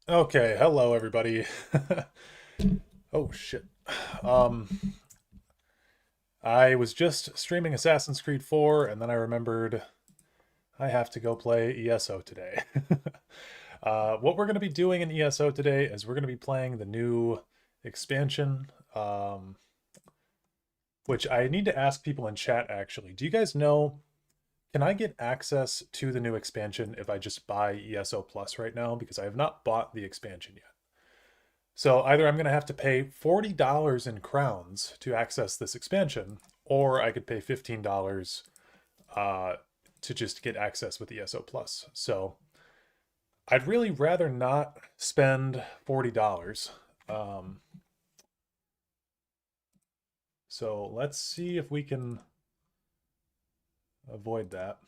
Okay, hello everybody. Oh shit. Um I was just streaming Assassin's Creed 4 and then I remembered I have to go play ESO today. What we're going to be doing in ESO today is we're going to be playing the new expansion, which I need to ask people in chat actually. Do you guys know, can I get access to the new expansion if I just buy ESO Plus right now? Because I have not bought the expansion yet. So either I'm going to have to pay $40 in crowns to access this expansion, or I could pay $15 uh, to just get access with ESO Plus. So I'd really rather not spend $40. Um, so let's see if we can avoid that.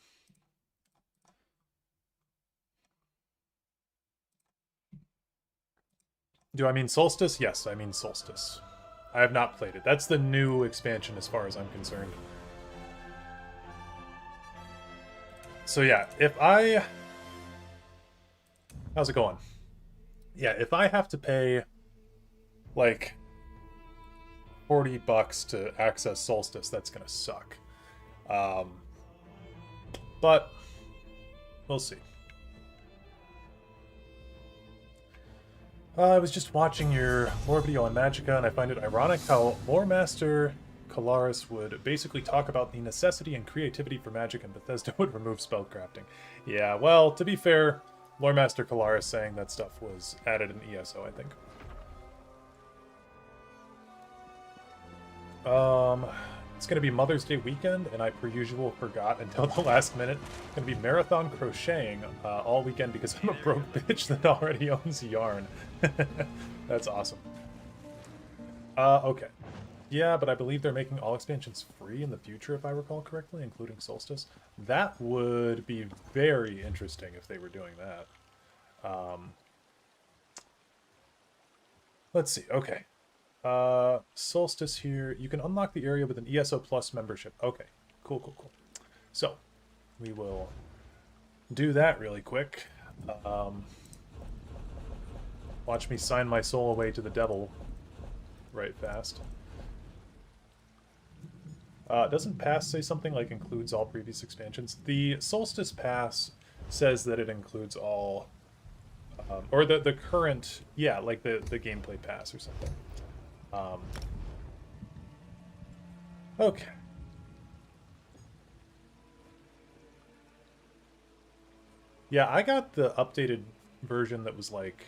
Do I mean Solstice? Yes, I mean Solstice. I have not played it. That's the new expansion as far as I'm concerned. So yeah, if I... How's it going? Yeah, if I have to pay like $40 to access Solstice, that's gonna suck. Um, but we'll see. I was just watching your lore video on Magicka, and I find it ironic how Lore Master Kalaris would basically talk about the necessity and creativity for magic, and Bethesda would remove spellcrafting. Yeah, well, to be fair, Lore Master Kalaris saying that stuff was added in ESO, I think. Um, it's gonna be Mother's Day weekend, and I, per usual, forgot until the last minute. It's gonna be marathon crocheting all weekend because I'm a broke bitch that already owns yarn. That's awesome. Okay. Yeah, but I believe they're making all expansions free in the future, if I recall correctly, including Solstice. That would be very interesting if they were doing that. Um, let's see. Okay. Solstice here. You can unlock the area with an ESO Plus membership. Okay. Cool, cool, cool. So, we will do that really quick. Um, watch me sign my soul away to the devil right fast. Doesn't Pass say something like includes all previous expansions? The Solstice Pass says that it includes all, or the current, yeah, like the gameplay pass or something. Um, okay. Yeah, I got the updated version that was like,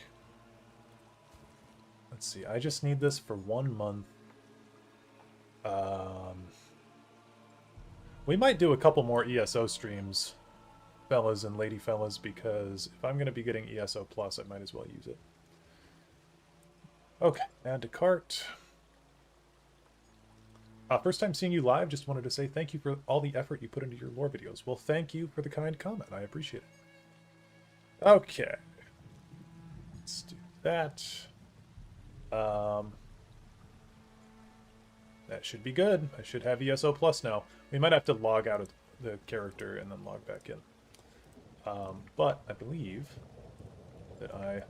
let's see, I just need this for 1 month. Um, we might do a couple more ESO streams, fellas and lady fellas, because if I'm going to be getting ESO Plus, I might as well use it. Okay, add to cart. First time seeing you live, just wanted to say thank you for all the effort you put into your lore videos. Well, thank you for the kind comment. I appreciate it. Okay. Let's do that. Um, that should be good. I should have ESO Plus now. We might have to log out of the character and then log back in. But I believe that I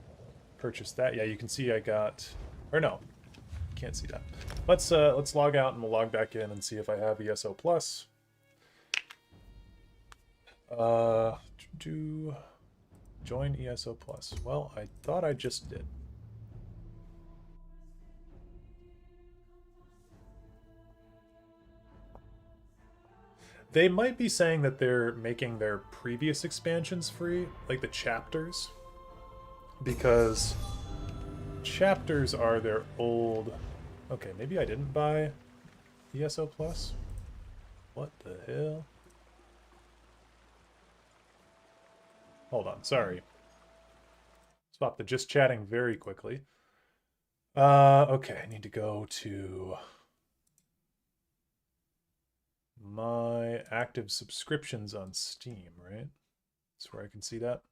purchased that. Yeah, you can see I got... Or no, can't see that. Let's log out and we'll log back in and see if I have ESO Plus. To join ESO Plus. Well, I thought I just did. They might be saying that they're making their previous expansions free, like the chapters, because chapters are their old... Okay, maybe I didn't buy ESO Plus? What the hell? Hold on, sorry. Stop the just chatting very quickly. Okay, I need to go to my active subscriptions on Steam, right? That's where I can see that.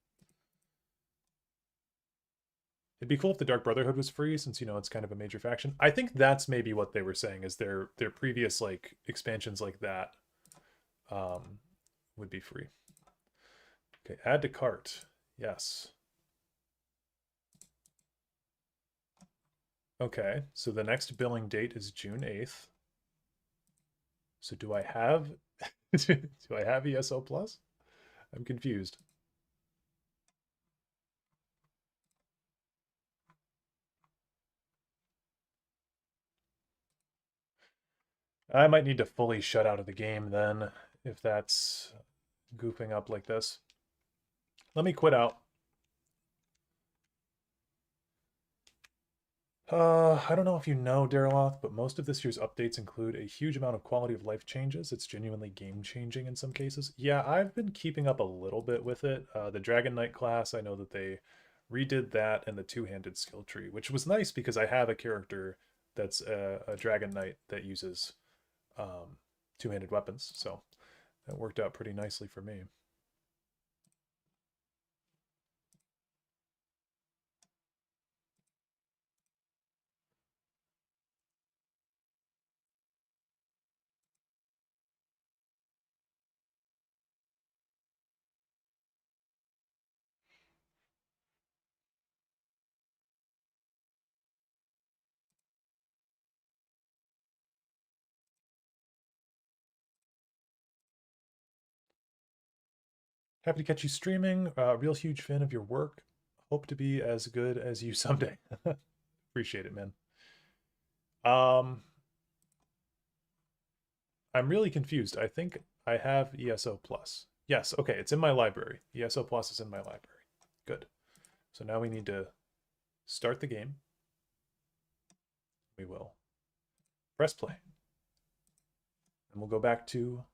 It'd be cool if the Dark Brotherhood was free, since it's kind of a major faction. I think that's maybe what they were saying, is their previous like expansions like that um, would be free. Okay, add to cart. Yes. Okay, so the next billing date is June 8th. So do I have do I have ESO Plus? I'm confused. I might need to fully shut out of the game then, if that's goofing up like this. Let me quit out. I don't know if you know, Dareloth, but most of this year's updates include a huge amount of quality of life changes. It's genuinely game-changing in some cases. Yeah, I've been keeping up a little bit with it. The Dragon Knight class, I know that they redid that and the two-handed skill tree, which was nice because I have a character that's a Dragon Knight that uses two-handed weapons, so that worked out pretty nicely for me. Happy to catch you streaming. Real huge fan of your work. Hope to be as good as you someday. Appreciate it, man. Um, I'm really confused. I think I have ESO Plus. Yes, okay, it's in my library. ESO Plus is in my library. Good. So now we need to start the game. We will press play. And we'll go back to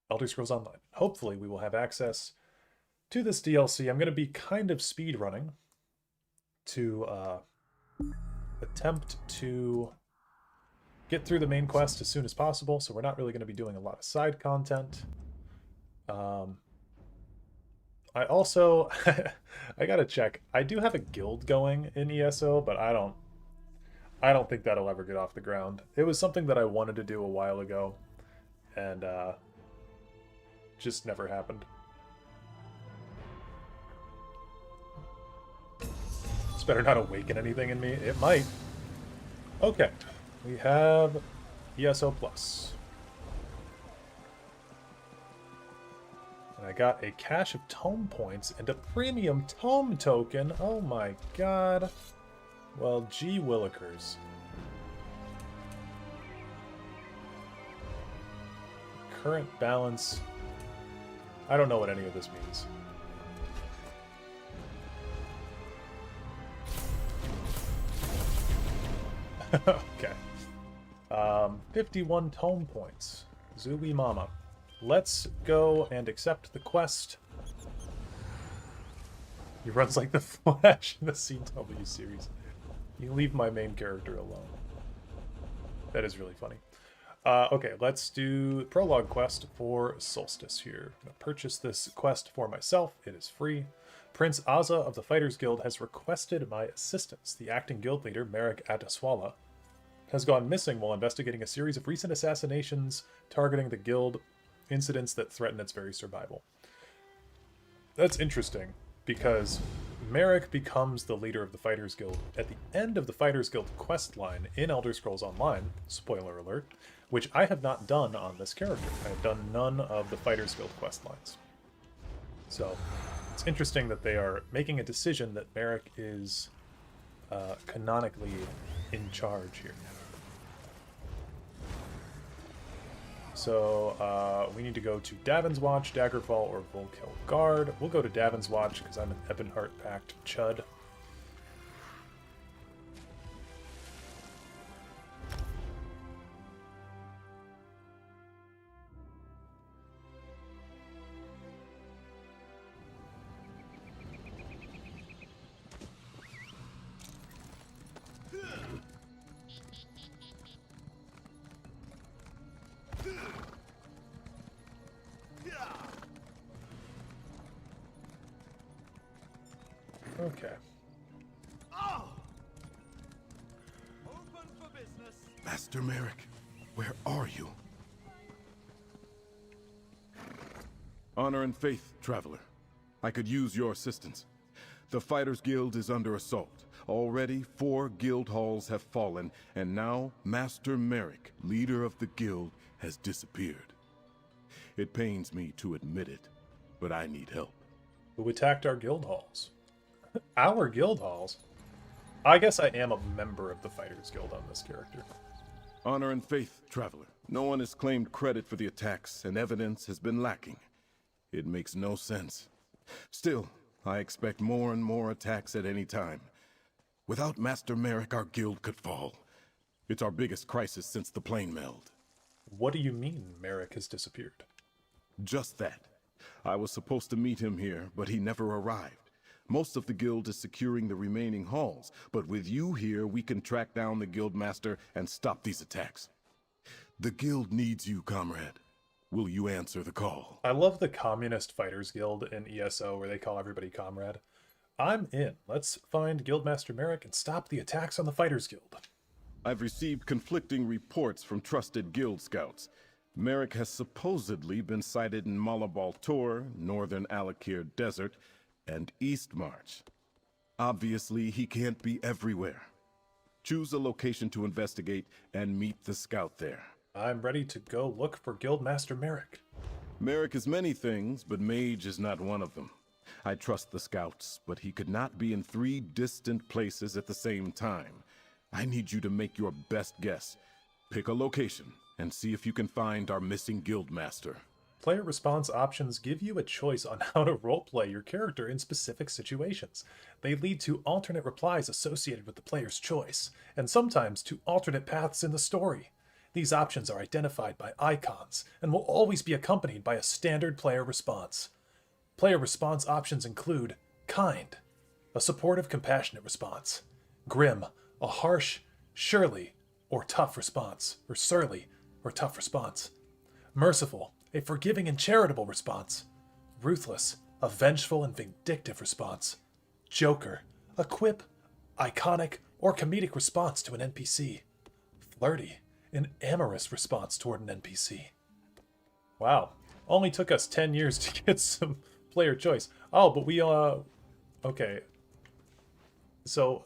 Elder Scrolls Online. Hopefully we will have access to this DLC. I'm going to be kind of speed running to attempt to get through the main quest as soon as possible, so we're not really going to be doing a lot of side content. I also I gotta check. I do have a guild going in ESO, but I don't think that'll ever get off the ground. It was something that I wanted to do a while ago, and just never happened. This better not awaken anything in me. It might. Okay, we have ESO Plus. And I got a cache of tome points and a premium tome token. Oh my god. Well, gee willikers. Current balance. I don't know what any of this means. Okay. 51 tome points. Zooey Mama. Let's go and accept the quest. He runs like the Flash in the CW series. You leave my main character alone. That is really funny. Okay, let's do prologue quest for Solstice here. I'm gonna purchase this quest for myself. It is free. Prince Azza of the Fighters Guild has requested my assistance. The acting guild leader, Merrick Adeswala, has gone missing while investigating a series of recent assassinations targeting the guild, incidents that threaten its very survival. That's interesting, because Merrick becomes the leader of the Fighters Guild at the end of the Fighters Guild quest line in Elder Scrolls Online, spoiler alert, which I have not done on this character. I have done none of the Fighters Guild quest lines. So it's interesting that they are making a decision that Merrick is canonically in charge here. So we need to go to Davin's Watch, Daggerfall, or Volkill Guard. We'll go to Davin's Watch because I'm an Ebonheart Pact chud. Okay. Open for business. Master Merrick, where are you? Honor and faith, traveler. I could use your assistance. The Fighters Guild is under assault. Already 4 guild halls have fallen, and now Master Merrick, leader of the guild, has disappeared. It pains me to admit it, but I need help. Who attacked our guild halls? Our guild halls? I guess I am a member of the Fighters Guild on this character. Honor and faith, traveler. No one has claimed credit for the attacks, and evidence has been lacking. It makes no sense. Still, I expect more and more attacks at any time. Without Master Merrick, our guild could fall. It's our biggest crisis since the plane meld. What do you mean Merrick has disappeared? Just that. I was supposed to meet him here, but he never arrived. Most of the guild is securing the remaining halls, but with you here, we can track down the guild master and stop these attacks. The guild needs you, comrade. Will you answer the call? I love the Communist Fighters Guild in ESO where they call everybody comrade. I'm in. Let's find Guildmaster Merrick and stop the attacks on the Fighters Guild. I've received conflicting reports from trusted guild scouts. Merrick has supposedly been sighted in Malabal Tor, northern Alakir Desert, and East March. Obviously, he can't be everywhere. Choose a location to investigate and meet the scout there. I'm ready to go look for Guildmaster Merrick. Merrick is many things, but mage is not one of them. I trust the scouts, but he could not be in 3 distant places at the same time. I need you to make your best guess. Pick a location and see if you can find our missing guildmaster. Player response options give you a choice on how to roleplay your character in specific situations. They lead to alternate replies associated with the player's choice, and sometimes to alternate paths in the story. These options are identified by icons and will always be accompanied by a standard player response. Player response options include kind, a supportive, compassionate response; grim, a harsh, surly, or tough response, or surly, or tough response; merciful, a forgiving and charitable response; ruthless, a vengeful and vindictive response; joker, a quip, iconic, or comedic response to an NPC; flirty, an amorous response toward an NPC. Wow, only took us 10 years to get some player choice. Oh, but we, okay. So,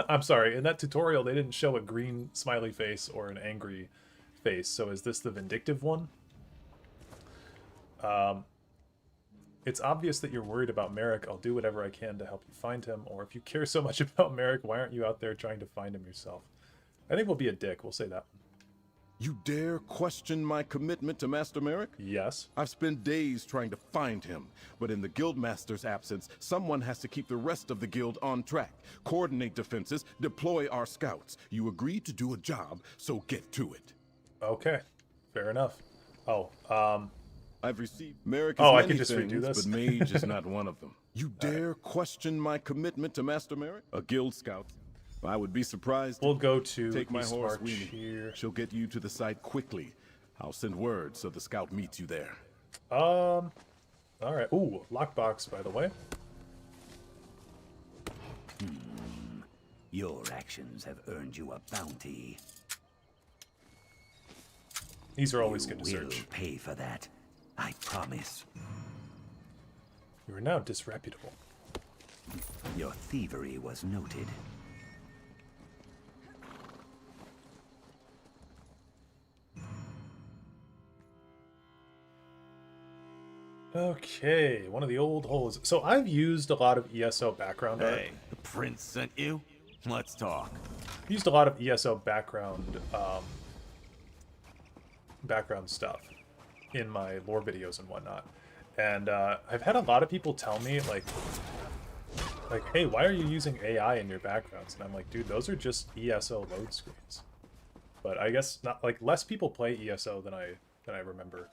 I'm sorry, in that tutorial they didn't show a green smiley face or an angry face, so is this the vindictive one? It's obvious that you're worried about Merrick. I'll do whatever I can to help you find him, or if you care so much about Merrick, why aren't you out there trying to find him yourself? I think we'll be a dick, we'll say that one. You dare question my commitment to Master Merrick? Yes. I've spent days trying to find him, but in the Guildmaster's absence, someone has to keep the rest of the guild on track, coordinate defenses, deploy our scouts. You agreed to do a job, so get to it. Okay, fair enough. Oh, I've received Merrick is I many can just things, redo this? but mage is not one of them. You dare question my commitment to Master Merrick? A guild scout. I would be surprised. We'll go to Take my East horse, March Weenie. here. She'll get you to the site quickly. I'll send word so the scout meets you there. All right. Ooh, lockbox, by the way. Your actions have earned you a bounty. These are always good to You will search. pay for that. I promise. You are now disreputable. Your thievery was noted. Okay, one of the old holes. So I've used a lot of ESO background art. Hey, the prince sent you? Let's talk. I've used a lot of ESO background stuff in my lore videos and whatnot. And I've had a lot of people tell me, like, hey, why are you using AI in your backgrounds? And I'm like, dude, those are just ESO load screens. But I guess not, like, less people play ESO than I remember.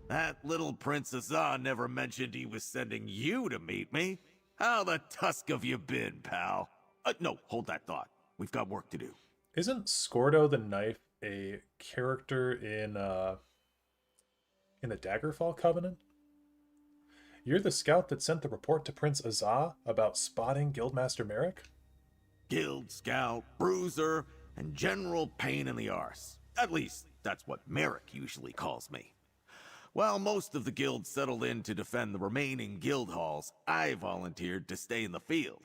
That little Prince Azan never mentioned he was sending you to meet me. How the tusk have you been, pal? No, hold that thought. We've got work to do. Isn't Scordo the Knife a character in the Daggerfall Covenant? You're the scout that sent the report to Prince Azah about spotting Guildmaster Merrick? Guild scout, bruiser, and general pain in the arse. At least, that's what Merrick usually calls me. While most of the guild settled in to defend the remaining guild halls, I volunteered to stay in the field.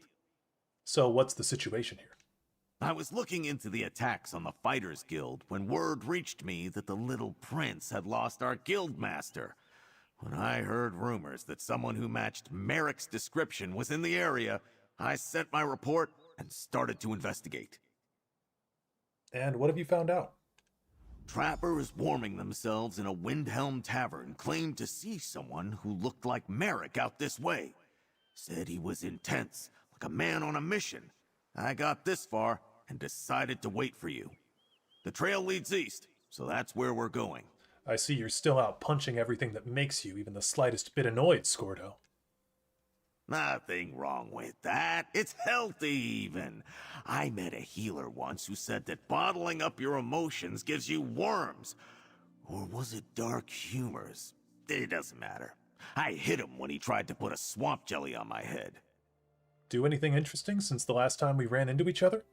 So what's the situation here? I was looking into the attacks on the Fighters Guild when word reached me that the Little Prince had lost our guild master. When I heard rumors that someone who matched Merrick's description was in the area, I sent my report and started to investigate. And what have you found out? Trappers warming themselves in a Windhelm tavern claimed to see someone who looked like Merrick out this way. Said he was intense, like a man on a mission. I got this far and decided to wait for you. The trail leads east, so that's where we're going. I see you're still out punching everything that makes you even the slightest bit annoyed, Scordo. Nothing wrong with that. It's healthy, even. I met a healer once who said that bottling up your emotions gives you worms. Or was it dark humors? It doesn't matter. I hit him when he tried to put a swamp jelly on my head. Do anything interesting since the last time we ran into each other?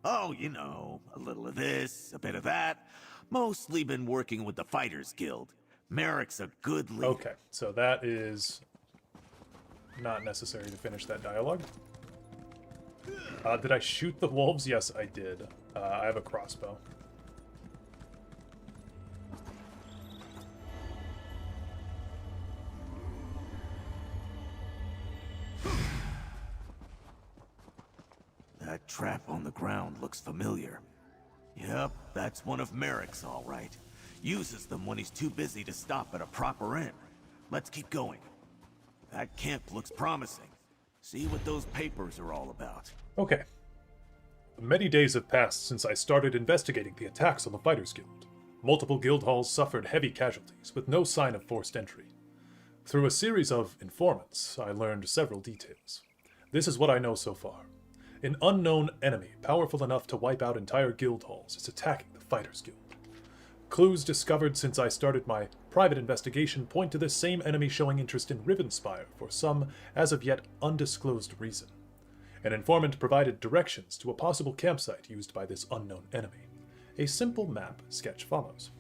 Oh, you know, a little of this, a bit of that. Mostly been working with the Fighters Guild. Merrick's a good leader. Okay, so that is not necessary to finish that dialogue. Did I shoot the wolves? Yes, I did. I have a crossbow. That trap on the ground looks familiar. Yep, that's one of Merrick's, all right. Uses them when he's too busy to stop at a proper inn. Let's keep going. That camp looks promising. See what those papers are all about. Okay. Many days have passed since I started investigating the attacks on the Fighters Guild. Multiple guild halls suffered heavy casualties, with no sign of forced entry. Through a series of informants, I learned several details. This is what I know so far. An unknown enemy, powerful enough to wipe out entire guild halls, is attacking the Fighters Guild. Clues discovered since I started my private investigation point to this same enemy showing interest in Rivenspire for some, as of yet, undisclosed reason. An informant provided directions to a possible campsite used by this unknown enemy. A simple map sketch follows.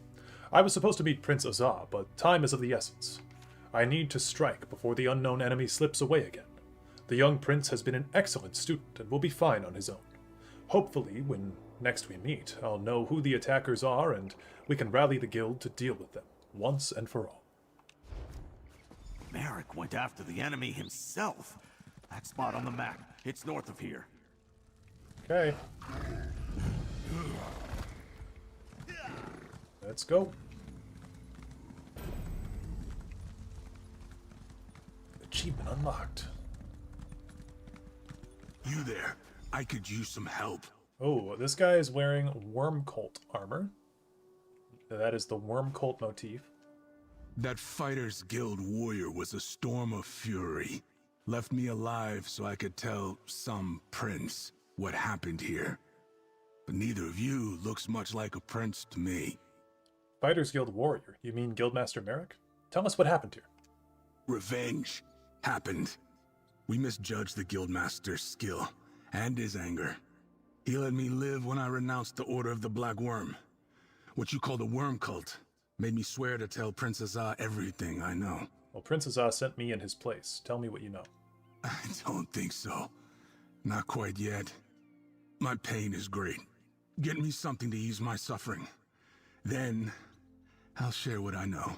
I was supposed to meet Prince Azar, but time is of the essence. I need to strike before the unknown enemy slips away again. The young prince has been an excellent student and will be fine on his own. Hopefully, when next we meet, I'll know who the attackers are and we can rally the guild to deal with them, once and for all. Merrick went after the enemy himself. That spot on the map, it's north of here. Okay. Let's go. Achievement unlocked. You there. I could use some help. Oh, this guy is wearing Worm Cult armor. That is the Worm Cult motif. That Fighters Guild warrior was a storm of fury. Left me alive so I could tell some prince what happened here. But neither of you looks much like a prince to me. Fighters Guild warrior? You mean Guildmaster Merrick? Tell us what happened here. Revenge happened. We misjudged the Guildmaster's skill and his anger. He let me live when I renounced the Order of the Black Worm. What you call the Worm Cult made me swear to tell Prince Azar everything I know. Well, Prince Azar sent me in his place. Tell me what you know. I don't think so. Not quite yet. My pain is great. Get me something to ease my suffering. Then, I'll share what I know.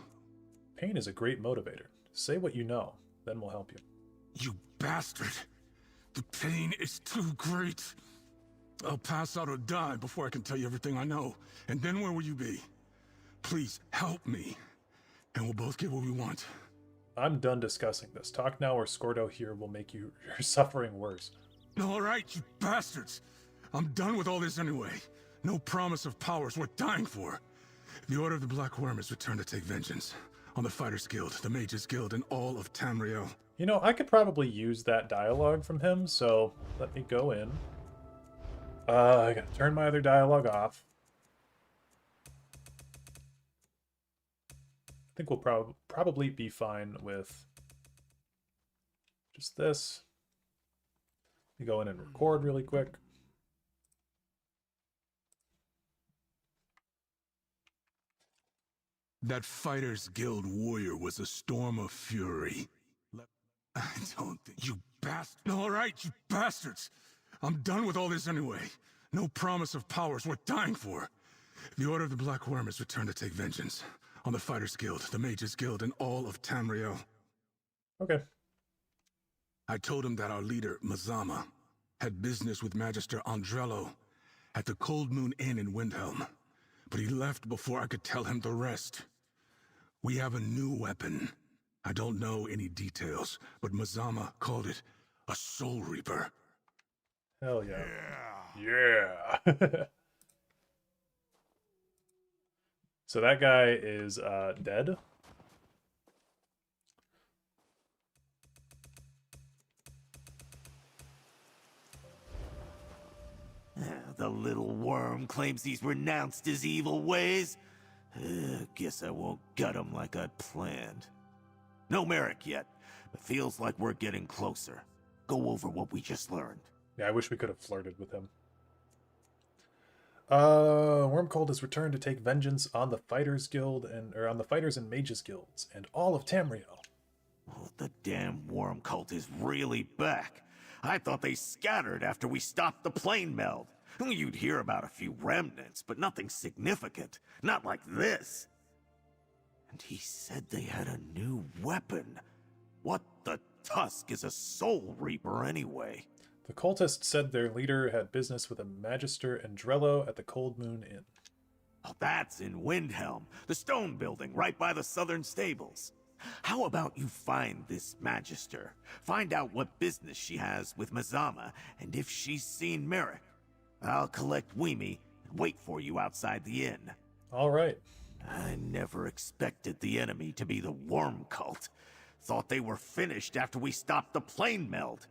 Pain is a great motivator. Say what you know, then we'll help you. You bastard! The pain is too great. I'll pass out or die before I can tell you everything I know. And then where will you be? Please, help me. And we'll both get what we want. I'm done discussing this. Talk now or Scordo here will make your suffering worse. All right, you bastards. I'm done with all this anyway. No promise of powers worth dying for. The Order of the Black Worm has returned to take vengeance on the Fighters Guild, the Mages Guild, and all of Tamriel. You know, I could probably use that dialogue from him, so let me go in. I gotta turn my other dialogue off. I think we'll probably be fine with just this. Let me go in and record really quick. That Fighters Guild warrior was a storm of fury. I don't think you All right, you bastards! I'm done with all this anyway. No promise of powers worth dying for. The Order of the Black Worm has returned to take vengeance on the Fighters Guild, the Mages Guild, and all of Tamriel. Okay. I told him that our leader, Mazama, had business with Magister Andrello at the Cold Moon Inn in Windhelm, but he left before I could tell him the rest. We have a new weapon. I don't know any details, but Mazama called it a Soul Reaper. Hell yeah. Yeah. So that guy is dead. The little worm claims he's renounced his evil ways. Guess I won't gut him like I'd planned. No Merrick yet, but feels like we're getting closer. Go over what we just learned. Yeah, I wish we could have flirted with him. Wormcold has returned to take vengeance on the Fighters Guild or on the Fighters and Mages Guilds and all of Tamriel. Oh, the damn worm cult is really back. I thought they scattered after we stopped the plane meld. You'd hear about a few remnants, but nothing significant. Not like this. And he said they had a new weapon. What the tusk is a Soul Reaper anyway? The cultists said their leader had business with a Magister Andrello at the Cold Moon Inn. Oh, that's in Windhelm, the stone building right by the southern stables. How about you find this Magister? Find out what business she has with Mazama, and if she's seen Merrick. I'll collect Weemy and wait for you outside the inn. All right. I never expected the enemy to be the worm cult. Thought they were finished after we stopped the plane meld.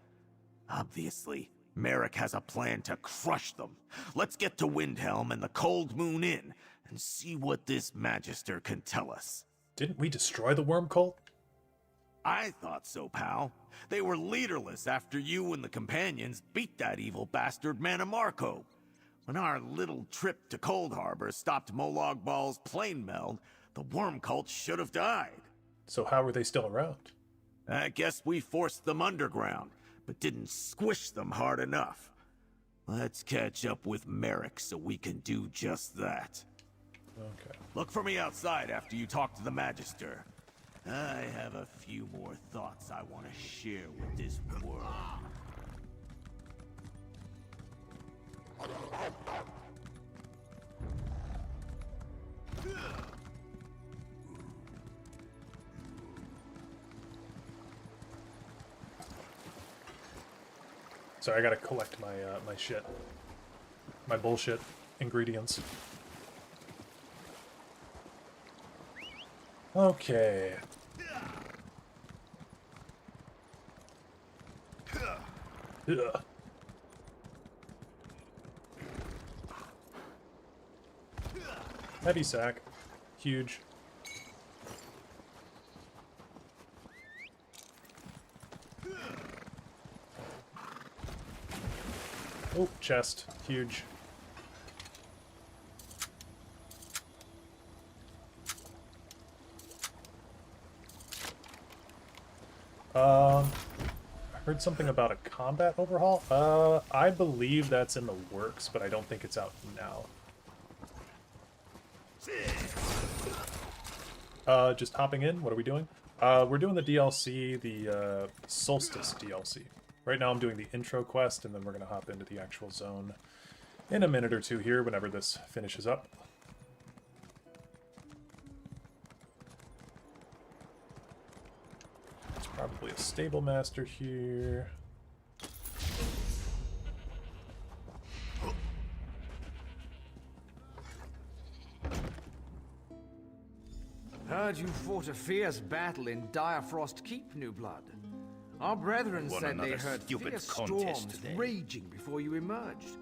Obviously, Merrick has a plan to crush them. Let's get to Windhelm and the Cold Moon Inn and see what this Magister can tell us. Didn't we destroy the worm cult? I thought so, pal. They were leaderless after you and the companions beat that evil bastard Manamarco. When our little trip to Cold Harbor stopped Molag Bal's plane meld, the worm cult should have died. So how are they still around? I guess we forced them underground, but didn't squish them hard enough. Let's catch up with Merrick so we can do just that. Okay. Look for me outside after you talk to the Magister. I have a few more thoughts I want to share with this world. Sorry, I gotta collect my my shit, my bullshit ingredients. Okay. Ugh. Heavy sack, huge. Oh, chest, huge. I heard something about a combat overhaul. I believe that's in the works, but I don't think it's out now. Just hopping in, what are we doing? We're doing the DLC, the Solstice DLC. Right now I'm doing the intro quest, and then we're going to hop into the actual zone in a minute or two here, whenever this finishes up. It's probably a stable master here. Heard you fought a fierce battle in Direfrost Keep, New Blood. Our brethren Won said they another heard stupid fierce contest storms today. raging before you emerged.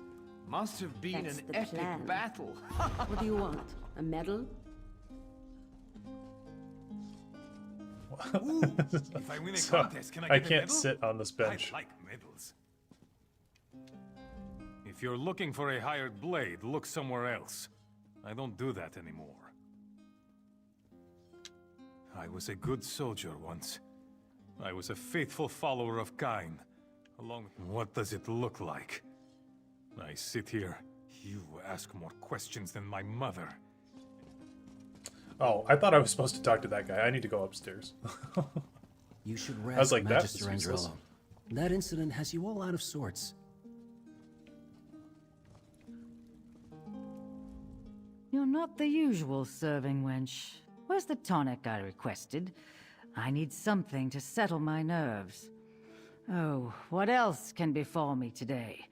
Must have been That's an the epic plan. battle. What do you want? A medal? Ooh, if I win a So, contest, can I I get a can't medal? sit on this bench. I like medals. If you're looking for a hired blade, look somewhere else. I don't do that anymore. I was a good soldier once. I was a faithful follower of Kain. What does it look like? I sit here. You ask more questions than my mother. Oh, I thought I was supposed to talk to that guy. I need to go upstairs. You should was rest, like, that was Magister useless. Dareloth. That incident has you all out of sorts. You're not the usual serving wench. Where's the tonic I requested? I need something to settle my nerves. Oh, what else can befall me today?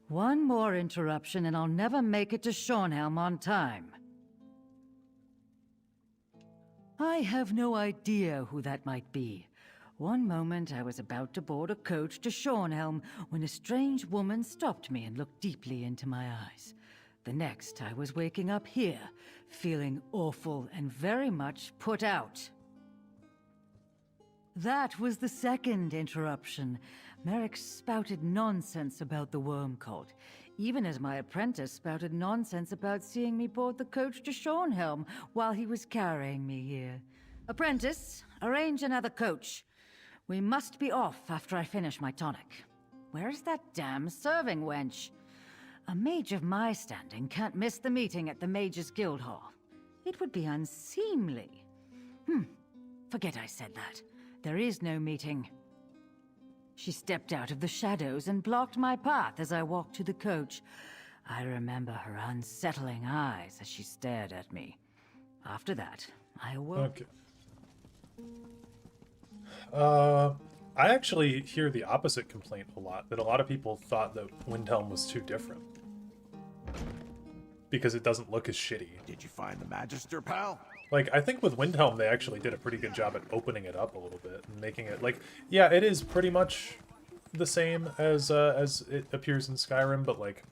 One more interruption and I'll never make it to Shornhelm on time. I have no idea who that might be. One moment I was about to board a coach to Shornhelm when a strange woman stopped me and looked deeply into my eyes. The next I was waking up here, feeling awful and very much put out. That was the second interruption. Merrick spouted nonsense about the worm cult, even as my apprentice spouted nonsense about seeing me board the coach to Shornhelm while he was carrying me here. Apprentice, arrange another coach. We must be off after I finish my tonic. Where's that damn serving wench? A mage of my standing can't miss the meeting at the Mages Guild Hall. It would be unseemly. Forget I said that. There is no meeting. She stepped out of the shadows and blocked my path as I walked to the coach. I remember her unsettling eyes as she stared at me. After that, I awoke. Okay. I actually hear the opposite complaint a lot, that a lot of people thought that Windhelm was too different. Because it doesn't look as shitty. Did you find the Magister, pal? Like, I think with Windhelm, they actually did a pretty good job at opening it up a little bit and making it, like, yeah, it is pretty much the same as it appears in Skyrim, but, like,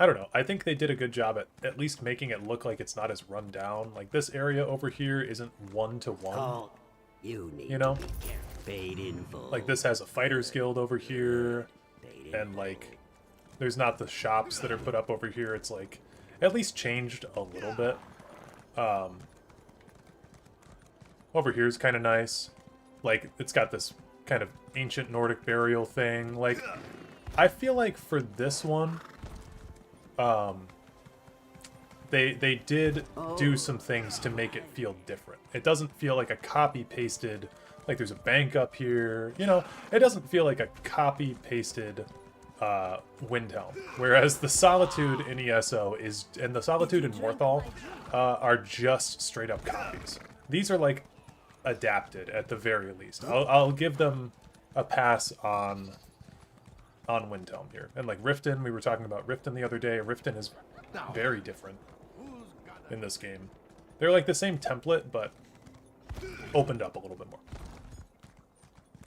I don't know. I think they did a good job at least making it look like it's not as run down. Like, this area over here isn't one-to-one, you know? Like, this has a Fighter's Guild over here, and, like, there's not the shops that are put up over here. It's, like, at least changed a little bit. Over here is kind of nice. Like, it's got this kind of ancient Nordic burial thing. Like, I feel like for this one, they did do some things to make it feel different. It doesn't feel like a copy-pasted, like there's a bank up here, you know? It doesn't feel like a copy-pasted Windhelm. Whereas the Solitude in ESO is, and the Solitude in Morthal are just straight-up copies. These are, like, adapted at the very least. I'll give them a pass on Windhelm here. And like Riften, we were talking about Riften the other day. Riften is very different in this game. They're like the same template, but opened up a little bit more.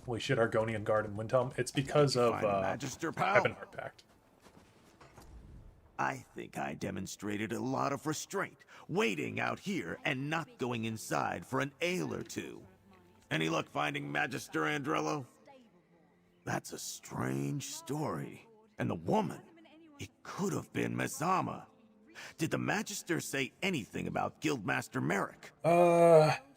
Holy shit, Argonian Guard and Windhelm. It's because of Magister, pal? Heavenheart Pact. I think I demonstrated a lot of restraint, waiting out here and not going inside for an ale or two. Any luck finding Magister Andrello? That's a strange story. And the woman, it could have been Mazama. Did the Magister say anything about Guildmaster Merrick?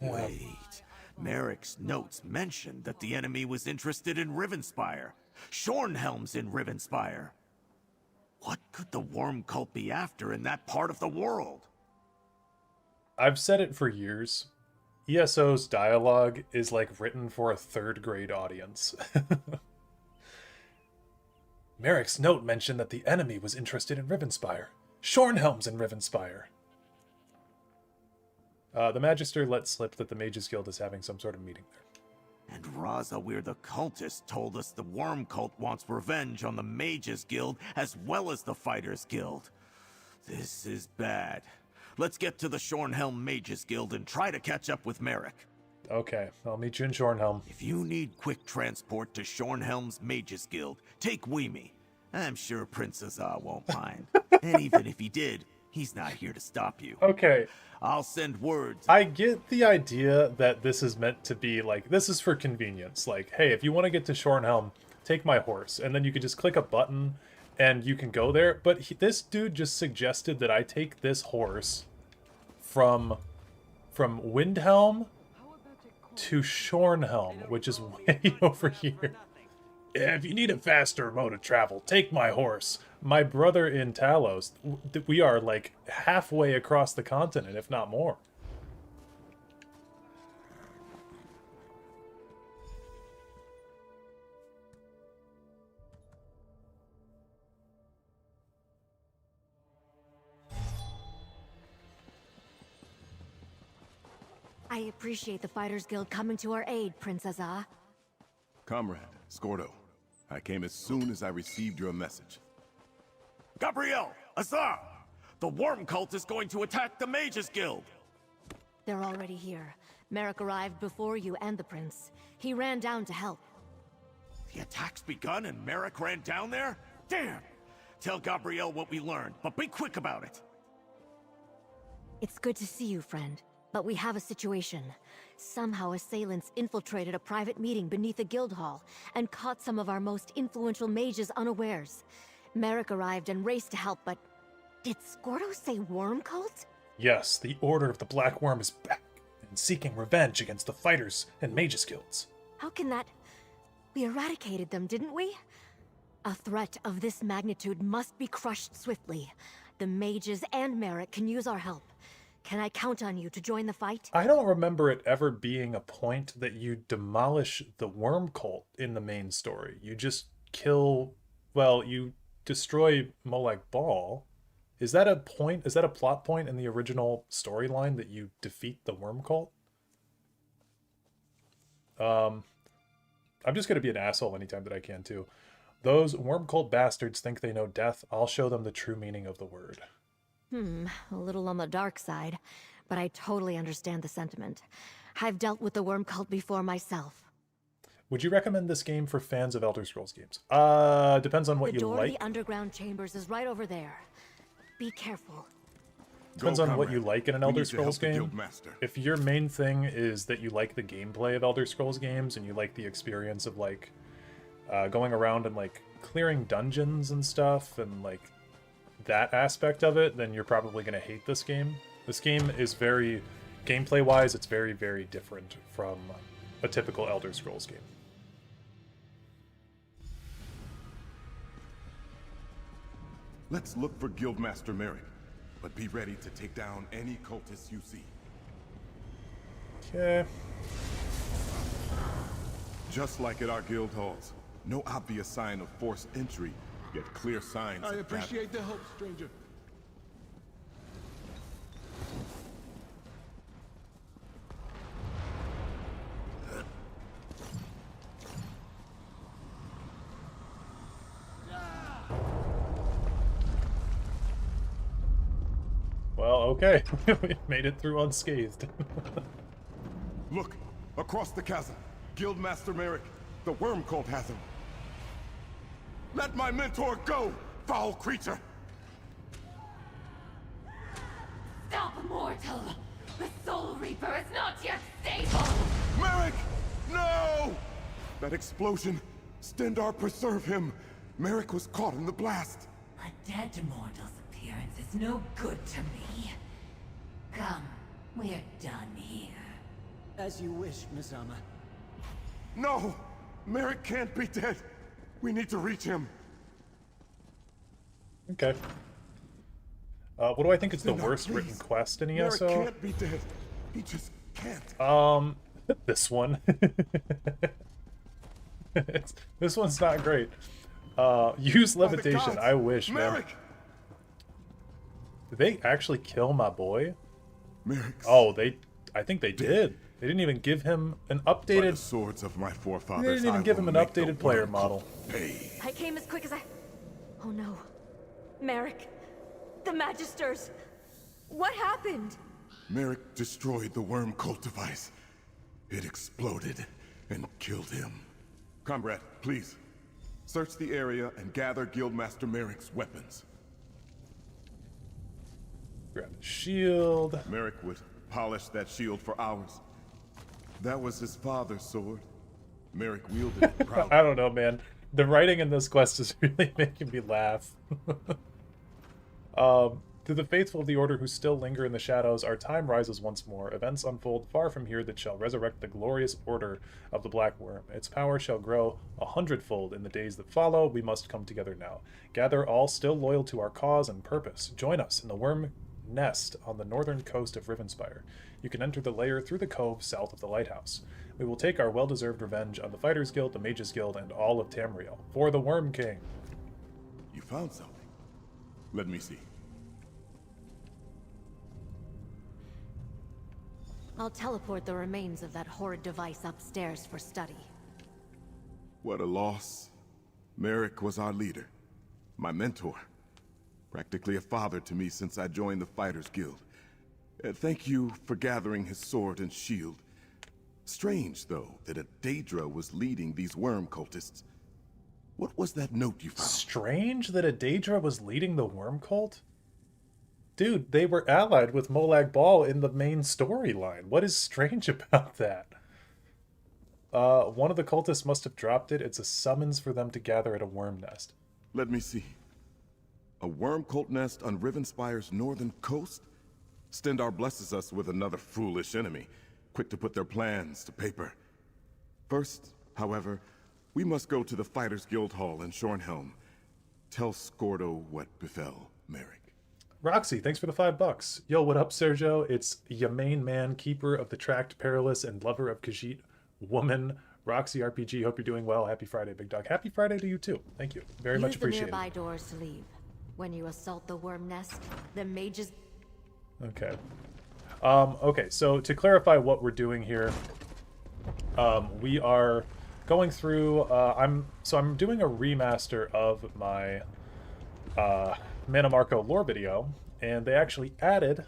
Wait. Merrick's notes mentioned that the enemy was interested in Rivenspire. Shornhelm's in Rivenspire. What could the worm cult be after in that part of the world? I've said it for years. ESO's dialogue is like written for a third-grade audience. Merrick's note mentioned that the enemy was interested in Rivenspire. Shornhelm's in Rivenspire. The Magister let slip that the Mages Guild is having some sort of meeting there. And Razawir the cultist told us the worm cult wants revenge on the Mages Guild as well as the Fighters Guild. This is bad. Let's get to the Shornhelm Mages Guild and try to catch up with Merrick. Okay, I'll meet you in Shornhelm. If you need quick transport to Shornhelm's Mages Guild, take Weemy. I'm sure Prince Azar won't mind. And even if he did, he's not here to stop you. Okay. I'll send words. I get the idea that this is meant to be, like, this is for convenience. Like, hey, if you want to get to Shornhelm, take my horse. And then you could just click a button and you can go there. But this dude just suggested that I take this horse from Windhelm to Shornhelm, which is way over here. If you need a faster mode of travel, take my horse. My brother in Talos, we are like halfway across the continent, if not more. I appreciate the Fighters Guild coming to our aid, Princess Ah. Comrade, Scordo, I came as soon as I received your message. Gabrielle! Azar! The worm cult is going to attack the Mages Guild! They're already here. Merrick arrived before you and the prince. He ran down to help. The attack's begun and Merrick ran down there? Damn! Tell Gabrielle what we learned, but be quick about it. It's good to see you, friend. But we have a situation. Somehow assailants infiltrated a private meeting beneath the guild hall and caught some of our most influential mages unawares. Merrick arrived and raced to help, but... Did Scordo say worm cult? Yes, the Order of the Black Worm is back and seeking revenge against the fighters and mages guilds. How can that... We eradicated them, didn't we? A threat of this magnitude must be crushed swiftly. The mages and Merrick can use our help. Can I count on you to join the fight? I don't remember it ever being a point that you demolish the worm cult in the main story. You just kill... Well, you destroy Molech Ball. Is that a point? Is that a plot point in the original storyline that you defeat the worm cult? I'm just going to be an asshole anytime that I can, too. Those worm cult bastards think they know death. I'll show them the true meaning of the word. A little on the dark side, but I totally understand the sentiment. I've dealt with the worm cult before myself. Would you recommend this game for fans of Elder Scrolls games? Depends on what you The door like. to the underground chambers is right over there. Be careful. Depends on what you like in an Elder Scrolls game. Guildmaster. If your main thing is that you like the gameplay of Elder Scrolls games and you like the experience of like going around and like clearing dungeons and stuff and like that aspect of it, then you're probably going to hate this game. This game is very, gameplay-wise, it's very, very different from a typical Elder Scrolls game. Let's look for Guildmaster Merrick, but be ready to take down any cultists you see. Okay. Just like at our guild halls, no obvious sign of forced entry, yet clear signs I of appreciate the help, stranger. Well, okay. We made it through unscathed. Look, across the chasm, Guildmaster Merrick, the worm cult has him. Let my mentor go, foul creature! Stop, mortal! The Soul Reaper is not yet stable! Merrick! No! That explosion! Stendar, preserve him! Merrick was caught in the blast! A dead mortal's appearance is no good to me. Come, we're done here. As you wish, Misama. No! Merrick can't be dead! We need to reach him! Okay. What do I think is the No, worst please. written quest in Merrick ESO? can't be dead. He just can't. This one. This one's not great. Use By the levitation. gods, I wish, man. Merrick! Did they actually kill my boy? Merrick's Oh, I think they did. They didn't even give him an by the updated... swords of my They forefathers, didn't even I give will him an make the updated player worm model. pay. I came as quick as I... Oh no. Merrick. The Magisters. What happened? Merrick destroyed the worm cult device. It exploded and killed him. Comrade, please. Search the area and gather Guildmaster Merrick's weapons. Grab the shield. Merrick would polish that shield for hours. That was his father's sword. Merrick wielded it proudly. I don't know, man. The writing in this quest is really making me laugh. To the faithful of the Order who still linger in the shadows, our time rises once more. Events unfold far from here that shall resurrect the glorious Order of the Black Worm. Its power shall grow 100-fold in the days that follow. We must come together now. Gather all still loyal to our cause and purpose. Join us in the Worm Nest on the northern coast of Rivenspire. You can enter the lair through the cove south of the lighthouse. We will take our well-deserved revenge on the Fighters Guild, the Mages Guild, and all of Tamriel. For the Worm King. You found something. Let me see. I'll teleport the remains of that horrid device upstairs for study. What a loss. Merrick was our leader, my mentor. Practically a father to me since I joined the Fighters Guild. Thank you for gathering his sword and shield. Strange, though, that a Daedra was leading these worm cultists. What was that note you found? Strange that a Daedra was leading the worm cult? Dude, they were allied with Molag Bal in the main storyline. What is strange about that? One of the cultists must have dropped it. It's a summons for them to gather at a worm nest. Let me see. A worm cult nest on Rivenspire's northern coast? Stendarr blesses us with another foolish enemy, quick to put their plans to paper. First, however, we must go to the Fighters Guild Hall in Shornhelm. Tell Skordo what befell Merrick. Roxy, thanks for the $5. Yo, what up, Sergio? It's ya main man, keeper of the tracked perilous, and lover of Khajiit, woman, Roxy RPG. Hope you're doing well. Happy Friday, Big Dog. Happy Friday to you too. Thank you. Very much appreciated. Use the nearby doors to leave. When you assault the worm nest, the mages... Okay. Okay, so to clarify what we're doing here, we are going through, I'm doing a remaster of my Mana Marco lore video, and they actually added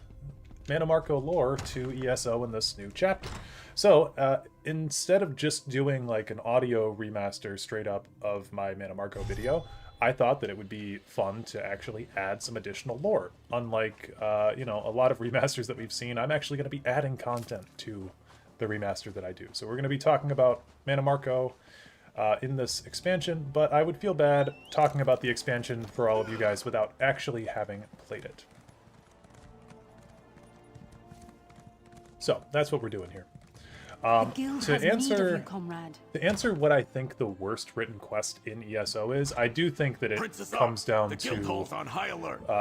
Mana Marco lore to ESO in this new chapter. So instead of just doing like an audio remaster straight up of my Mana Marco video, I thought that it would be fun to actually add some additional lore. Unlike, you know, a lot of remasters that we've seen, I'm actually going to be adding content to the remaster that I do. So we're going to be talking about Mana Marco in this expansion, but I would feel bad talking about the expansion for all of you guys without actually having played it. So that's what we're doing here. To answer what I think the worst written quest in ESO is, I do think that it comes down to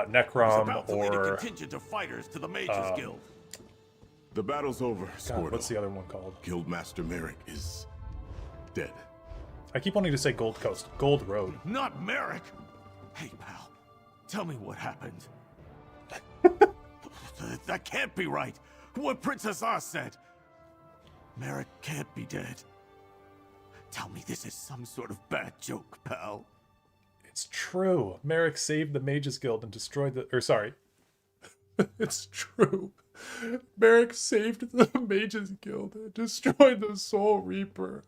Necrom or contingent of fighters to the Mages Guild. The battle's over, Skordo. God, what's the other one called? Guildmaster Merrick is dead. I keep wanting to say Gold Coast. Gold Road. Not Merrick! Hey, pal. Tell me what happened. That can't be right. What Princess Oz said. Merrick can't be dead. Tell me this is some sort of bad joke, pal. It's true. Merrick saved the Mages Guild and destroyed the... Or, sorry. It's true. Merrick saved the Mages Guild and destroyed the Soul Reaper.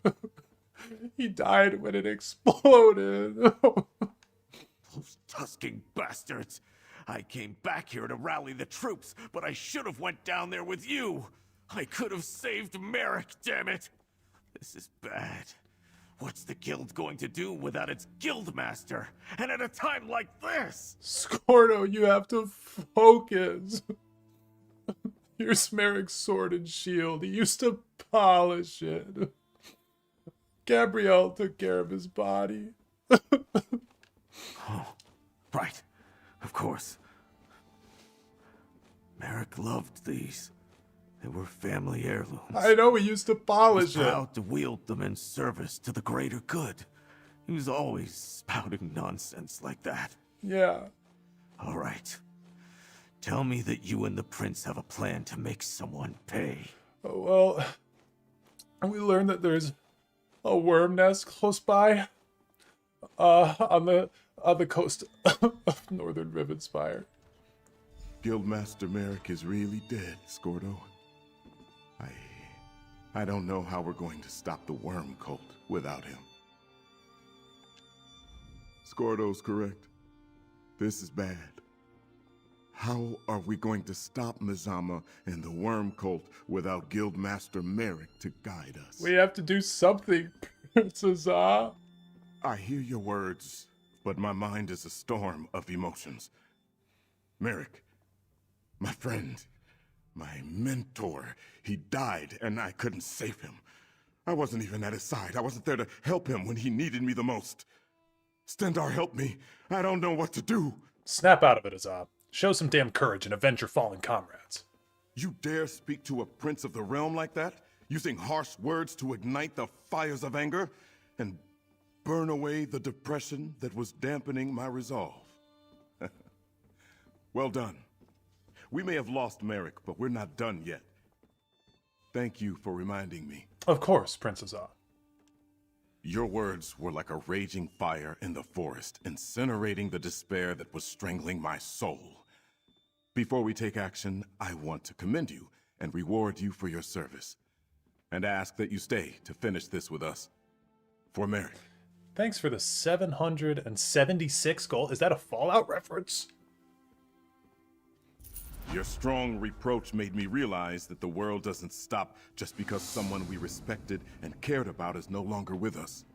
He died when it exploded. Those tusking bastards. I came back here to rally the troops, but I should have went down there with you. I could have saved Merrick, damn it. This is bad. What's the guild going to do without its guildmaster? And at a time like this? Skordo, you have to focus. Here's Merrick's sword and shield. He used to polish it. Gabrielle took care of his body. Oh, right. Of course. Merrick loved these. They were family heirlooms. I know, he used to polish it. He was proud to wield them in service to the greater good. He was always spouting nonsense like that. Yeah. All right. Tell me that you and the prince have a plan to make someone pay. Oh, well, we learned that there's a worm nest close by, on the coast of northern Rivenspire. Guildmaster Merrick is really dead, Skordo. I don't know how we're going to stop the worm cult without him. Skordo's correct. This is bad. How are we going to stop Mizama and the worm cult without Guildmaster Merrick to guide us? We have to do something, Princess Ah. I hear your words, but my mind is a storm of emotions. Merrick, My friend, my mentor, he died and I couldn't save him. I wasn't even at his side. I wasn't there to help him when he needed me the most. Stendarr, help me. I don't know what to do. Snap out of it, Azab. Show some damn courage and avenge your fallen comrades. You dare speak to a prince of the realm like that? Using harsh words to ignite the fires of anger and burn away the depression that was dampening my resolve. Well done. We may have lost Merrick, but we're not done yet. Thank you for reminding me. Of course, Prince Azab. Your words were like a raging fire in the forest, incinerating the despair that was strangling my soul. Before we take action, I want to commend you and reward you for your service, and ask that you stay to finish this with us. For Merrick. Thanks for the 776 gold. Is that a Fallout reference? Your strong reproach made me realize that the world doesn't stop just because someone we respected and cared about is no longer with us.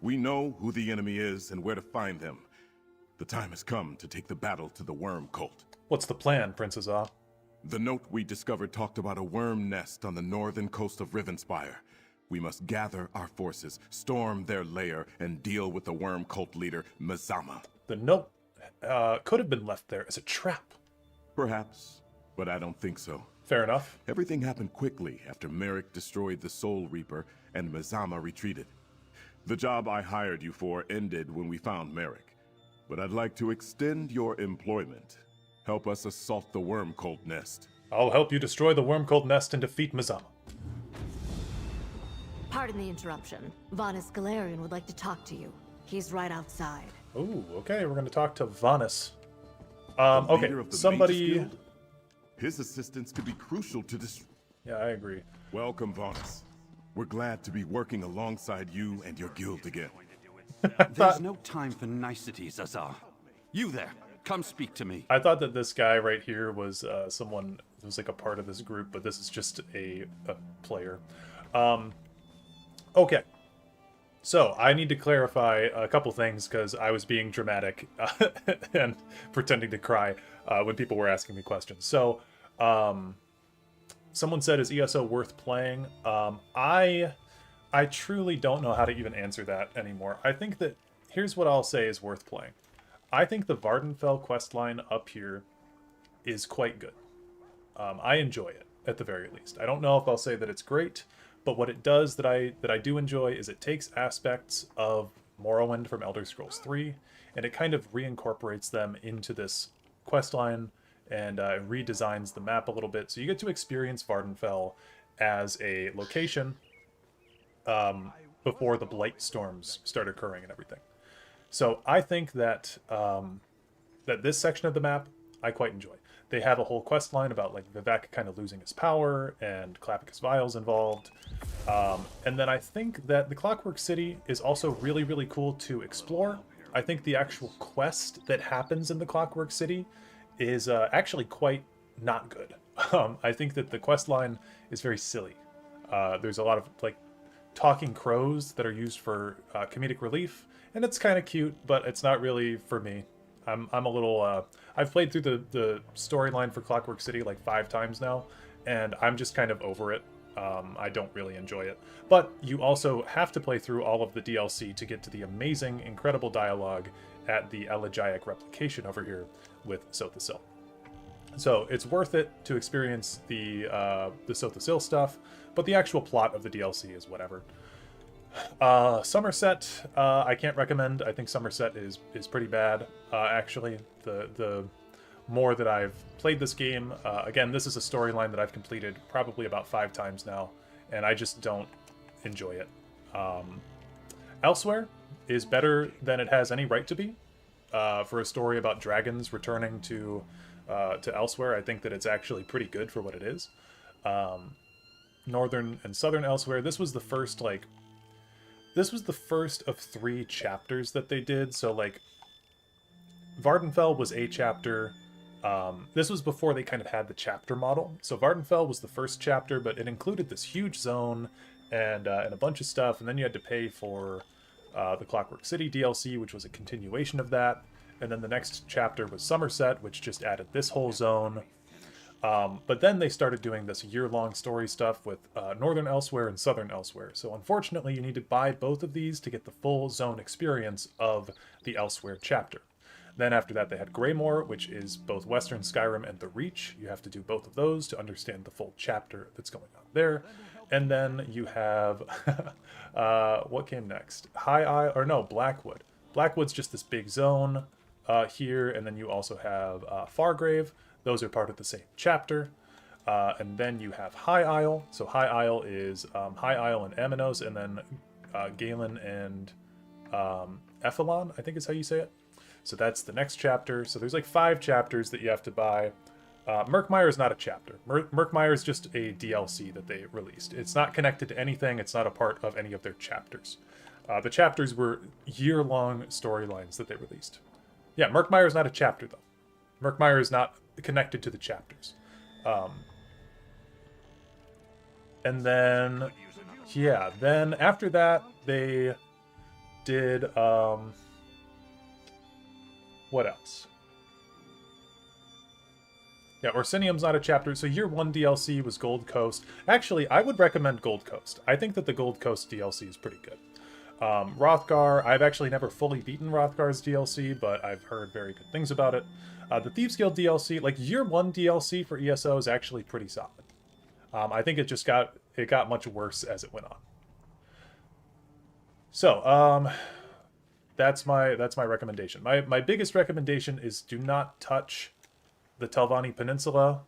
We know who the enemy is and where to find them. The time has come to take the battle to the worm cult. What's the plan, Prince Azab? The note we discovered talked about a worm nest on the northern coast of Rivenspire. We must gather our forces, storm their lair, and deal with the worm cult leader, Mazama. The note could have been left there as a trap. Perhaps, but I don't think so. Fair enough. Everything happened quickly after Merrick destroyed the Soul Reaper and Mazama retreated. The job I hired you for ended when we found Merrick, but I'd like to extend your employment. Help us assault the worm cult nest. I'll help you destroy the worm cult nest and defeat Mazama. Pardon the interruption. Vanis Galarian would like to talk to you. He's right outside. Ooh, okay, we're going to talk to Vanis. Leader Okay, of the somebody... Mages Guild? His assistance could be crucial to this. Yeah, I agree. Welcome, Vanis. We're glad to be working alongside you and your guild again. There's no time for niceties, Azar. You there, come speak to me. I thought that this guy right here was someone who was like a part of this group, but this is just a player. Okay. So, I need to clarify a couple things because I was being dramatic and pretending to cry when people were asking me questions. So, someone said, is ESO worth playing? I truly don't know how to even answer that anymore. I think that, here's what I'll say is worth playing. I think the Vardenfell questline up here is quite good. I enjoy it, at the very least. I don't know if I'll say that it's great, but what it does that I do enjoy is it takes aspects of Morrowind from Elder Scrolls 3, and it kind of reincorporates them into this questline and redesigns the map a little bit. So you get to experience Vardenfell as a location before the blight storms start occurring and everything. So I think that that this section of the map I quite enjoy. They have a whole quest line about like Vivek kind of losing his power and Clapicus Vial's involved. And then I think that the Clockwork City is also really, really cool to explore. I think the actual quest that happens in the Clockwork City is actually quite not good. I think that the quest line is very silly. There's a lot of like talking crows that are used for comedic relief, and it's kind of cute, but it's not really for me. I'm a little I've played through the storyline for Clockwork City like 5 times now, and I'm just kind of over it. I don't really enjoy it. But you also have to play through all of the DLC to get to the amazing, incredible dialogue at the elegiac replication over here with Sothasil. So it's worth it to experience the Sothasil stuff, but the actual plot of the DLC is whatever. Somerset, I can't recommend. I think Somerset is pretty bad, actually. The more that I've played this game, again, this is a storyline that I've completed probably about 5 times now, and I just don't enjoy it. Elsewhere is better than it has any right to be. For a story about dragons returning to Elsewhere, I think that it's actually pretty good for what it is. Northern and Southern Elsewhere, this was the first of 3 chapters that they did. So like Vardenfell was a chapter. This was before they kind of had the chapter model. So Vardenfell was the first chapter, but it included this huge zone and a bunch of stuff. And then you had to pay for the Clockwork City DLC, which was a continuation of that. And then the next chapter was Somerset, which just added this whole zone. But then they started doing this year-long story stuff with Northern Elsewhere and Southern Elsewhere. So unfortunately, you need to buy both of these to get the full zone experience of the Elsewhere chapter. Then after that, they had Greymoor, which is both Western Skyrim and The Reach. You have to do both of those to understand the full chapter that's going on there. And then you have, what came next? Blackwood. Blackwood's just this big zone here, and then you also have Fargrave. Those are part of the same chapter. And then you have High Isle. So High Isle is High Isle and Aminos, and then Galen and Ephelon, I think is how you say it. So that's the next chapter. So there's like 5 chapters that you have to buy. Murkmire is not a chapter. Murkmire is just a DLC that they released. It's not connected to anything. It's not a part of any of their chapters. The chapters were year-long storylines that they released. Yeah, Murkmire is not a chapter, though. Murkmire is not connected to the chapters. And then, yeah, then after that, they did, what else? Yeah, Orsinium's not a chapter. So year 1 DLC was Gold Coast. Actually, I would recommend Gold Coast. I think that the Gold Coast DLC is pretty good. Rothgar, I've actually never fully beaten Rothgar's DLC, but I've heard very good things about it. The Thieves Guild DLC, like year 1 DLC for ESO is actually pretty solid. I think it just got much worse as it went on. So, that's my recommendation. My biggest recommendation is do not touch the Telvanni Peninsula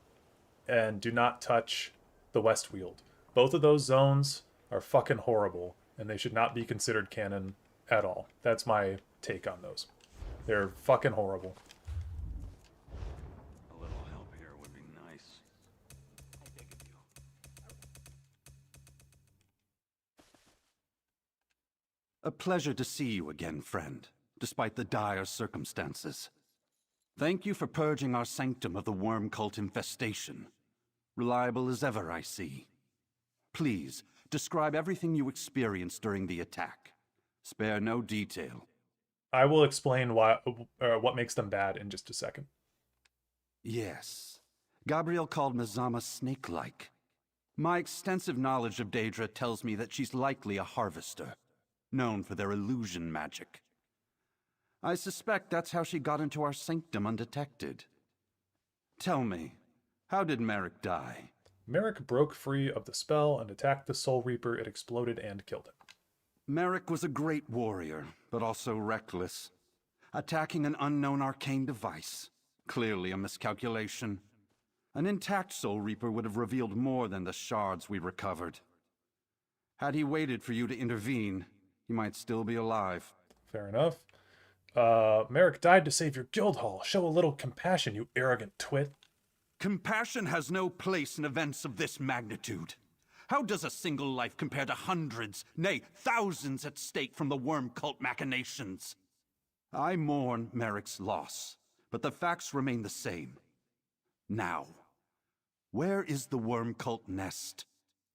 and do not touch the Westweald. Both of those zones are fucking horrible, and they should not be considered canon at all. That's my take on those. They're fucking horrible. A little help here would be nice. I beg of you. A pleasure to see you again, friend, despite the dire circumstances. Thank you for purging our sanctum of the worm cult infestation. Reliable as ever, I see. Please, describe everything you experienced during the attack. Spare no detail. I will explain what makes them bad in just a second. Yes. Gabriel called Mazama snake-like. My extensive knowledge of Daedra tells me that she's likely a harvester, known for their illusion magic. I suspect that's how she got into our sanctum undetected. Tell me, how did Merrick die? Merrick broke free of the spell and attacked the Soul Reaper. It exploded and killed it. Merrick was a great warrior, but also reckless. Attacking an unknown arcane device. Clearly a miscalculation. An intact Soul Reaper would have revealed more than the shards we recovered. Had he waited for you to intervene, he might still be alive. Fair enough. Merrick died to save your guild hall. Show a little compassion, you arrogant twit. Compassion has no place in events of this magnitude. How does a single life compare to hundreds, nay, thousands at stake from the worm cult machinations? I mourn Merrick's loss, but the facts remain the same. Now, where is the worm cult nest?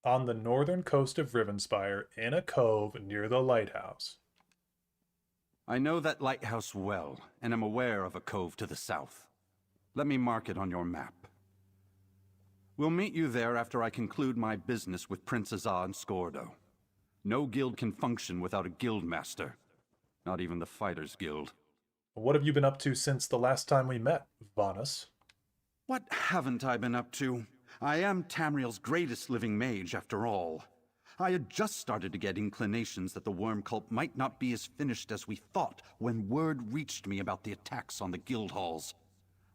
On the northern coast of Rivenspire, in a cove near the lighthouse. I know that lighthouse well, and am aware of a cove to the south. Let me mark it on your map. We'll meet you there after I conclude my business with Prince Azah and Skordo. No guild can function without a guild master. Not even the Fighters Guild. What have you been up to since the last time we met, Vanus? What haven't I been up to? I am Tamriel's greatest living mage, after all. I had just started to get inclinations that the worm cult might not be as finished as we thought when word reached me about the attacks on the guild halls.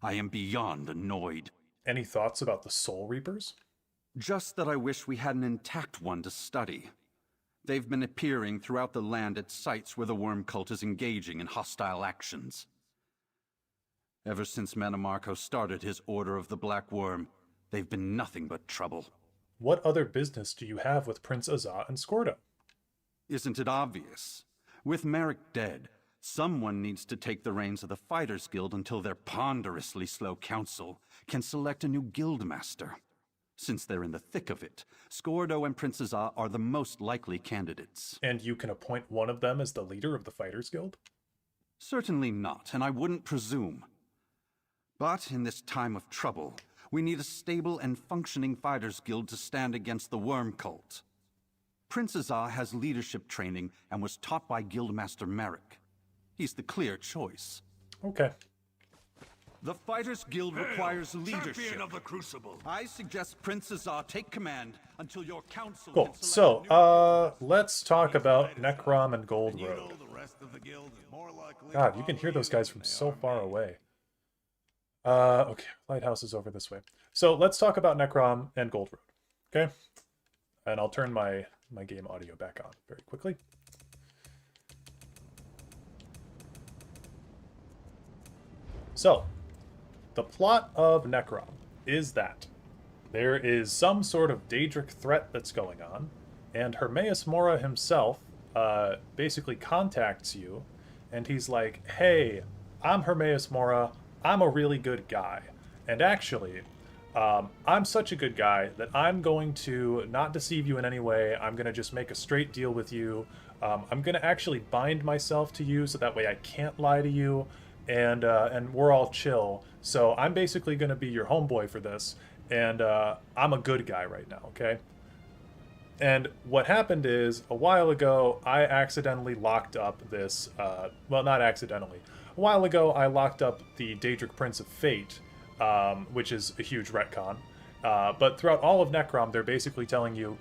I am beyond annoyed. Any thoughts about the Soul Reapers? Just that I wish we had an intact one to study. They've been appearing throughout the land at sites where the worm cult is engaging in hostile actions. Ever since Manamarco started his Order of the Black Worm, they've been nothing but trouble. What other business do you have with Prince Azah and Skordo? Isn't it obvious? With Merrick dead, someone needs to take the reins of the Fighters Guild until their ponderously slow council can select a new guild master. Since they're in the thick of it, Skordo and Prince Azah are the most likely candidates. And you can appoint one of them as the leader of the Fighters Guild? Certainly not, and I wouldn't presume. But in this time of trouble, We need a stable and functioning fighters guild to stand against the worm cult. Prince Azar has leadership training and was taught by Guildmaster Merrick. He's the clear choice. Okay. The Fighters Guild requires leadership. Champion of the Crucible. I suggest Prince Azar take command until your council Cool. can select So, let's talk about Necrom and Gold Road. God, you can hear those guys from so far away. Okay, Lighthouse is over this way. So let's talk about Necrom and Gold Road. Okay? And I'll turn my game audio back on very quickly. So, the plot of Necrom is that there is some sort of Daedric threat that's going on, and Hermaeus Mora himself basically contacts you, and he's like, hey, I'm Hermaeus Mora, I'm a really good guy, and actually, I'm such a good guy that I'm going to not deceive you in any way, I'm going to just make a straight deal with you, I'm going to actually bind myself to you so that way I can't lie to you, and we're all chill. So I'm basically going to be your homeboy for this, and I'm a good guy right now, okay? And what happened is, a while ago, I accidentally locked up this, well, not accidentally. A while ago, I locked up the Daedric Prince of Fate, which is a huge retcon. But throughout all of Necrom, they're basically telling you,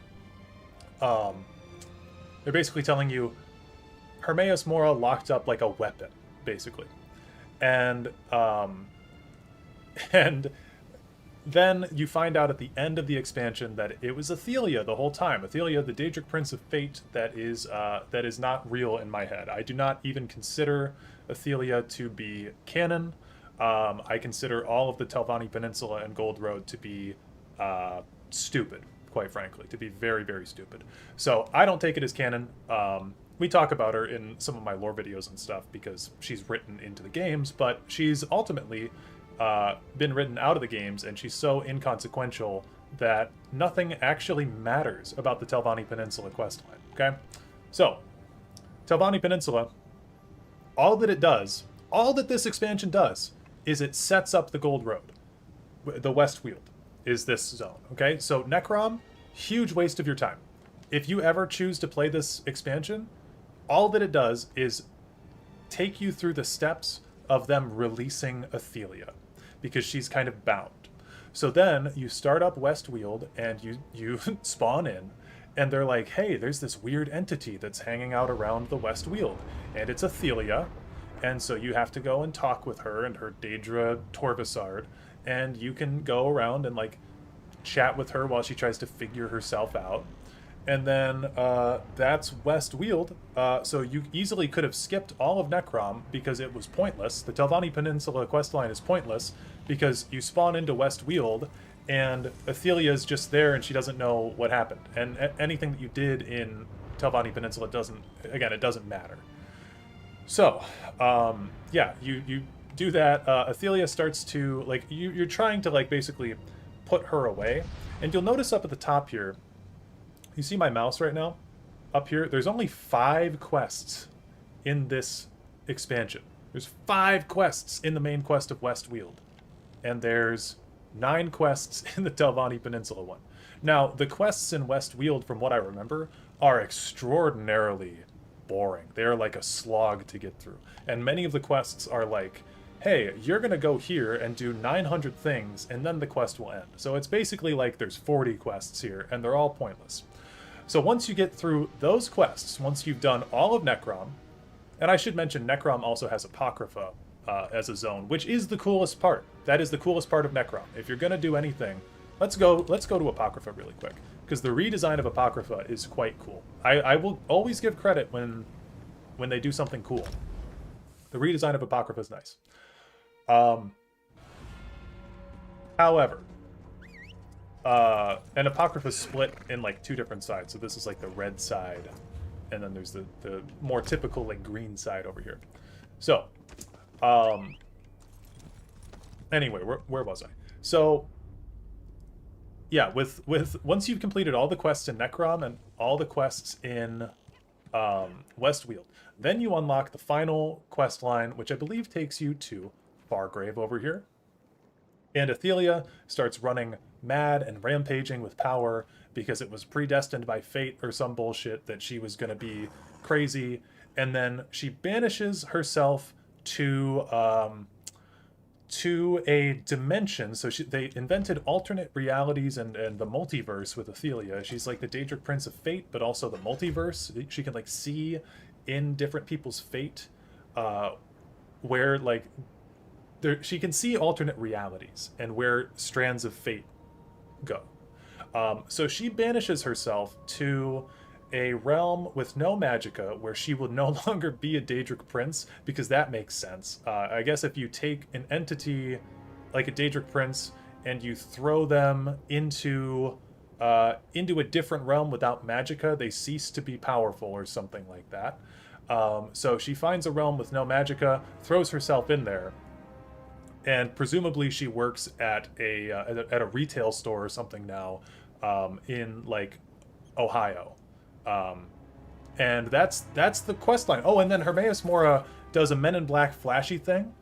Hermaeus Mora locked up like a weapon, basically. And then you find out at the end of the expansion that it was Athelia the whole time. Athelia, the Daedric Prince of Fate, that is not real in my head. I do not even consider Athelia to be canon. I consider all of the Telvanni Peninsula and Gold Road to be stupid, quite frankly, to be very, very stupid. So I don't take it as canon. We talk about her in some of my lore videos and stuff because she's written into the games, but she's ultimately been written out of the games, and she's so inconsequential that nothing actually matters about the Telvanni Peninsula questline, okay? So, Telvanni Peninsula, all that this expansion does, is it sets up the Gold Road. The West Weald is this zone, okay? So, Necrom, huge waste of your time. If you ever choose to play this expansion, all that it does is take you through the steps of them releasing Athelia, because she's kind of bound. So then you start up West Weald and you spawn in, and they're like, hey, there's this weird entity that's hanging out around the West Weald, and it's Athelia, and so you have to go and talk with her and her Daedra Torvasard, and you can go around and like chat with her while she tries to figure herself out. And then that's West Weald. So you easily could have skipped all of Necrom because it was pointless. The Telvanni Peninsula questline is pointless because you spawn into West Weald and Athelia is just there and she doesn't know what happened. And anything that you did in Telvanni Peninsula it doesn't matter. So, yeah, you do that. Athelia starts to, like, you're trying to, like, basically put her away. And you'll notice up at the top here, you see my mouse right now? Up here, there's only 5 quests in this expansion. There's 5 quests in the main quest of West Weald. And there's 9 quests in the Telvanni Peninsula one. Now, the quests in West Weald, from what I remember, are extraordinarily boring. They're like a slog to get through. And many of the quests are like, hey, you're going to go here and do 900 things, and then the quest will end. So it's basically like there's 40 quests here, and they're all pointless. So once you get through those quests, once you've done all of Necrom, and I should mention Necrom also has Apocrypha as a zone, which is the coolest part. That is the coolest part of Necrom. If you're going to do anything, let's go to Apocrypha really quick, because the redesign of Apocrypha is quite cool. I will always give credit when they do something cool. The redesign of Apocrypha is nice. However, and Apocrypha is split in like 2 different sides. So this is like the red side, and then there's the more typical like green side over here. So, anyway, where was I? So, yeah, with once you've completed all the quests in Necrom and all the quests in West Weald, then you unlock the final quest line, which I believe takes you to Fargrave over here. And Athelia starts running mad and rampaging with power because it was predestined by fate or some bullshit that she was going to be crazy. And then she banishes herself to a dimension. So they invented alternate realities and the multiverse with Athelia. She's like the Daedric Prince of Fate, but also the multiverse. She can like see in different people's fate, where like she can see alternate realities and where strands of fate go. So she banishes herself to a realm with no magicka, where she will no longer be a Daedric Prince, because that makes sense. I guess if you take an entity like a Daedric Prince and you throw them into a different realm without magicka, they cease to be powerful or something like that. So she finds a realm with no magicka, throws herself in there, and presumably she works at a retail store or something now, in like Ohio. And that's the quest line. Oh, and then Hermaeus Mora does a Men in Black flashy thing,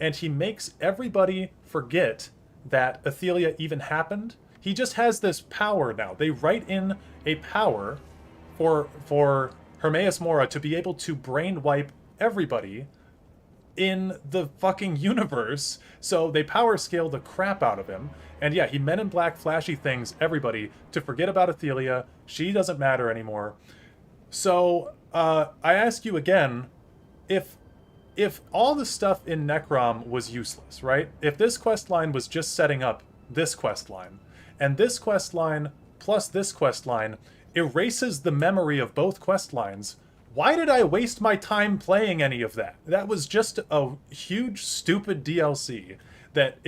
and he makes everybody forget that Athelia even happened. He just has this power now. They write in a power for Hermaeus Mora to be able to brain wipe everybody in the fucking universe. So they power scale the crap out of him. And yeah, he Men in Black flashy things everybody to forget about Athelia. She doesn't matter anymore. So I ask you again, if all the stuff in Necrom was useless, right? If this quest line was just setting up this quest line, and this quest line plus this quest line erases the memory of both quest lines, why did I waste my time playing any of that? That was just a huge, stupid DLC that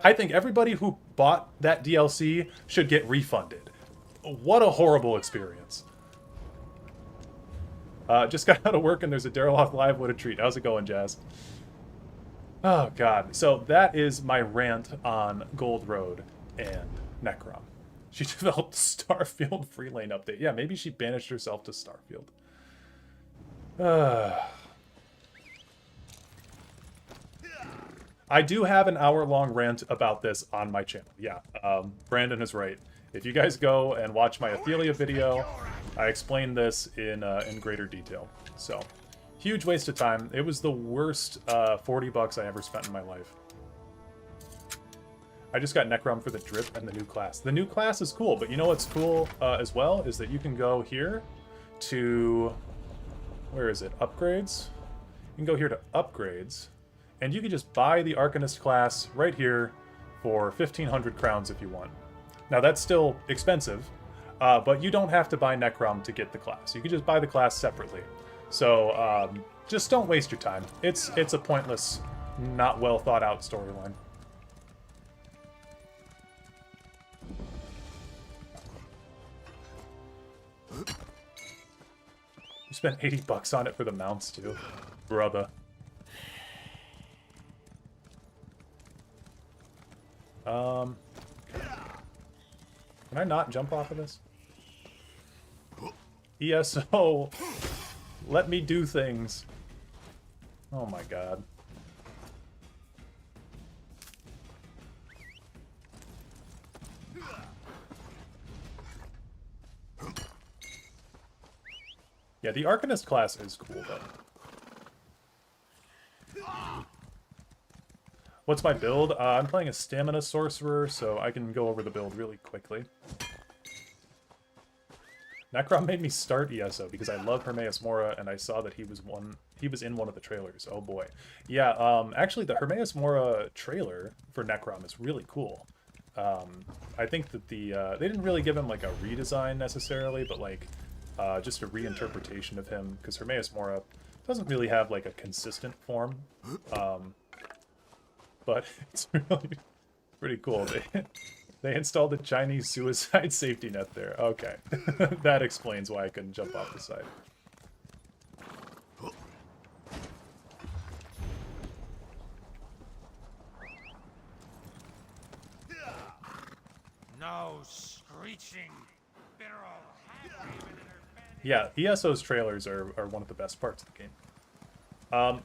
I think everybody who bought that DLC should get refunded. What a horrible experience. Just got out of work and there's a Dareloth live. What a treat. How's it going, Jazz? Oh, God. So that is my rant on Gold Road and Necrom. She developed Starfield free lane update. Yeah, maybe she banished herself to Starfield. I do have an hour-long rant about this on my channel. Yeah, Brandon is right. If you guys go and watch my Athelia video, I explain this in greater detail. So, huge waste of time. It was the worst $40 I ever spent in my life. I just got Necrom for the drip and the new class. The new class is cool, but you know what's cool as well is that you can go here to... Where is it? Upgrades? You can go here to Upgrades, and you can just buy the Arcanist class right here for 1,500 crowns if you want. Now, that's still expensive, but you don't have to buy Necrom to get the class. You can just buy the class separately. So, just don't waste your time. It's a pointless, not well thought out storyline. You spent $80 on it for the mounts, too. Brother. Can I not jump off of this? ESO! Let me do things. Oh my god. Yeah, the Arcanist class is cool, though. What's my build? I'm playing a Stamina Sorcerer, so I can go over the build really quickly. Necrom made me start ESO because I love Hermaeus Mora, and I saw that he was in one of the trailers. Oh boy. Yeah, actually the Hermaeus Mora trailer for Necrom is really cool. I think that they didn't really give him like a redesign necessarily, but like just a reinterpretation of him, because Hermaeus Mora doesn't really have like a consistent form. But it's really pretty cool. They installed a Chinese suicide safety net there. Okay. That explains why I couldn't jump off the side. No screeching. Yeah, ESO's trailers are one of the best parts of the game.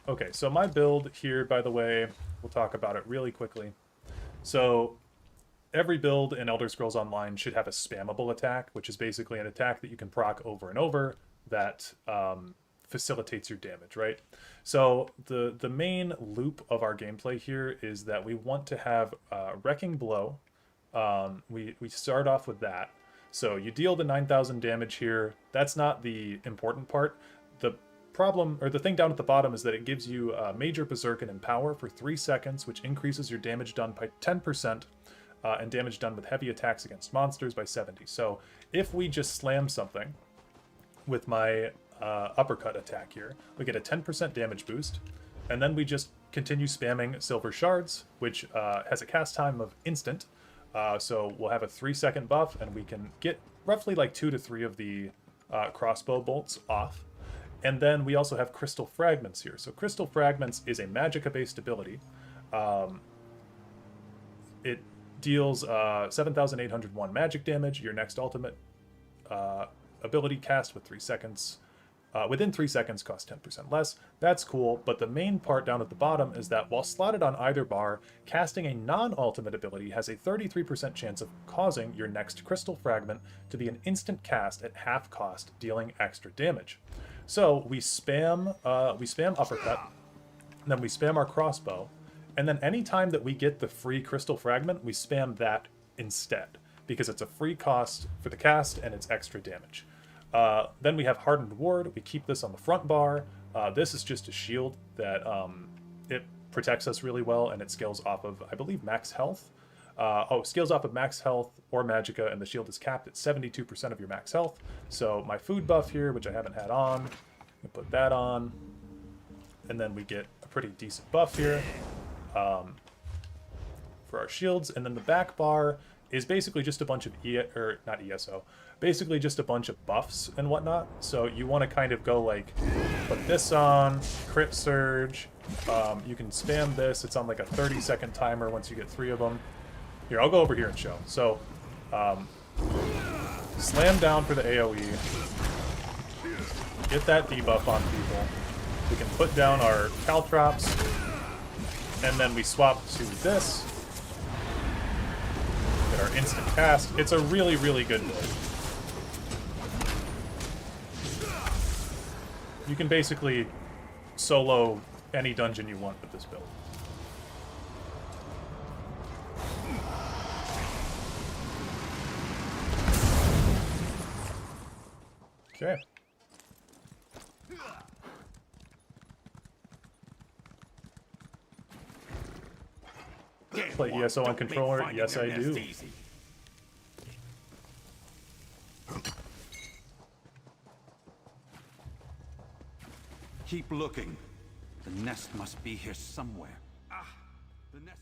Okay, so my build here, by the way, we'll talk about it really quickly. So every build in Elder Scrolls Online should have a spammable attack, which is basically an attack that you can proc over and over that facilitates your damage, right? So the main loop of our gameplay here is that we want to have Wrecking Blow. We start off with that. So you deal the 9,000 damage here. That's not the important part. The problem, or the thing down at the bottom, is that it gives you Major Berserk and Empower for 3 seconds, which increases your damage done by 10%, and damage done with heavy attacks against monsters by 70. So if we just slam something with my uppercut attack here, we get a 10% damage boost, and then we just continue spamming Silver Shards, which has a cast time of instant. So we'll have a 3-second buff, and we can get roughly like 2 to 3 of the crossbow bolts off. And then we also have Crystal Fragments here. So Crystal Fragments is a Magicka-based ability. It deals 7,801 magic damage. Your next ultimate ability cast with 3 seconds. Within 3 seconds costs 10% less. That's cool, but the main part down at the bottom is that while slotted on either bar, casting a non-ultimate ability has a 33% chance of causing your next Crystal Fragment to be an instant cast at half cost, dealing extra damage. So we spam Uppercut, and then we spam our crossbow, and then anytime that we get the free Crystal Fragment, we spam that instead, because it's a free cost for the cast and it's extra damage. Then we have Hardened Ward. We keep this on the front bar. This is just a shield that it protects us really well, and it scales off of, I believe, max health. Scales off of max health or Magicka, and the shield is capped at 72% of your max health. So my food buff here, which I haven't had on, we put that on, and then we get a pretty decent buff here for our shields. And then the back bar is basically just a bunch of not ESO, basically just a bunch of buffs and whatnot. So you want to kind of go like, put this on, crit surge. You can spam this. It's on like a 30-second timer once you get 3 of them. Here, I'll go over here and show. So, slam down for the AoE. Get that debuff on people. We can put down our caltrops, and then we swap to this. Get our instant cast. It's a really, really good build. You can basically solo any dungeon you want with this build. Okay. Play ESO on controller? Yes, I do. Keep looking. The nest must be here somewhere. The nest.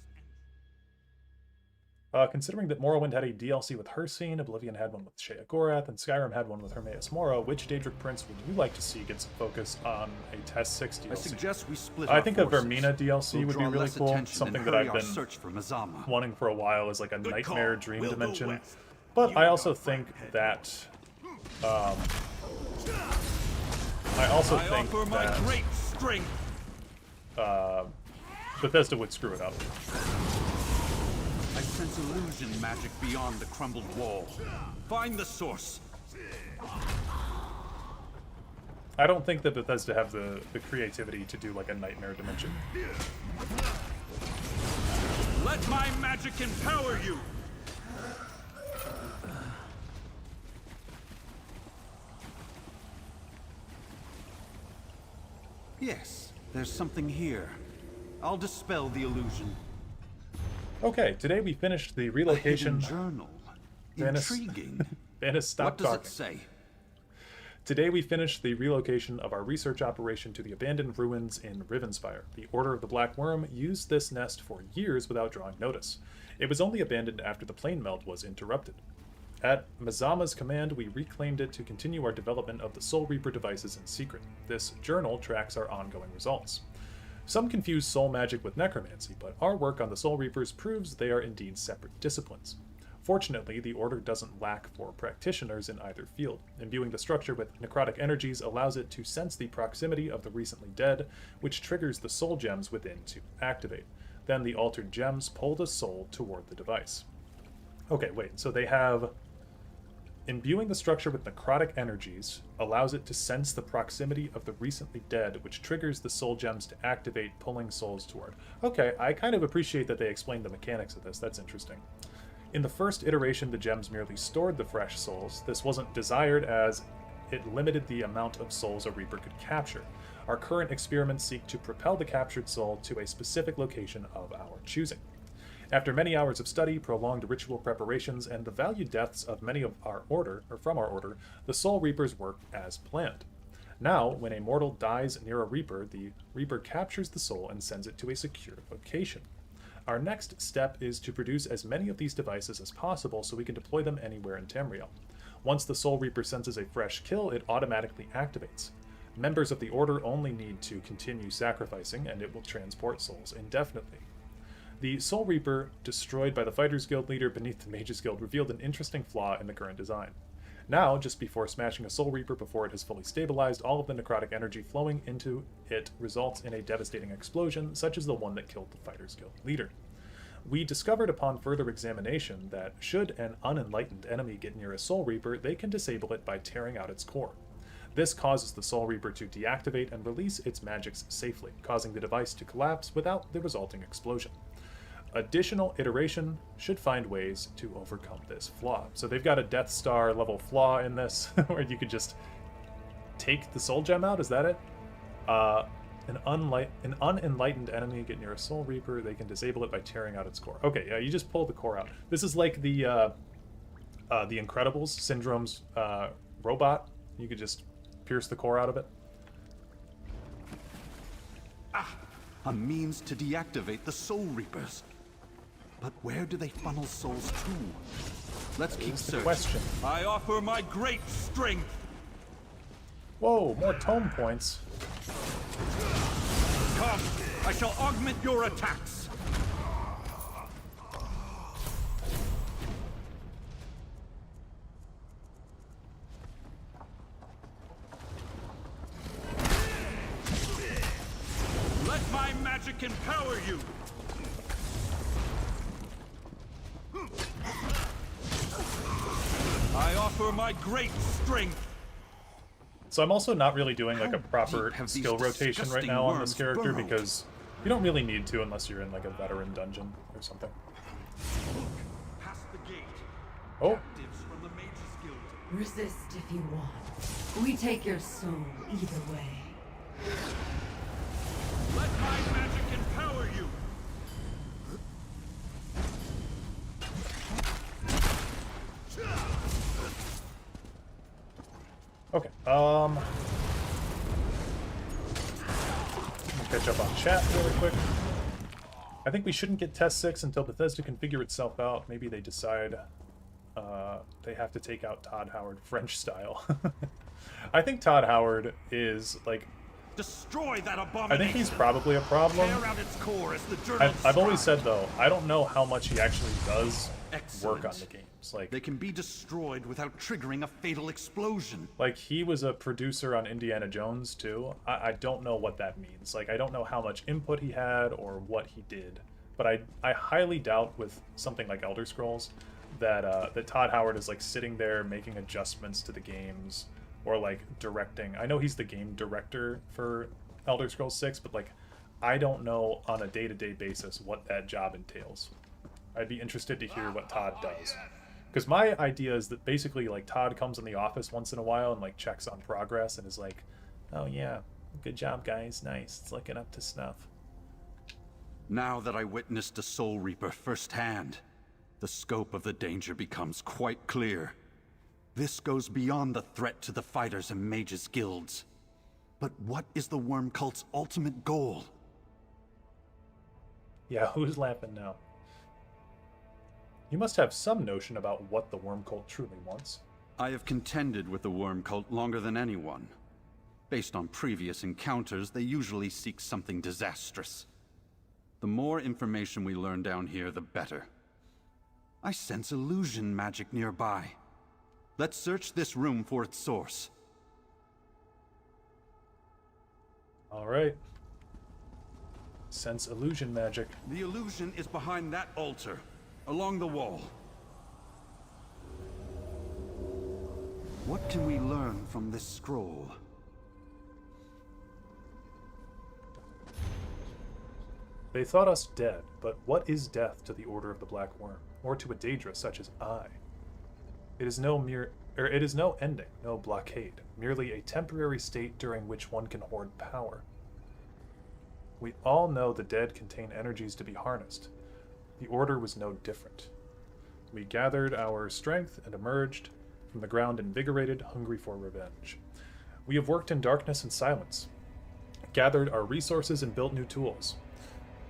Considering that Morrowind had a DLC with Hircine, Oblivion had one with Shea Gorath, and Skyrim had one with Hermaeus Mora, which Daedric Prince would you like to see get some focus on a Test 6 DLC? I suggest we split I think a Vermina DLC would be draw really less cool. attention Something and that hurry I've our been search for Mazama. wanting for a while is like a nightmare call. dream We'll go dimension. west. But I also think that I also think offer my that great strength. Bethesda would screw it up. I sense illusion magic beyond the crumbled wall. Find the source. I don't think that Bethesda have the creativity to do like a nightmare dimension. Let my magic empower you. Yes, there's something here. I'll dispel the illusion. Okay, today we finished the relocation. A hidden journal. Vanis, Intriguing. Vanis, stop What does talking. it say? Today we finished the relocation of our research operation to the abandoned ruins in Rivenspire. The Order of the Black Worm used this nest for years without drawing notice. It was only abandoned after the plane meld was interrupted. At Mazama's command, we reclaimed it to continue our development of the Soul Reaper devices in secret. This journal tracks our ongoing results. Some confuse soul magic with necromancy, but our work on the Soul Reapers proves they are indeed separate disciplines. Fortunately, the Order doesn't lack for practitioners in either field. Imbuing the structure with necrotic energies allows it to sense the proximity of the recently dead, which triggers the soul gems within to activate. Then the altered gems pull the soul toward the device. Okay, wait, so they have... Imbuing the structure with necrotic energies allows it to sense the proximity of the recently dead, which triggers the soul gems to activate, pulling souls toward. Okay, I kind of appreciate that they explained the mechanics of this. That's interesting. In the first iteration, the gems merely stored the fresh souls. This wasn't desired as it limited the amount of souls a Reaper could capture. Our current experiments seek to propel the captured soul to a specific location of our choosing. After many hours of study, prolonged ritual preparations, and the valued deaths of many of our order, or from our order, the Soul Reapers worked as planned. Now, when a mortal dies near a Reaper, the Reaper captures the soul and sends it to a secure location. Our next step is to produce as many of these devices as possible so we can deploy them anywhere in Tamriel. Once the Soul Reaper senses a fresh kill, it automatically activates. Members of the Order only need to continue sacrificing, and it will transport souls indefinitely. The Soul Reaper, destroyed by the Fighters Guild leader beneath the Mages Guild, revealed an interesting flaw in the current design. Now, just before smashing a Soul Reaper before it has fully stabilized, all of the necrotic energy flowing into it results in a devastating explosion, such as the one that killed the Fighters Guild leader. We discovered upon further examination that should an unenlightened enemy get near a Soul Reaper, they can disable it by tearing out its core. This causes the Soul Reaper to deactivate and release its magics safely, causing the device to collapse without the resulting explosion. Additional iteration should find ways to overcome this flaw. So they've got a Death Star level flaw in this, where you could just take the soul gem out, is that it? An unenlightened enemy get near a Soul Reaper, they can disable it by tearing out its core. Okay, yeah, you just pull the core out. This is like the Incredibles, Syndrome's robot. You could just pierce the core out of it. Ah, a means to deactivate the Soul Reapers. But where do they funnel souls to? Let's keep searching. Question. I offer my great strength. Whoa, more tome points. Come, I shall augment your attacks. Let my magic empower you. I offer my great strength. So I'm also not really doing like a proper skill rotation right now on this character because you don't really need to unless you're in like a veteran dungeon or something. Past the gate. Oh. Captives from the Mages Guild. Resist if you want. We take your soul either way. Let my magic empower you. Okay, let me catch up on chat really quick. I think we shouldn't get Test 6 until Bethesda can figure itself out. Maybe they decide they have to take out Todd Howard French style. I think Todd Howard is, like... Destroy that abomination. I think he's probably a problem. Tear out its core as the journal I've always said, though, I don't know how much he actually does work on the games. Like, they can be destroyed without triggering a fatal explosion. Like, he was a producer on Indiana Jones, too. I don't know what that means. Like, I don't know how much input he had or what he did. But I highly doubt with something like Elder Scrolls that, that Todd Howard is, like, sitting there making adjustments to the games or, like, directing. I know he's the game director for Elder Scrolls 6, but, like, I don't know on a day-to-day basis what that job entails. I'd be interested to hear what Todd does. Because my idea is that basically, like, Todd comes in the office once in a while and, like, checks on progress and is like, oh, yeah, good job, guys. Nice. It's looking up to snuff. Now that I witnessed a Soul Reaper firsthand, the scope of the danger becomes quite clear. This goes beyond the threat to the fighters and mages guilds. But what is the Worm Cult's ultimate goal? Yeah, who's laughing now? You must have some notion about what the Worm Cult truly wants. I have contended with the Worm Cult longer than anyone. Based on previous encounters, they usually seek something disastrous. The more information we learn down here, the better. I sense illusion magic nearby. Let's search this room for its source. All right. Sense illusion magic. The illusion is behind that altar, along the wall. What can we learn from this scroll? They thought us dead, but what is death to the Order of the Black Worm, or to a Daedra such as I? It is no ending, no blockade, merely a temporary state during which one can hoard power. We all know the dead contain energies to be harnessed. The Order was no different. We gathered our strength and emerged from the ground invigorated, hungry for revenge. We have worked in darkness and silence, gathered our resources and built new tools.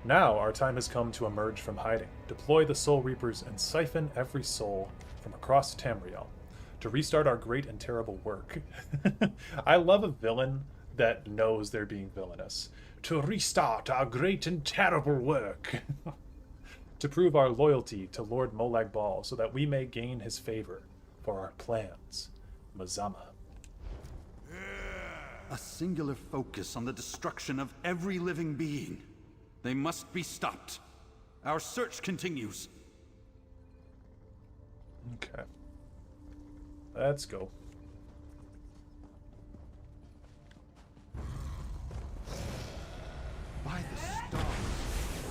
Now our time has come to emerge from hiding, deploy the Soul Reapers, and siphon every soul from across Tamriel to restart our great and terrible work. I love a villain that knows they're being villainous. To restart our great and terrible work. To prove our loyalty to Lord Molag Bal so that we may gain his favor for our plans. Mazama. A singular focus on the destruction of every living being. They must be stopped. Our search continues. Okay. Let's go. By the stars,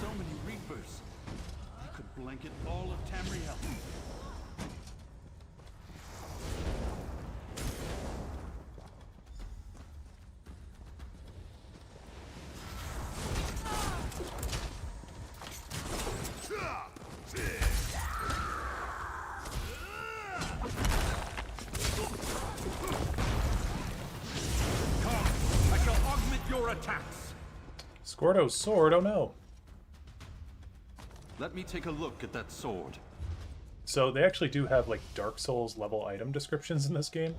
so many Reapers. They could blanket all of Tamriel. Attacks. Scordo's sword, oh no. Let me take a look at that sword. So they actually do have like Dark Souls level item descriptions in this game.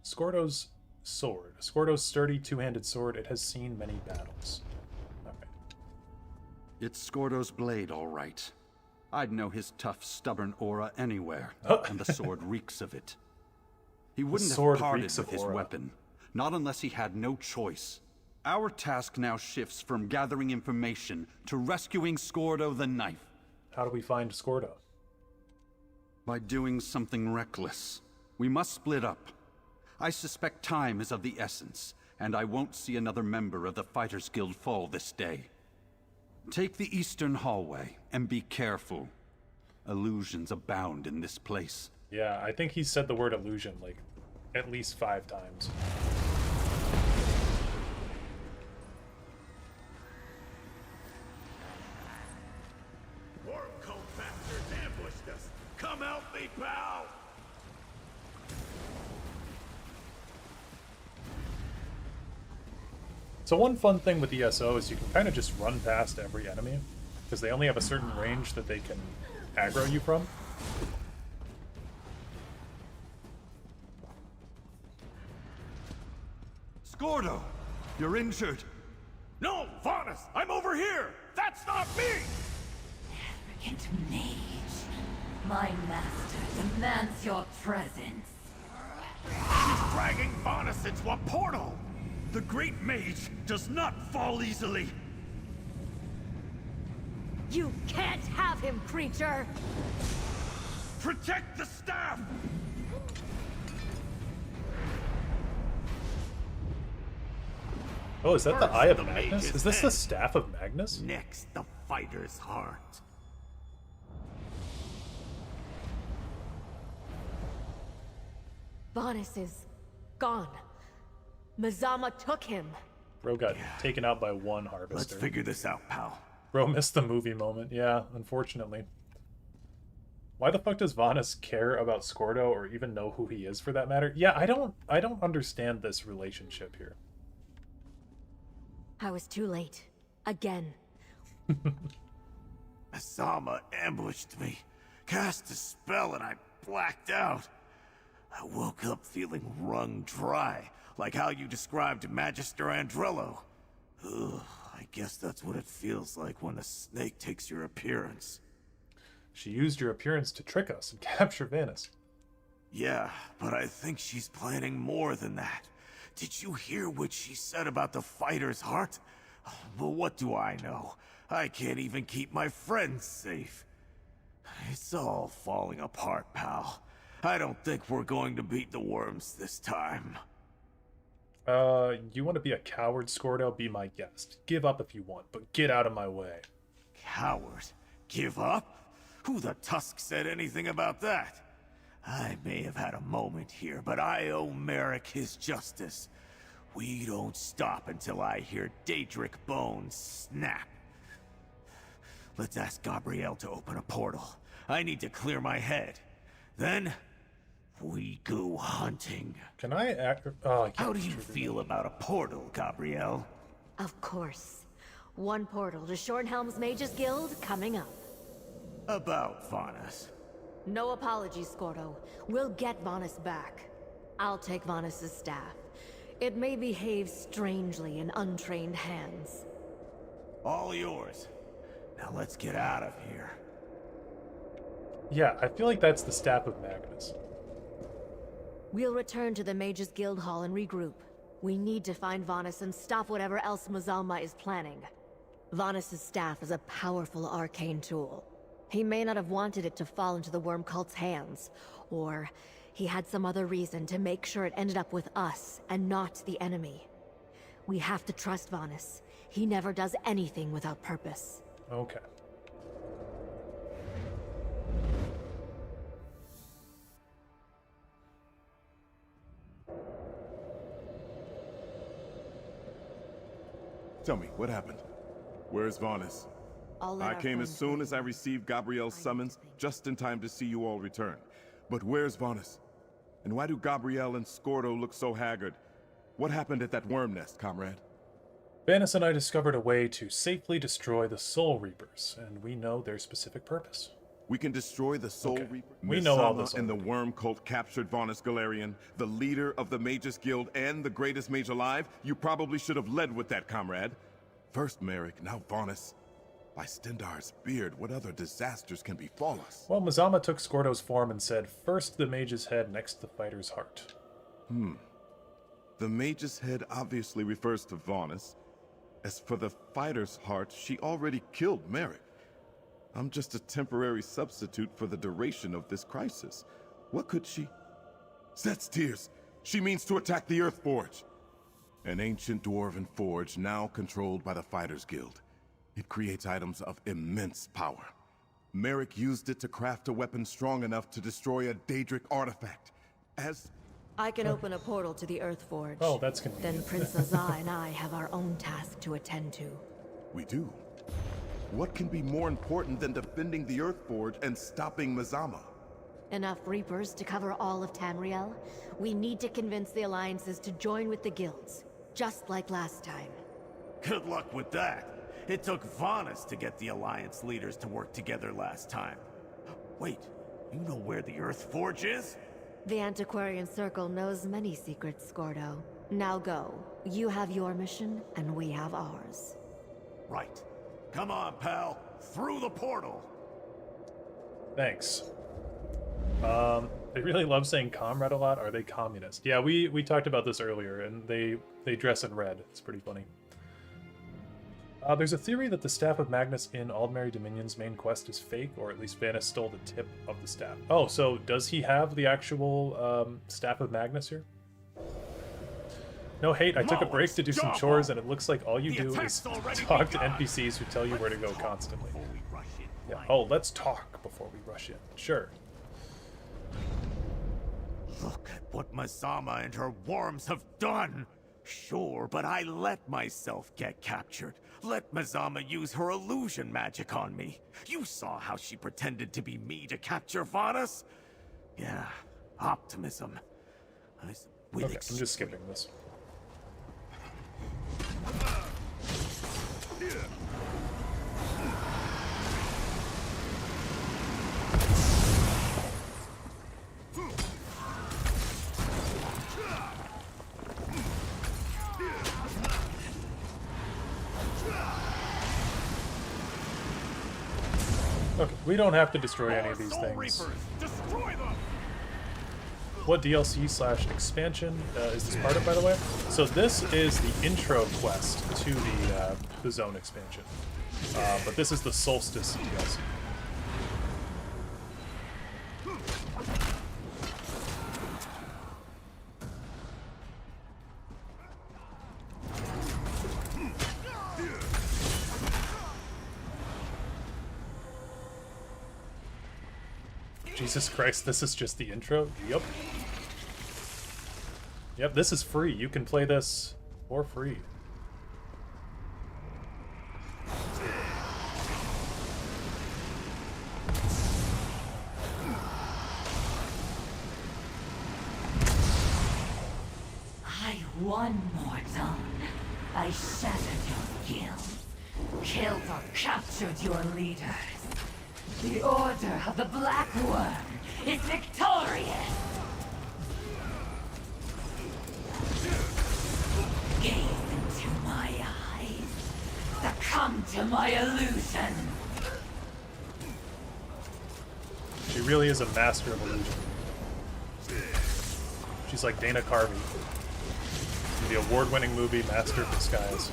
Scordo's sword. Scordo's sturdy two-handed sword. It has seen many battles. Okay. It's Scordo's blade, all right. I'd know his tough, stubborn aura anywhere, and the sword reeks of it. He wouldn't have parted with his weapon. Not unless he had no choice. Our task now shifts from gathering information to rescuing Scordo the Knife. How do we find Scordo? By doing something reckless. We must split up. I suspect time is of the essence, and I won't see another member of the Fighters Guild fall this day. Take the eastern hallway, and be careful. Illusions abound in this place. Yeah, I think he said the word illusion like at least 5 times. Wormcoat bastards ambushed us! Come help me, pal! So one fun thing with ESO is you can kind of just run past every enemy, because they only have a certain range that they can aggro you from. Scordo! You're injured! No, Varnus! I'm over here! That's not me! Arrogant mage. My master demands your presence. He's dragging Varnus into a portal! The great mage does not fall easily! You can't have him, creature! Protect the staff! Oh, is that the First Eye of the Magnus? mage's Is this the head. Staff of Magnus? Next, the fighter's heart. Varnus is gone. Mazama took him. Bro got taken out by one harvester. Let's figure this out, pal. Bro missed the movie moment. Yeah, unfortunately. Why the fuck does Vanus care about Scordo or even know who he is for that matter? Yeah, I don't understand this relationship here. I was too late. Again. Asama ambushed me, cast a spell, and I blacked out. I woke up feeling wrung dry, like how you described Magister Andrello. Ugh, I guess that's what it feels like when a snake takes your appearance. She used your appearance to trick us and capture Vanus. Yeah, but I think she's planning more than that. Did you hear what she said about the fighter's heart? But what do I know? I can't even keep my friends safe. It's all falling apart, pal. I don't think we're going to beat the worms this time. You want to be a coward, Scordo? Be my guest. Give up if you want, but get out of my way. Coward? Give up? Who the tusk said anything about that? I may have had a moment here, but I owe Merrick his justice. We don't stop until I hear Daedric bones snap. Let's ask Gabrielle to open a portal. I need to clear my head. Then, we go hunting. Can I act? Oh, I can't. How do you feel about a portal, Gabrielle? Of course. One portal to Shornhelm's Mages Guild coming up. About Vanus. No apologies, Scordo. We'll get Vanus back. I'll take Vanus's staff. It may behave strangely in untrained hands. All yours. Now let's get out of here. Yeah, I feel like that's the Staff of Magnus. We'll return to the Mages Guild Hall and regroup. We need to find Vanus and stop whatever else Mazalma is planning. Vanus's staff is a powerful arcane tool. He may not have wanted it to fall into the Worm Cult's hands, or he had some other reason to make sure it ended up with us and not the enemy. We have to trust Vanus. He never does anything without purpose. Okay. Tell me, what happened? Where's Vanus? I came as soon as I received Gabrielle's summons, just in time to see you all return. But where's Vanus? And why do Gabrielle and Scordo look so haggard? What happened at that worm nest, comrade? Vanus and I discovered a way to safely destroy the Soul Reapers, and we know their specific purpose. We can destroy the Soul Reaper? We know all this and the Worm Cult captured Vanus Galarian, the leader of the Mages Guild and the greatest mage alive. You probably should have led with that, comrade. First Merrick, now Vanus. By Stendarr's beard, what other disasters can befall us? Well, Mazama took Scordo's form and said, first the mage's head, next the fighter's heart. The mage's head obviously refers to Vanus. As for the fighter's heart, she already killed Merrick. I'm just a temporary substitute for the duration of this crisis. What could she... Set's tears! She means to attack the Earth Forge! An ancient dwarven forge now controlled by the Fighters Guild. It creates items of immense power. Merrick used it to craft a weapon strong enough to destroy a Daedric artifact. I can open a portal to the Earth Forge. Oh, that's convenient. Then Prince Azah and I have our own task to attend to. We do. What can be more important than defending the Earth Forge and stopping Mazama? Enough Reapers to cover all of Tamriel? We need to convince the alliances to join with the guilds, just like last time. Good luck with that. It took Vanus to get the Alliance leaders to work together last time. Wait, you know where the Earth Forge is? The Antiquarian Circle knows many secrets, Scordo. Now go. You have your mission, and we have ours. Right. Come on, pal. Through the portal! Thanks. They really love saying comrade a lot. Are they communist? Yeah, we talked about this earlier, and they dress in red. It's pretty funny. There's a theory that the Staff of Magnus in Aldmeri Dominion's main quest is fake, or at least Vanus stole the tip of the staff. Oh, so does he have the actual Staff of Magnus here? No hate, I took a break to do some chores, and it looks like all you do is talk to NPCs who tell you where to go constantly. Yeah. Oh, let's talk before we rush in. Sure. Look at what Mazama and her worms have done! Sure, but I let myself get captured. Let Mazama use her illusion magic on me. You saw how she pretended to be me to capture Vanus? Yeah, optimism. Okay, I'm just skipping this. Okay, we don't have to destroy any of these things. What DLC slash expansion is this part of, by the way? So this is the intro quest to the zone expansion. But this is the Solstice DLC. Jesus Christ, this is just the intro? Yep. Yep, this is free. You can play this for free. I won, mortal. I shattered your guild, killed or captured your leaders. The Order of the Black Worm is victorious! Gaze into my eyes. Succumb to my illusion. She really is a master of illusion. She's like Dana Carvey in the award-winning movie Master of Disguise.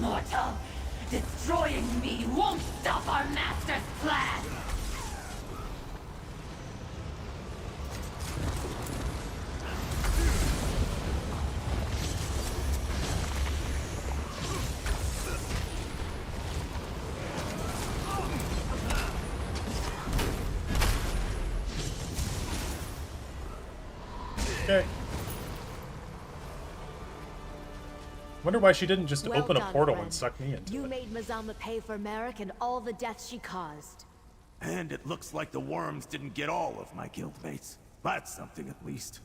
Mortal! Destroying me won't stop our master's plan! Okay. Wonder why she didn't just Well open a done, portal friend. and suck me into You it. made Mazama pay for Merrick and all the deaths she caused. And it looks like the worms didn't get all of my guildmates. That's something at least.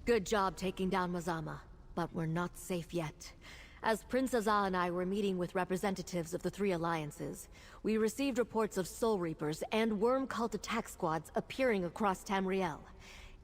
Good job taking down Mazama, but we're not safe yet. As Prince Azah and I were meeting with representatives of the three alliances, we received reports of Soul Reapers and Worm Cult attack squads appearing across Tamriel.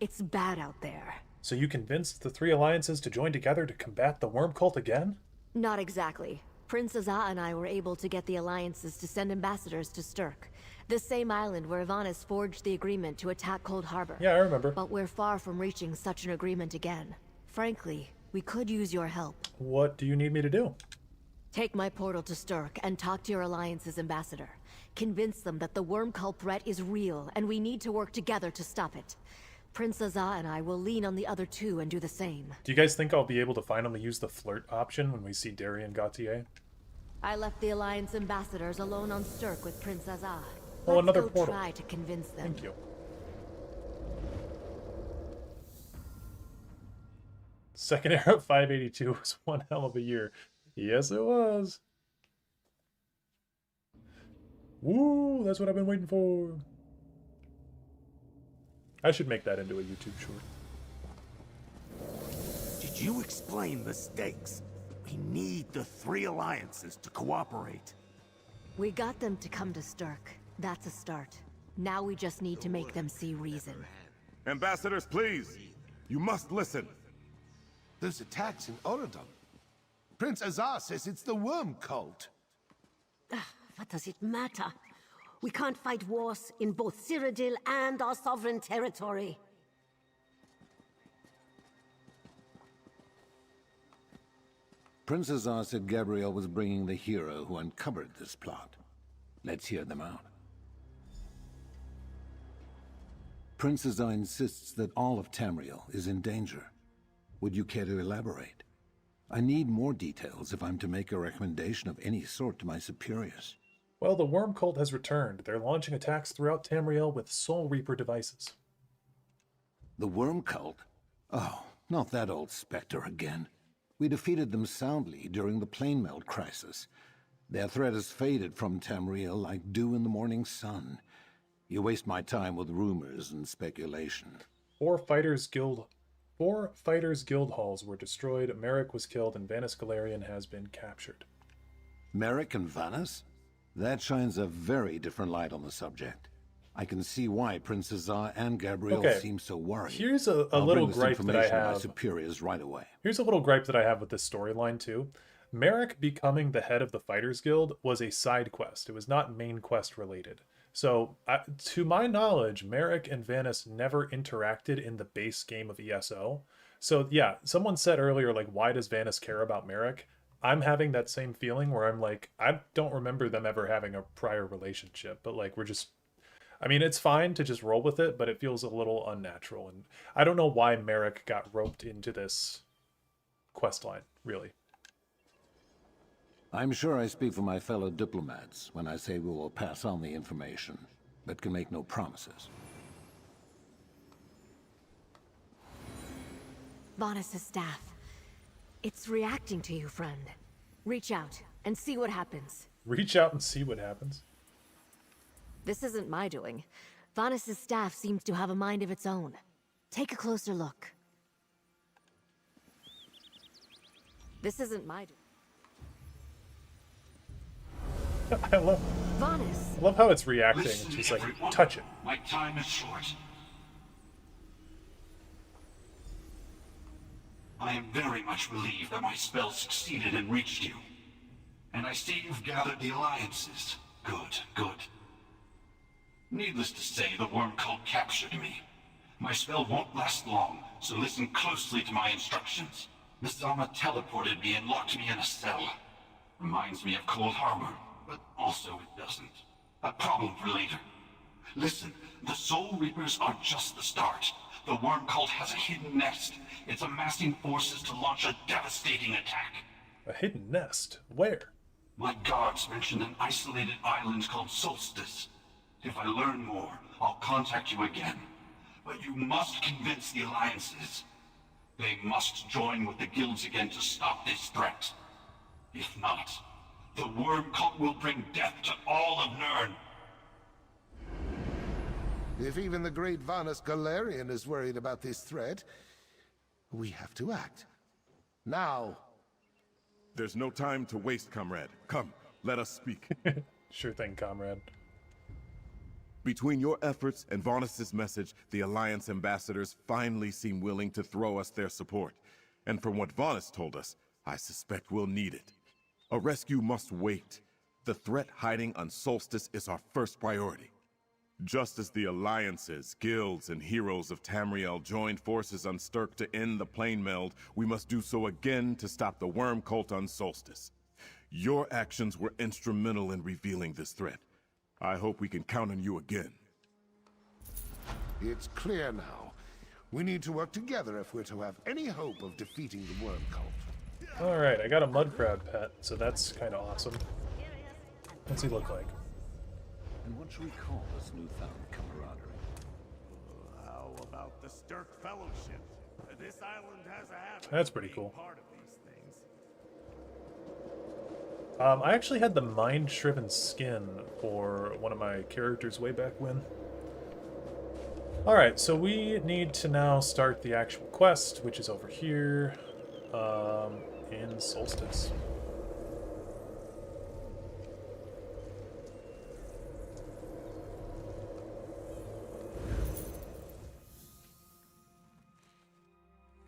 It's bad out there. So you convinced the three alliances to join together to combat the worm cult again? Not exactly. Prince Azah and I were able to get the alliances to send ambassadors to Sturk, the same island where Ivanis forged the agreement to attack Cold Harbor. Yeah, I remember. But we're far from reaching such an agreement again. Frankly, we could use your help. What do you need me to do? Take my portal to Sturk and talk to your alliance's ambassador. Convince them that the worm cult threat is real and we need to work together to stop it. Prince Azah and I will lean on the other two and do the same. Do you guys think I'll be able to finally use the flirt option when we see Darian Gautier? I left the alliance ambassadors alone on Sturk with Prince Azah. Oh, Let's another go portal. try to convince them. Thank you. Second era of 582 was one hell of a year. Yes, it was. Woo, that's what I've been waiting for. I should make that into a YouTube short. Did you explain the stakes? We need the three alliances to cooperate. We got them to come to Sturk. That's a start. Now we just need to make them see reason. Ambassadors, please. You must listen. Those attacks in Oradon. Prince Azar says it's the worm cult. What does it matter? We can't fight wars in both Cyrodiil and our sovereign territory. Prince Azar said Gabriel was bringing the hero who uncovered this plot. Let's hear them out. Prince Azar insists that all of Tamriel is in danger. Would you care to elaborate? I need more details if I'm to make a recommendation of any sort to my superiors. Well, the worm cult has returned. They're launching attacks throughout Tamriel with Soul Reaper devices. The worm cult? Oh, not that old specter again. We defeated them soundly during the plane melt crisis. Their threat has faded from Tamriel like dew in the morning sun. You waste my time with rumors and speculation. Four Fighters Guild halls were destroyed, Merrick was killed, and Vanis Galarian has been captured. Merrick and Vanis? That shines a very different light on the subject. I can see why Prince Azar and Gabriel seem so worried. Here's a I'll little bring this gripe that I information to my have. superiors right away. Here's a little gripe that I have with this storyline too. Merrick becoming the head of the Fighters Guild was a side quest. It was not main quest related. So, to my knowledge, Merrick and Vanis never interacted in the base game of ESO. So, yeah, someone said earlier, like, why does Vanis care about Merrick? I'm having that same feeling where I'm like, I don't remember them ever having a prior relationship, but like, we're just, I mean, it's fine to just roll with it, but it feels a little unnatural. And I don't know why Merrick got roped into this quest line, really. I'm sure I speak for my fellow diplomats when I say we will pass on the information, but can make no promises. Vanis' staff. It's reacting to you, friend. Reach out and see what happens. Reach out and see what happens? This isn't my doing. Vanis' staff seems to have a mind of its own. Take a closer look. This isn't my doing. I love Vanis. I love how it's reacting. It's just like, touch it. My time is short. I am very much relieved that my spell succeeded and reached you. And I see you've gathered the alliances. Good, good. Needless to say, the worm cult captured me. My spell won't last long, so listen closely to my instructions. Misama teleported me and locked me in a cell. Reminds me of Cold Harbor, but also it doesn't. A problem for later. Listen, the Soul Reapers are just the start. The worm cult has a hidden nest. It's amassing forces to launch a devastating attack. A hidden nest? Where? My guards mentioned an isolated island called Solstice. If I learn more, I'll contact you again. But you must convince the alliances. They must join with the guilds again to stop this threat. If not, the worm cult will bring death to all of Nirn. If even the great Vanus Galarian is worried about this threat, we have to act. Now. There's no time to waste, comrade. Come, let us speak. Sure thing, comrade. Between your efforts and Vanis' message, the Alliance ambassadors finally seem willing to throw us their support. And from what Vanis told us, I suspect we'll need it. A rescue must wait. The threat hiding on Solstice is our first priority. Just as the alliances, guilds, and heroes of Tamriel joined forces on Stirk to end the plane meld, we must do so again to stop the worm cult on Solstice. Your actions were instrumental in revealing this threat. I hope we can count on you again. It's clear now. We need to work together if we're to have any hope of defeating the worm cult. Alright, I got a mud crab pet, so that's kind of awesome. What's he look like? And what should we call this newfound camaraderie? How about the Stirk Fellowship? This island has a habit. That's pretty cool. Part of these things. I actually had the mind-shriven skin for one of my characters way back when. Alright, so we need to now start the actual quest, which is over here, in Solstice.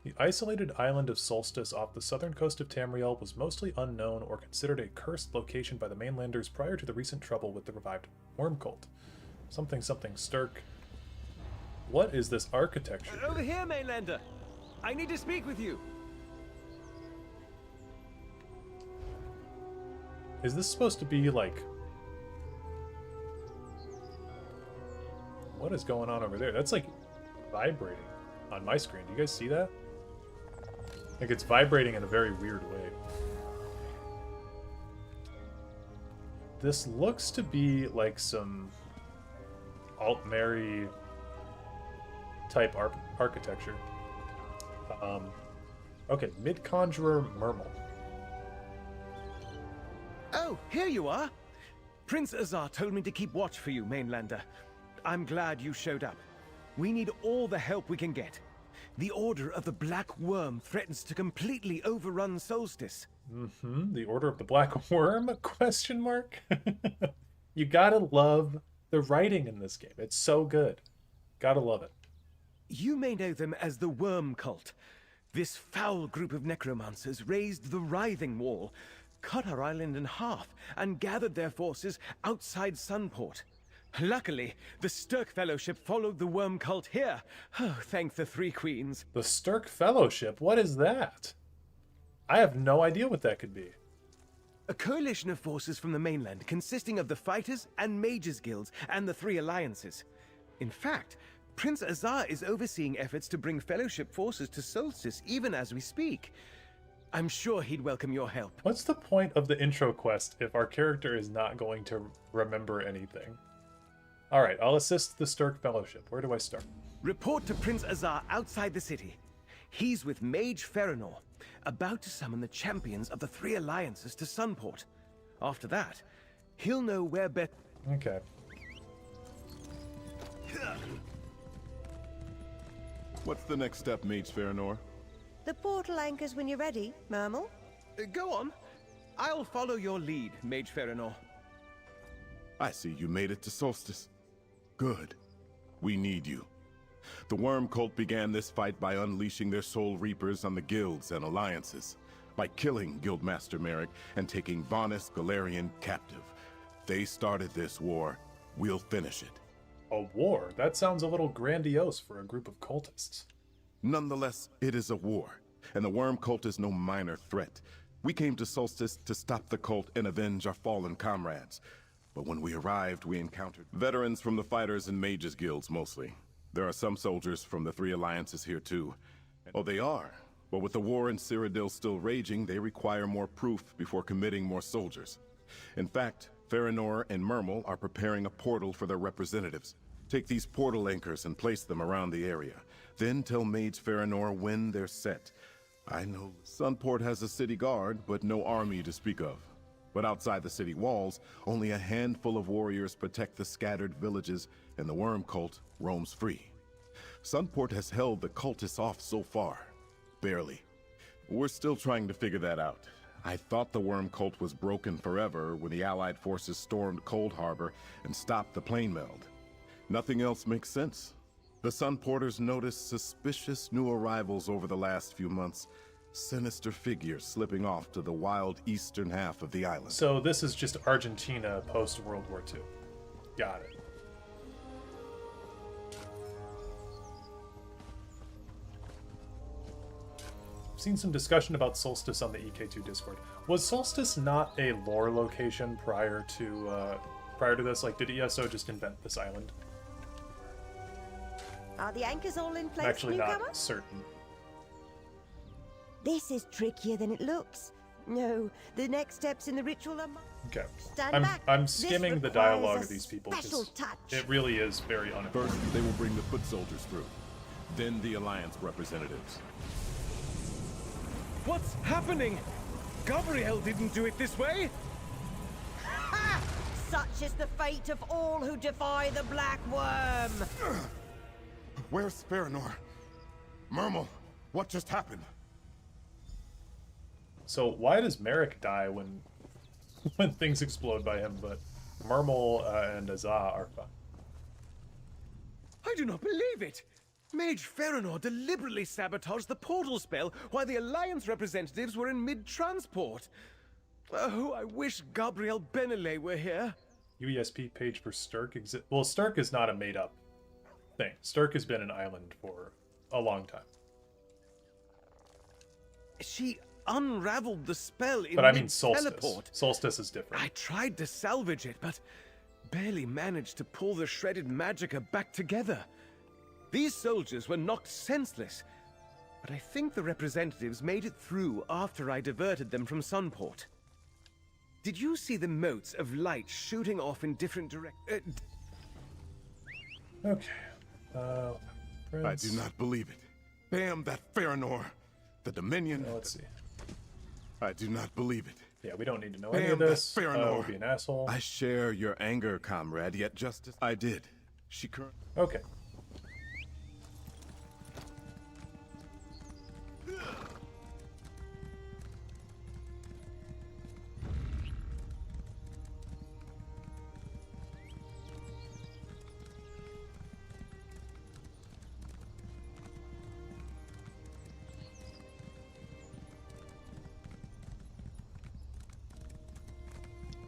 The isolated island of Solstice off the southern coast of Tamriel was mostly unknown or considered a cursed location by the mainlanders prior to the recent trouble with the revived worm cult. Something Stirk. What is this architecture? Over here, mainlander! I need to speak with you! Is this supposed to be like... What is going on over there? That's like vibrating on my screen. Do you guys see that? Like it's vibrating in a very weird way. This looks to be like some Alt-Mary type architecture. Okay, Mid-Conjurer Mermal. Oh, here you are! Prince Azar told me to keep watch for you, mainlander. I'm glad you showed up. We need all the help we can get. The Order of the Black Worm threatens to completely overrun Solstice. The Order of the Black Worm? Question mark? You gotta love the writing in this game. It's so good. Gotta love it. You may know them as the Worm Cult. This foul group of necromancers raised the Writhing Wall, cut our island in half, and gathered their forces outside Sunport. Luckily, the Stirk Fellowship followed the worm cult here. Oh, thank the Three Queens. The Stirk Fellowship? What is that? I have no idea what that could be. A coalition of forces from the mainland consisting of the Fighters and Mages Guilds and the Three Alliances. In fact, Prince Azar is overseeing efforts to bring Fellowship forces to Solstice even as we speak. I'm sure he'd welcome your help. What's the point of the intro quest if our character is not going to remember anything? Alright, I'll assist the Stirk Fellowship. Where do I start? Report to Prince Azar outside the city. He's with Mage Feranor, about to summon the champions of the Three Alliances to Sunport. After that, he'll know where Okay. What's the next step, Mage Feranor? The portal anchors when you're ready, Mermal. Go on. I'll follow your lead, Mage Feranor. I see you made it to Solstice. Good. We need you. The Worm Cult began this fight by unleashing their Soul Reapers on the guilds and alliances, by killing Guildmaster Merrick and taking Vonis Galarian captive. They started this war. We'll finish it. A war? That sounds a little grandiose for a group of cultists. Nonetheless, it is a war, and the Worm Cult is no minor threat. We came to Solstice to stop the cult and avenge our fallen comrades. But when we arrived, we encountered veterans from the Fighters and Mages Guilds, mostly. There are some soldiers from the Three Alliances here, too. Oh, they are. But with the war in Cyrodiil still raging, they require more proof before committing more soldiers. In fact, Feranor and Mermal are preparing a portal for their representatives. Take these portal anchors and place them around the area. Then tell Mage Feranor when they're set. I know Sunport has a city guard, but no army to speak of. But outside the city walls, only a handful of warriors protect the scattered villages, and the Worm Cult roams free. Sunport has held the cultists off so far. Barely. We're still trying to figure that out. I thought the Worm Cult was broken forever when the Allied forces stormed Cold Harbor and stopped the plane meld. Nothing else makes sense. The Sunporters noticed suspicious new arrivals over the last few months. Sinister figures slipping off to the wild eastern half of the island. So this is just Argentina post-World War II. Got it. I've seen some discussion about Solstice on the EK2 Discord. Was Solstice not a lore location prior to this? Like, did ESO just invent this island? Are the anchors all in place, I'm actually newcomer? not certain. This is trickier than it looks. No, the next steps in the ritual are... Okay. Stand back. I'm skimming the dialogue This of these people special because touch. it really is very unimportant. First, they will bring the foot soldiers through. Then the Alliance representatives. What's happening? Gabriel didn't do it this way! Ha! Such is the fate of all who defy the Black Worm! Where's Feranor? Mermal, what just happened? So why does Merrick die when things explode by him, but Mermal and Azah are fine? I do not believe it! Mage Feranor deliberately sabotaged the portal spell while the Alliance representatives were in mid-transport. Oh, I wish Gabriel Benelay were here. UESP page for Stirk exists. Well, Stirk is not a made-up thing. Stirk has been an island for a long time. She unraveled the spell in But I mean Solstice. teleport. Solstice is different. I tried to salvage it, but barely managed to pull the shredded magicka back together. These soldiers were knocked senseless, but I think the representatives made it through after I diverted them from Sunport. Did you see the motes of light shooting off in different directions? Okay. I do not believe it. Damn that Feranor. The Dominion. Let's see. I do not believe it. Yeah, we don't need to know Damn any of this. that Feranor. Would be an asshole. I share your anger, comrade, yet justice I did. She currently... Okay.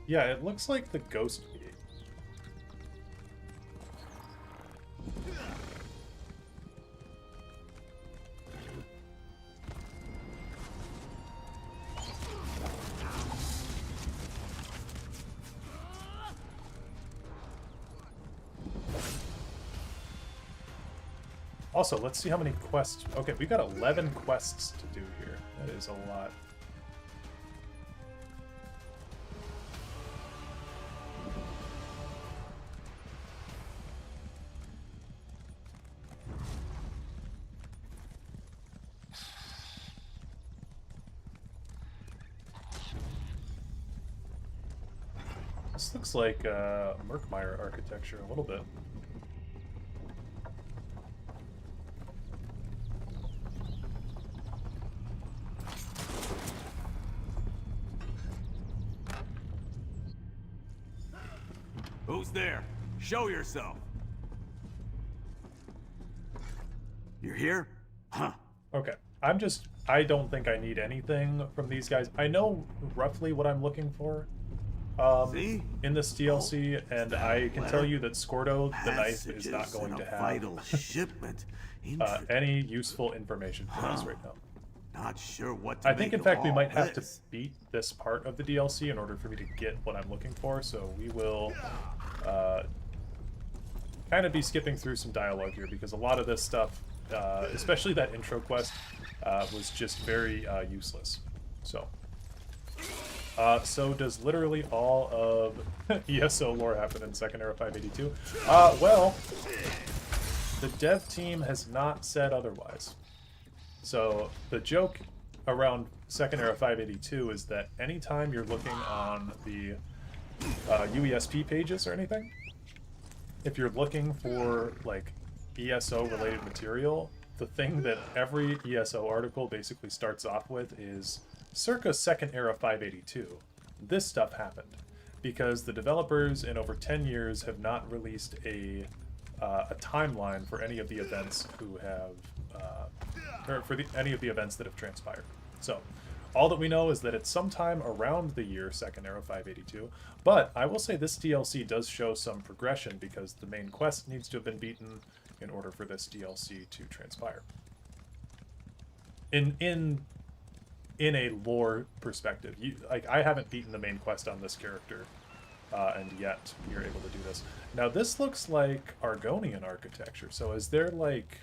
Yeah, it looks like the Ghost Gate. Also, let's see how many quests... Okay, we got 11 quests to do here. That is a lot. This looks like Murkmire architecture a little bit. Who's there? Show yourself. You're here? Huh. Okay. I don't think I need anything from these guys. I know roughly what I'm looking for in this DLC, and I can tell you that Scordo, the knife, is not going to have vital shipment. any useful information for us right now. Not sure what to I think, make in fact, of we all might have to this. beat this part of the DLC in order for me to get what I'm looking for, so we will kind of be skipping through some dialogue here, because a lot of this stuff, especially that intro quest, was just very useless. So does literally all of ESO lore happen in Second Era 582? Well, the dev team has not said otherwise. So the joke around Second Era 582 is that anytime you're looking on the UESP pages or anything, if you're looking for like ESO related material, the thing that every ESO article basically starts off with is circa Second Era 582. This stuff happened because the developers in over 10 years have not released a timeline for any of the events who have or for any of the events that have transpired. So all that we know is that it's sometime around the year Second Era 582, but I will say this DLC does show some progression because the main quest needs to have been beaten in order for this DLC to transpire. In a lore perspective, I haven't beaten the main quest on this character, and yet you're able to do this. Now this looks like Argonian architecture, so is there like...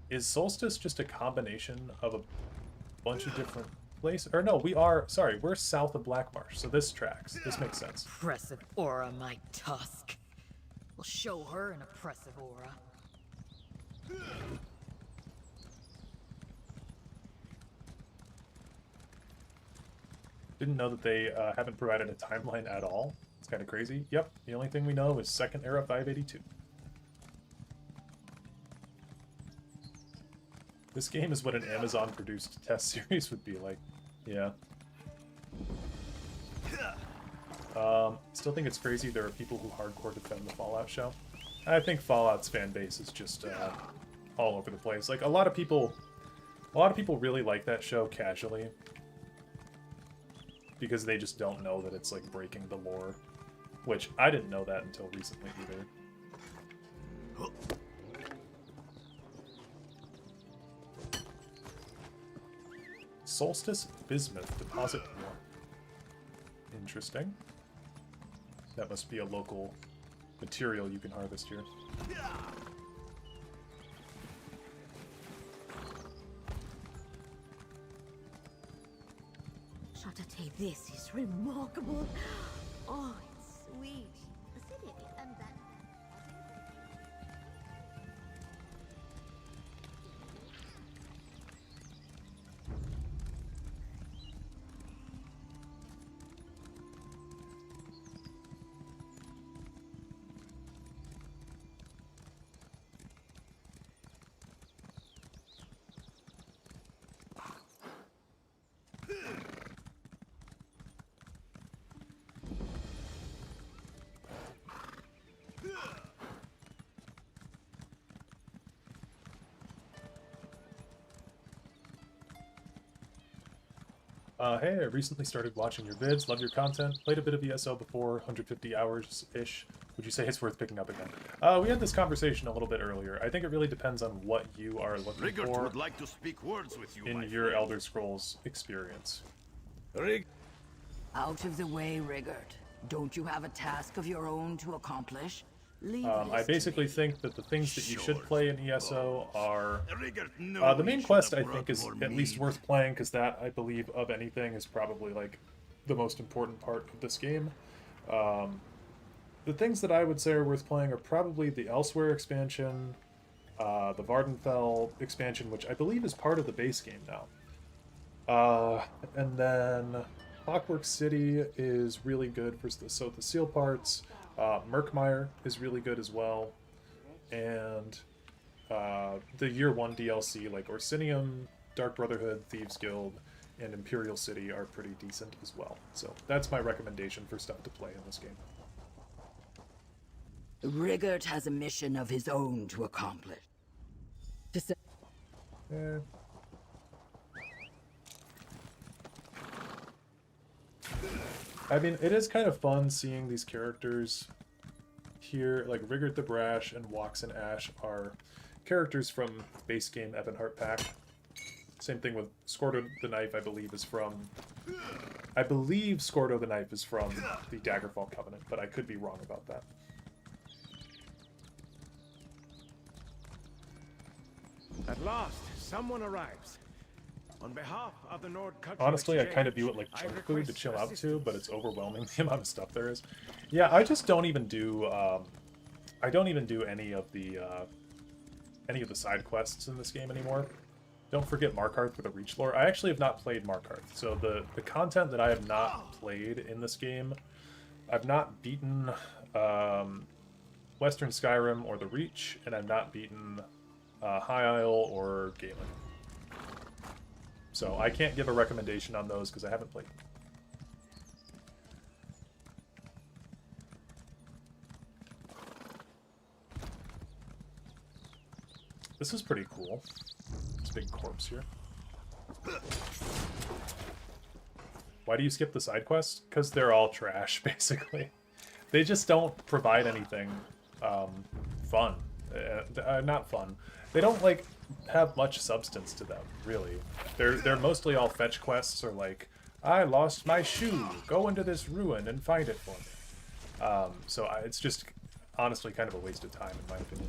Is Solstice just a combination of a bunch of different places? Or no, we're south of Blackmarsh, so this tracks. This makes sense. Oppressive aura, my tusk. We'll show her an oppressive aura. Didn't know that they haven't provided a timeline at all. It's kind of crazy. Yep, the only thing we know is Second Era 582. This game is what an Amazon-produced test series would be like. Yeah. Still think it's crazy there are people who hardcore defend the Fallout show. I think Fallout's fan base is just all over the place. Like a lot of people really like that show casually because they just don't know that it's like breaking the lore, which I didn't know that until recently either. Solstice Bismuth Deposit 1. Interesting. That must be a local material you can harvest here. Shatate, this is remarkable. Oh, it's sweet. Acidity and that. Hey, I recently started watching your vids, love your content, played a bit of ESO before, 150 hours-ish. Would you say it's worth picking up again? We had this conversation a little bit earlier. I think it really depends on what you are looking Rigert for would like to speak words with you, in my your friend. Elder Scrolls experience. Out of the way, Rigert. Don't you have a task of your own to accomplish? Leave I this to basically me. think that the things that you should play in ESO are... no, the main he should quest, have I brought think, is more at meat. least worth playing, because that, I believe, of anything, is probably, like, the most important part of this game. The things that I would say are worth playing are probably the Elsewhere expansion, the Vardenfell expansion, which I believe is part of the base game now. And then Clockwork City is really good for the Seal parts. Murkmire is really good as well. And the Year 1 DLC, like Orsinium, Dark Brotherhood, Thieves Guild, and Imperial City are pretty decent as well. So that's my recommendation for stuff to play in this game. Rigert has a mission of his own to accomplish. Eh. I mean, it is kind of fun seeing these characters here, like Rigert the Brash and Waxen Ash are characters from base game Ebonheart Pack. Same thing with Scordo the Knife, I believe Scordo the Knife is from the Daggerfall Covenant, but I could be wrong about that. At last, someone arrives. On behalf of the Nord Cultural Honestly, I kind of view it like junk food to chill out to, but it's overwhelming the amount of stuff there is. Yeah, I just don't even do I don't even do any of the side quests in this game anymore. Don't forget Markarth for the Reach lore. I actually have not played Markarth, so the content that I have not played in this game, I've not beaten Western Skyrim or the Reach, and I've not beaten High Isle or Galen. So I can't give a recommendation on those because I haven't played them. This is pretty cool. This big corpse here. Why do you skip the side quests? Because they're all trash, basically. They just don't provide anything fun. Not fun. They don't, like, have much substance to them, really. They're mostly all fetch quests, or like, I lost my shoe, go into this ruin and find it for me. So it's just honestly kind of a waste of time, in my opinion.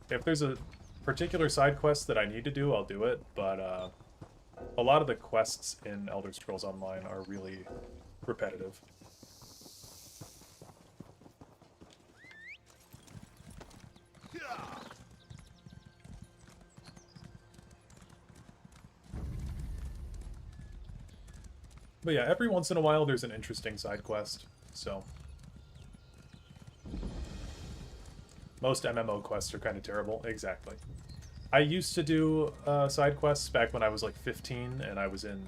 If there's a particular side quest that I need to do, I'll do it, but a lot of the quests in Elder Scrolls Online are really repetitive. But yeah, every once in a while there's an interesting side quest, so... Most MMO quests are kind of terrible, exactly. I used to do side quests back when I was like 15 and I was in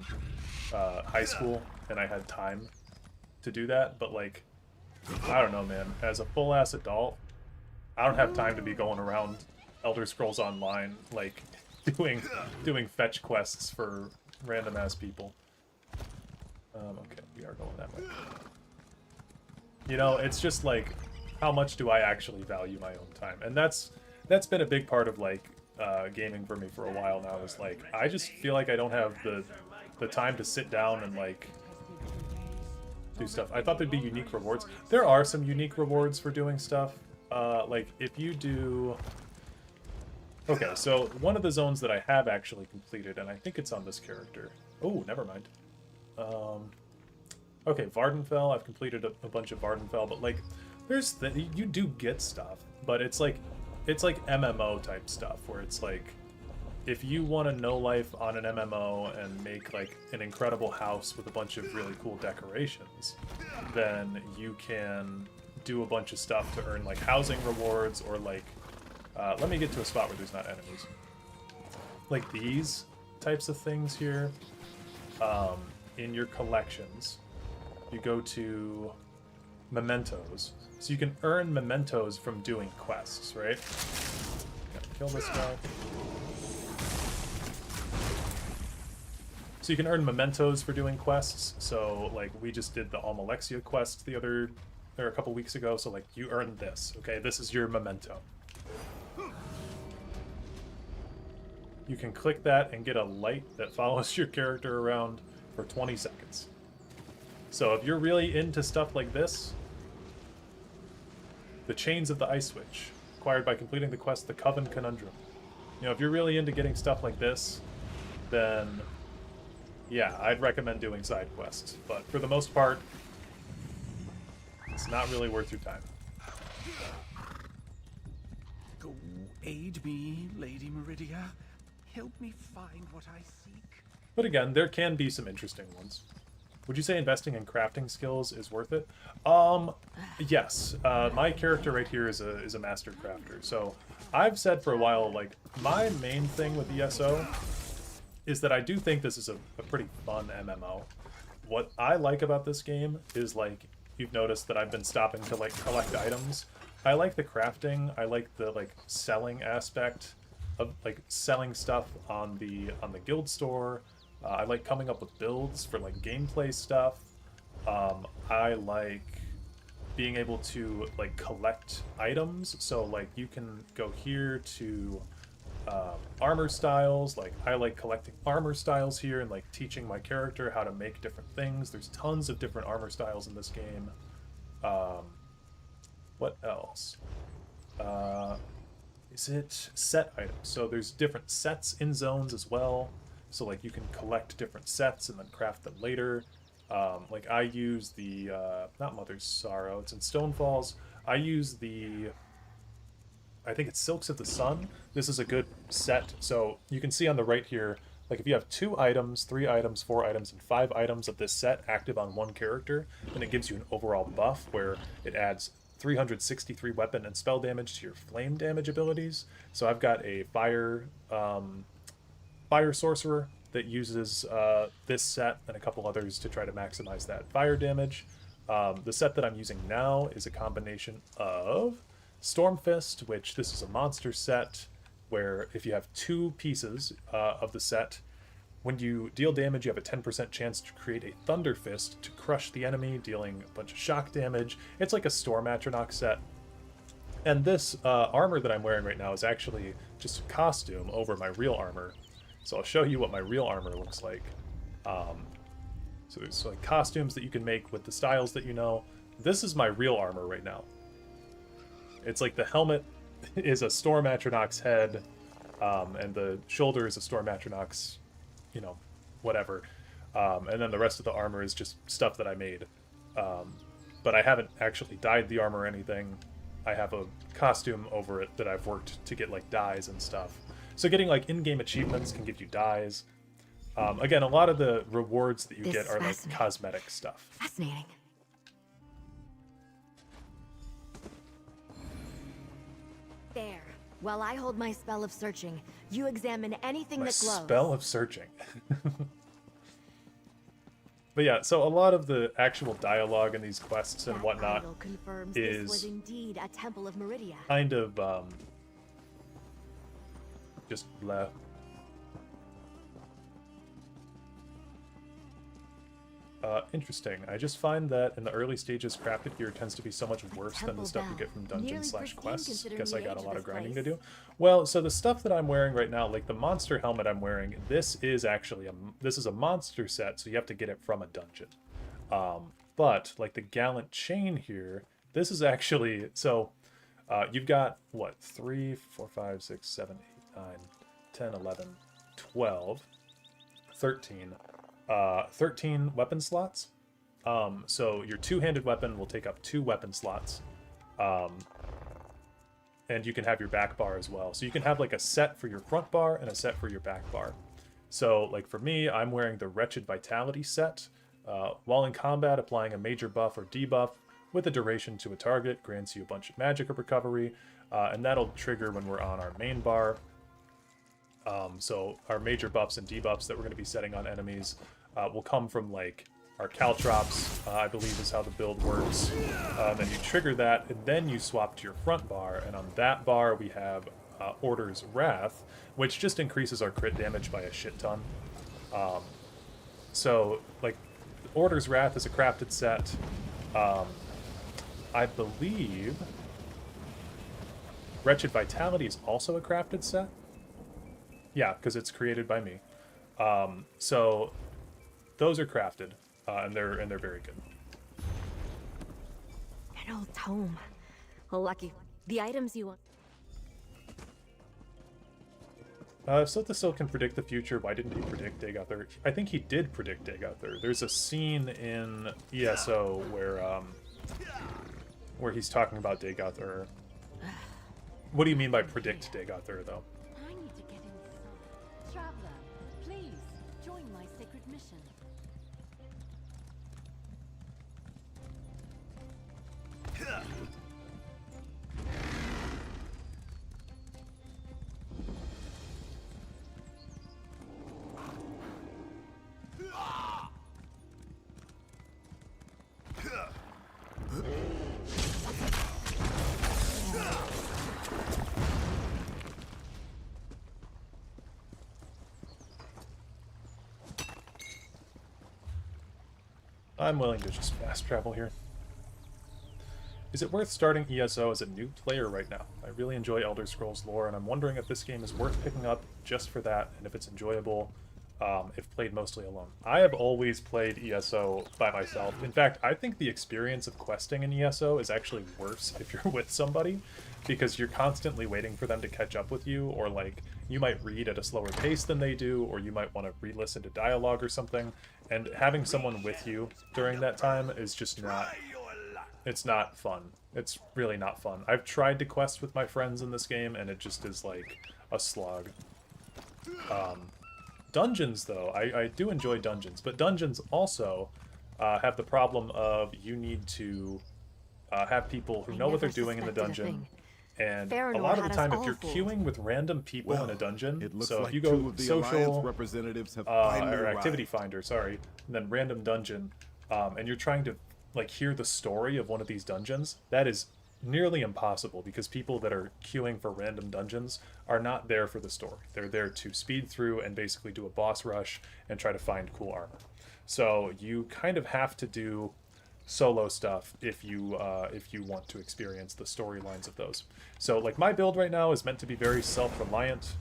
high school and I had time to do that, but like, I don't know, man. As a full-ass adult, I don't have time to be going around Elder Scrolls Online, like, doing fetch quests for random-ass people. Okay, we are going that way. You know, it's just like, how much do I actually value my own time? And that's been a big part of, like, gaming for me for a while now, is like, I just feel like I don't have the time to sit down and, like, do stuff. I thought there'd be unique rewards. There are some unique rewards for doing stuff. Like, if you do... Okay, so one of the zones that I have actually completed, and I think it's on this character. Oh, never mind. Okay, Vardenfell. I've completed a bunch of Vardenfell, but like, you do get stuff, but it's like MMO type stuff where it's like, if you want to know life on an MMO and make like an incredible house with a bunch of really cool decorations, then you can do a bunch of stuff to earn like housing rewards, or like, let me get to a spot where there's not enemies. Like these types of things here. In your collections, you go to mementos. So you can earn mementos from doing quests, right? Gotta kill this guy. So you can earn mementos for doing quests. So like we just did the Almalexia quest a couple weeks ago. So like you earned this. Okay, this is your memento. You can click that and get a light that follows your character around for 20 seconds. So if you're really into stuff like this, the Chains of the Ice Switch, acquired by completing the quest The Coven Conundrum. You know, if you're really into getting stuff like this, then yeah, I'd recommend doing side quests. But for the most part, it's not really worth your time. Go aid me, Lady Meridia. Help me find what I seek. But again, there can be some interesting ones. Would you say investing in crafting skills is worth it? Yes. My character right here is a master crafter. So I've said for a while, like, my main thing with ESO is that I do think this is a pretty fun MMO. What I like about this game is, like, you've noticed that I've been stopping to, like, collect items. I like the crafting. I like the, like, selling aspect of, like, selling stuff on the guild store. I like coming up with builds for like gameplay stuff. I like being able to like collect items. So like you can go here to armor styles. Like I like collecting armor styles here and like teaching my character how to make different things. There's tons of different armor styles in this game. What else? Is it set items? So there's different sets in zones as well. So like you can collect different sets and then craft them later. Like I use the, not Mother's Sorrow, it's in Stonefalls. I use the, I think it's Silks of the Sun. This is a good set. So you can see on the right here, like if you have 2 items, 3 items, 4 items, and 5 items of this set active on one character, then it gives you an overall buff where it adds 363 weapon and spell damage to your flame damage abilities. So I've got a fire sorcerer that uses this set and a couple others to try to maximize that fire damage. The set that I'm using now is a combination of Stormfist, which this is a monster set where if you have 2 pieces of the set, when you deal damage, you have a 10% chance to create a Thunder Fist to crush the enemy, dealing a bunch of shock damage. It's like a Storm Atronach set. And this armor that I'm wearing right now is actually just a costume over my real armor. So I'll show you what my real armor looks like. So there's like costumes that you can make with the styles that you know. This is my real armor right now. It's like the helmet is a Storm Atronach's head, and the shoulder is a Storm Atronach's, you know, whatever. And then the rest of the armor is just stuff that I made. But I haven't actually dyed the armor or anything. I have a costume over it that I've worked to get like dyes and stuff. So getting like in-game achievements can give you dyes. Again, a lot of the rewards that you get are like cosmetic stuff. Fascinating. There. While I hold my spell of searching, you examine anything that glows. Spell of searching. But yeah, so a lot of the actual dialogue in these quests and whatnot confirms is this was indeed a temple of Meridia. kind of just blah. Interesting. I just find that in the early stages, crafted gear tends to be so much worse than the stuff you get from dungeons/quests. Guess I got a lot of grinding to do. Well, so the stuff that I'm wearing right now, like the monster helmet I'm wearing, this is actually a monster set, so you have to get it from a dungeon. But like the Gallant chain here, this is actually you've got what 3, 4, 5, 6, 7, 8, 9, 10, 11, 12, 13. 13 weapon slots. So your two-handed weapon will take up 2 weapon slots. And you can have your back bar as well. So you can have like a set for your front bar and a set for your back bar. So like for me, I'm wearing the Wretched Vitality set. While in combat, applying a major buff or debuff with a duration to a target grants you a bunch of magic recovery. And that'll trigger when we're on our main bar. So our major buffs and debuffs that we're going to be setting on enemies will come from like our caltrops, I believe is how the build works. Then you trigger that, and then you swap to your front bar, and on that bar we have Order's Wrath, which just increases our crit damage by a shit ton. So, like, Order's Wrath is a crafted set. I believe Wretched Vitality is also a crafted set. Yeah, because it's created by me. So those are crafted, and they're very good. An old tome. Well, lucky. The items you want. If Silthasil can predict the future, why didn't he predict Dagoth? I think he did predict Dagoth. There's a scene in ESO where he's talking about Dagoth. What do you mean by predict Dagoth, though? I need to get inside. Traveler, please join my sacred mission. I'm willing to just fast travel here. Is it worth starting ESO as a new player right now? I really enjoy Elder Scrolls lore, and I'm wondering if this game is worth picking up just for that, and if it's enjoyable, if played mostly alone. I have always played ESO by myself. In fact, I think the experience of questing in ESO is actually worse if you're with somebody, because you're constantly waiting for them to catch up with you, or like, you might read at a slower pace than they do, or you might want to re-listen to dialogue or something, and having someone with you during that time is just not... It's not fun. It's really not fun. I've tried to quest with my friends in this game, and it just is like a slog. Dungeons, though, I do enjoy dungeons, but dungeons also have the problem of you need to have people who know what they're doing in the dungeon. And a lot of the time, if you're queuing with random people in a dungeon, so if you go social representatives have or activity finder, sorry, and then random dungeon, and you're trying to like hear the story of one of these dungeons, that is nearly impossible, because people that are queuing for random dungeons are not there for the story. They're there to speed through and basically do a boss rush and try to find cool armor. So you kind of have to do solo stuff if you want to experience the storylines of those. So like my build right now is meant to be very self-reliant.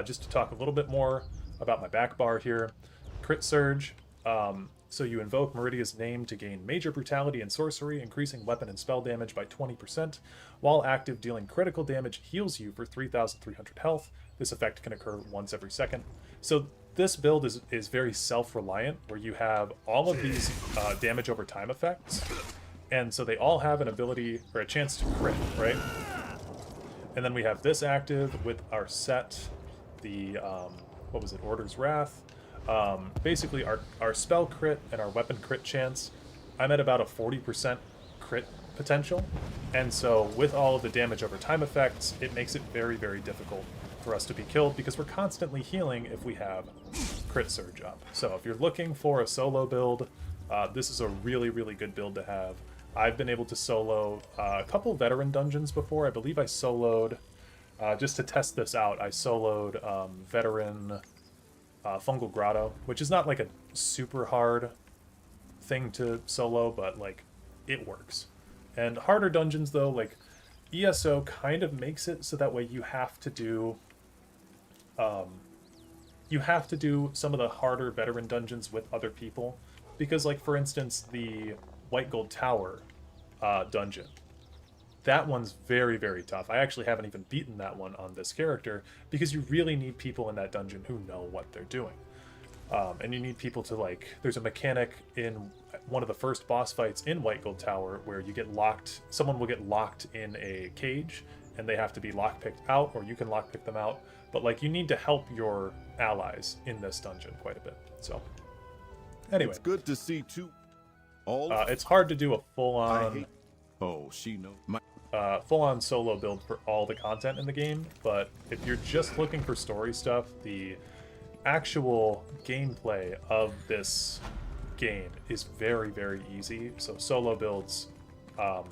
Just to talk a little bit more about my back bar here. Crit Surge. So you invoke Meridia's name to gain major brutality and sorcery, increasing weapon and spell damage by 20%. While active, dealing critical damage heals you for 3,300 health. This effect can occur once every second. So this build is very self-reliant, where you have all of these damage over time effects, and so they all have an ability or a chance to crit, right? And then we have this active with our set, the what was it, Order's Wrath. Basically our spell crit and our weapon crit chance, I'm at about a 40% crit potential, and so with all of the damage over time effects, it makes it very, very difficult for us to be killed, because we're constantly healing if we have Crit Surge up. So if you're looking for a solo build, this is a really, really good build to have. I've been able to solo a couple veteran dungeons before. I believe I soloed, just to test this out, I soloed veteran Fungal Grotto, which is not like a super hard thing to solo, but like it works. And harder dungeons though, like ESO kind of makes it so that way you have to do some of the harder veteran dungeons with other people, because like for instance the White Gold Tower dungeon, that one's very, very tough. I actually haven't even beaten that one on this character, because you really need people in that dungeon who know what they're doing. And you need people to like, there's a mechanic in one of the first boss fights in White Gold Tower where you get locked, someone will get locked in a cage and they have to be lockpicked out, or you can lockpick them out. But like, you need to help your allies in this dungeon quite a bit. So anyway, it's good to see too. It's hard to do a full-on full-on solo build for all the content in the game, but if you're just looking for story stuff, the actual gameplay of this game is very, very easy. So solo builds are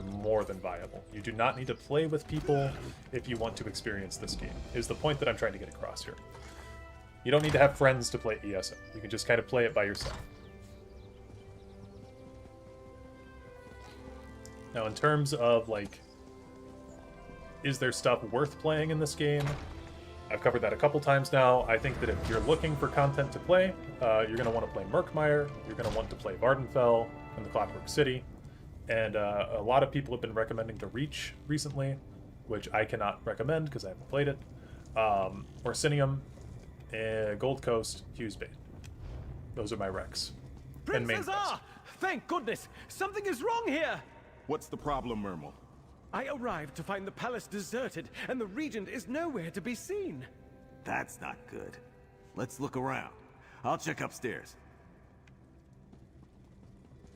more than viable. You do not need to play with people if you want to experience this game, is the point that I'm trying to get across here. You don't need to have friends to play ESO. You can just kind of play it by yourself. Now, in terms of, like, is there stuff worth playing in this game? I've covered that a couple times now. I think that if you're looking for content to play, you're going to want to play Murkmire, you're going to want to play Vardenfell and the Clockwork City, and a lot of people have been recommending The Reach recently, which I cannot recommend because I haven't played it. Orsinium, Gold Coast, Hughesbane. Those are my recs. And main Princess! Thank goodness! Something is wrong here! What's the problem, Mermal? I arrived to find the palace deserted, and the regent is nowhere to be seen. That's not good. Let's look around. I'll check upstairs.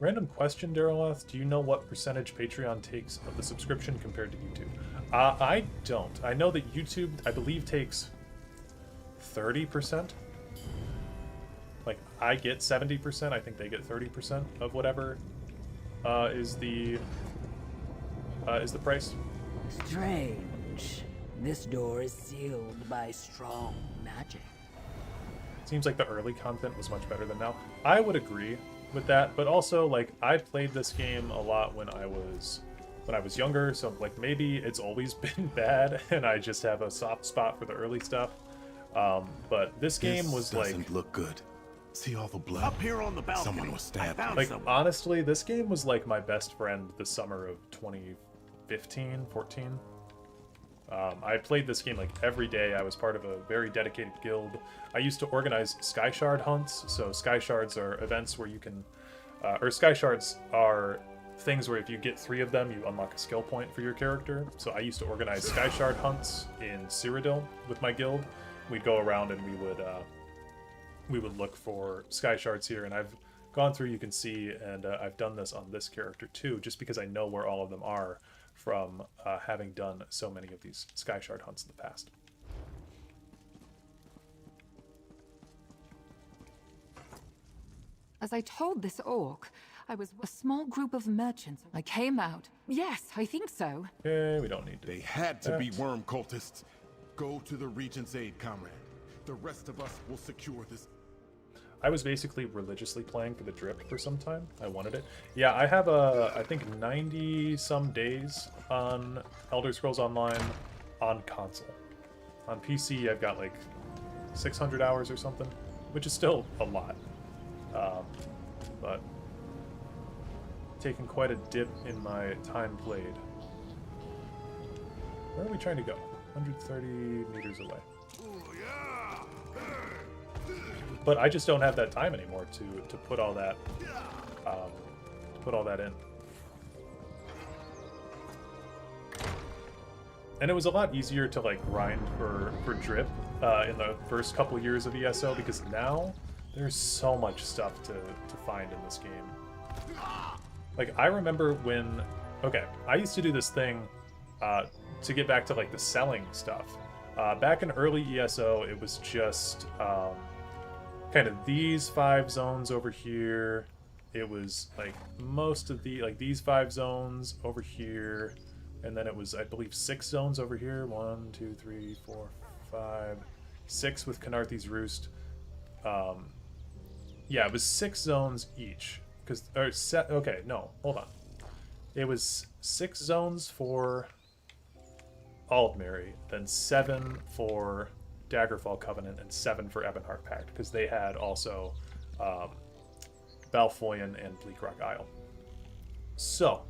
Random question, Dareloth. Do you know what percentage Patreon takes of the subscription compared to YouTube? I don't. I know that YouTube, I believe, takes 30%. Like, I get 70%. I think they get 30% of whatever is the price. Strange. This door is sealed by strong magic. Seems like the early content was much better than now. I would agree with that, but also, like, I played this game a lot when I was younger, so like maybe it's always been bad and I just have a soft spot for the early stuff. But this game was like, doesn't look good. See all the blood? Up here on the balcony. Someone was stabbed. Like, honestly, this game was like my best friend the summer of 2015, 14. I played this game like every day. I was part of a very dedicated guild. I used to organize Sky Shard hunts. So Sky Shards are events where you can, or Sky Shards are things where if you get 3 of them, you unlock a skill point for your character. So I used to organize Sky Shard hunts in Cyrodiil with my guild. We'd go around and we would look for Sky Shards here, and I've gone through, you can see, and I've done this on this character too, just because I know where all of them are from having done so many of these Sky Shard hunts in the past. As I told this orc, I was a small group of merchants. I came out. Yes, I think so. Okay, we don't need to. They had to be worm cultists. Go to the Regent's aid, comrade. The rest of us will secure this. I was basically religiously playing for the drip for some time. I wanted it. Yeah, I have I think 90 some days on Elder Scrolls Online on console. On PC, I've got like 600 hours or something, which is still a lot. But taking quite a dip in my time played. Where are we trying to go? 130 meters away. But I just don't have that time anymore to put all that in. And it was a lot easier to like grind for drip in the first couple years of ESO, because now there's so much stuff to find in this game. Like, I remember when, okay, I used to do this thing to get back to like the selling stuff. Back in early ESO, it was just kind of these 5 zones over here. It was like most of the, like these 5 zones over here. And then it was, I believe, 6 zones over here. 1, 2, 3, 4, 5, 6 with Canarthi's Roost. Yeah, it was 6 zones each. Okay, no, hold on. It was 6 zones for Aldmeri, then 7 for Daggerfall Covenant, and 7 for Ebonheart Pact, because they had also Balfoyan and Bleakrock Isle. So,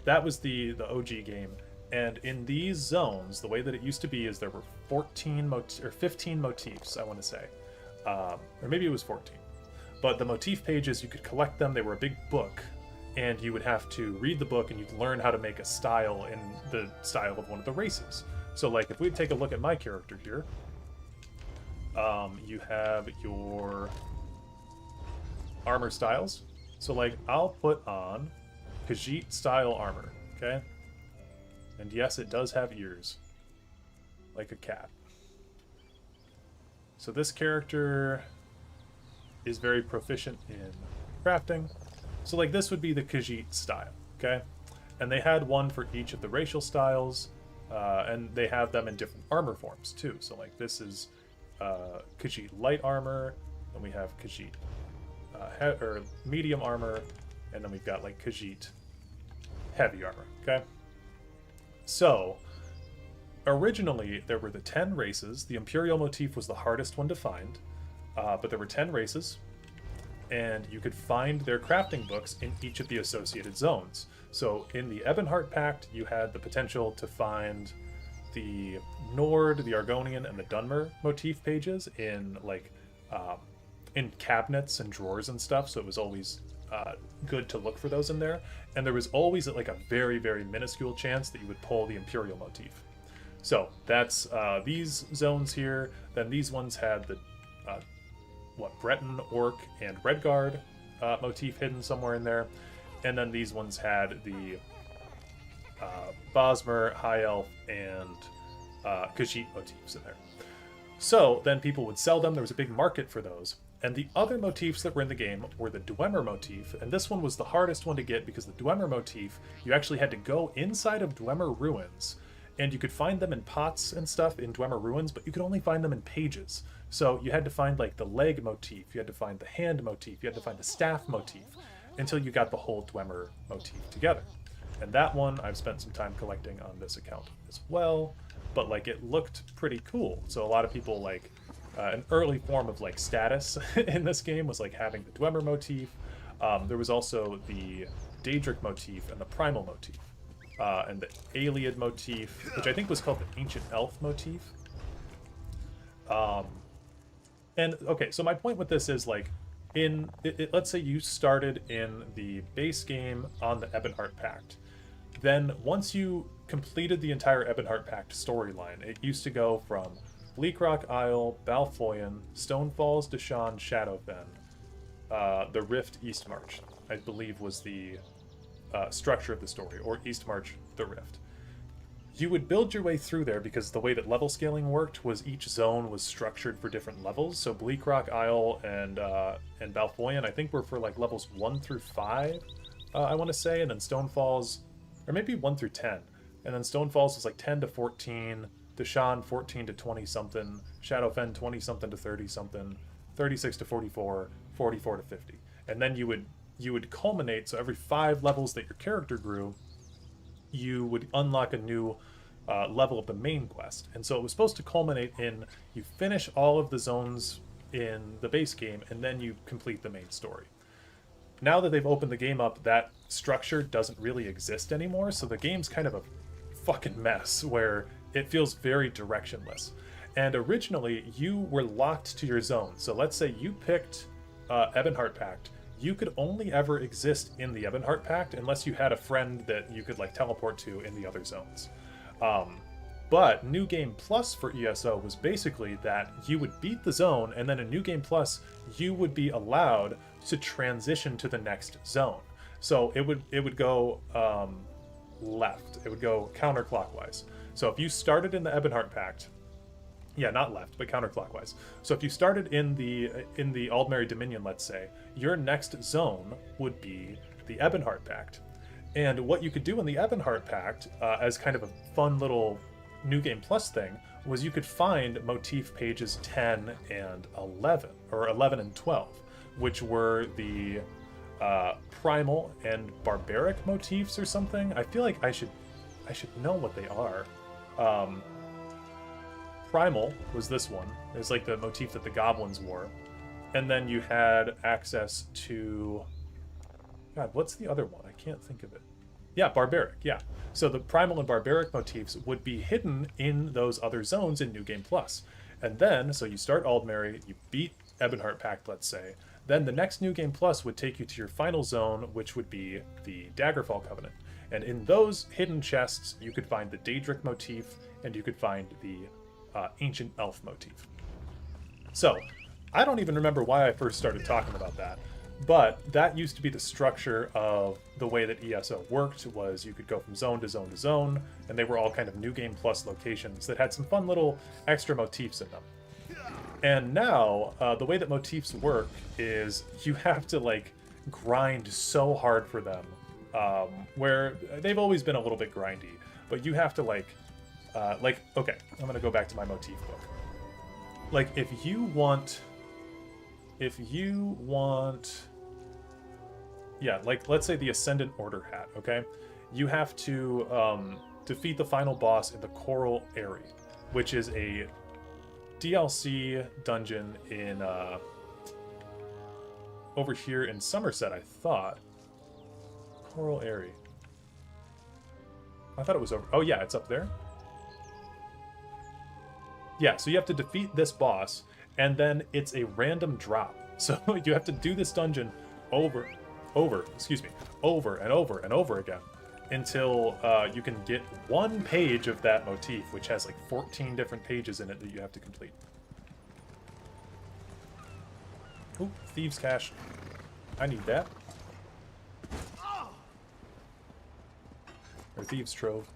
that was the OG game. And in these zones, the way that it used to be is there were 15 motifs, I want to say. Or maybe it was 14. But the motif pages, you could collect them. They were a big book. And you would have to read the book and you'd learn how to make a style in the style of one of the races. So, like, if we take a look at my character here, you have your armor styles. So, like, I'll put on Khajiit style armor, okay? And yes, it does have ears, like a cat. So this character is very proficient in crafting. So, like, this would be the Khajiit style, okay? And they had one for each of the racial styles, and they have them in different armor forms, too. So, like, this is Khajiit light armor, then we have Khajiit or medium armor, and then we've got like Khajiit heavy armor. Okay, so originally there were the 10 races. The Imperial motif was the hardest one to find, but there were 10 races, and you could find their crafting books in each of the associated zones. So in the Ebonheart Pact, you had the potential to find the Nord, the Argonian, and the Dunmer motif pages in like in cabinets and drawers and stuff. So it was always good to look for those in there. And there was always like a very, very minuscule chance that you would pull the Imperial motif. So that's these zones here. Then these ones had the Breton, Orc, and Redguard motif hidden somewhere in there. And then these ones had the Bosmer, High Elf, and Khajiit motifs in there. So then people would sell them. There was a big market for those. And the other motifs that were in the game were the Dwemer motif. And this one was the hardest one to get because the Dwemer motif, you actually had to go inside of Dwemer ruins. And you could find them in pots and stuff in Dwemer ruins, but you could only find them in pages. So you had to find like the leg motif, you had to find the hand motif, you had to find the staff motif, until you got the whole Dwemer motif together. And that one I've spent some time collecting on this account as well, but like it looked pretty cool. So a lot of people like an early form of like status in this game was like having the Dwemer motif. There was also the Daedric motif and the Primal motif. And the Aliad motif, which I think was called the Ancient Elf motif. And okay, so my point with this is like, let's say you started in the base game on the Ebonheart Pact. Then once you completed the entire Ebonheart Pact storyline, it used to go from Bleakrock Isle, Balfoyan, Stonefalls, Deshaun, Shadowfen, the Rift, Eastmarch, I believe was the structure of the story, or Eastmarch, the Rift. You would build your way through there because the way that level scaling worked was each zone was structured for different levels. So Bleakrock Isle and Balfoyan, I think, were for like levels 1 through 5, I want to say, and then Stonefalls, or maybe 1 through 10, and then Stonefalls was like 10 to 14, Deshaun 14 to 20 something, Shadowfen 20 something to 30 something, 36 to 44, 44 to 50, and then you would culminate. So every 5 levels that your character grew, you would unlock a new level of the main quest. And so it was supposed to culminate in you finish all of the zones in the base game and then you complete the main story. Now that they've opened the game up, that structure doesn't really exist anymore, so the game's kind of a fucking mess where it feels very directionless. And originally you were locked to your zone. So let's say you picked Ebonheart Pact. You could only ever exist in the Ebonheart Pact unless you had a friend that you could like teleport to in the other zones. But New Game Plus for ESO was basically that you would beat the zone, and then in New Game Plus you would be allowed to transition to the next zone. So it would go left. It would go counterclockwise. So if you started in the Ebonheart Pact, yeah, not left, but counterclockwise. So if you started in the Aldmeri Dominion, let's say, your next zone would be the Ebonheart Pact. And what you could do in the Ebonheart Pact, as kind of a fun little New Game Plus thing, was you could find motif pages 10 and 11, or 11 and 12, which were the primal and barbaric motifs or something. I feel like I should know what they are. Primal was this one. It's like the motif that the goblins wore. And then you had access to... God, what's the other one? I can't think of it. Yeah, barbaric, yeah. So the primal and barbaric motifs would be hidden in those other zones in New Game Plus. And then, so you start Aldmeri, you beat Ebonheart Pact, let's say. Then the next New Game Plus would take you to your final zone, which would be the Daggerfall Covenant. And in those hidden chests, you could find the Daedric motif, and you could find the Ancient Elf motif. So, I don't even remember why I first started talking about that, but that used to be the structure of the way that ESO worked, was you could go from zone to zone to zone, and they were all kind of New Game Plus locations that had some fun little extra motifs in them. And now, the way that motifs work is you have to like grind so hard for them, where they've always been a little bit grindy, but you have to okay, I'm gonna go back to my motif book. like, if you want, yeah, like, let's say the Ascendant Order hat, okay? You have to defeat the final boss in the Coral Area, which is a DLC dungeon in, over here in Somerset, I thought. Coral Area. I thought it was over, oh yeah, it's up there. Yeah, so you have to defeat this boss, and then it's a random drop. So you have to do this dungeon over and over again until you can get one page of that motif, which has like 14 different pages in it that you have to complete. Ooh, Thieves' Cache. I need that. Or Thieves' Trove.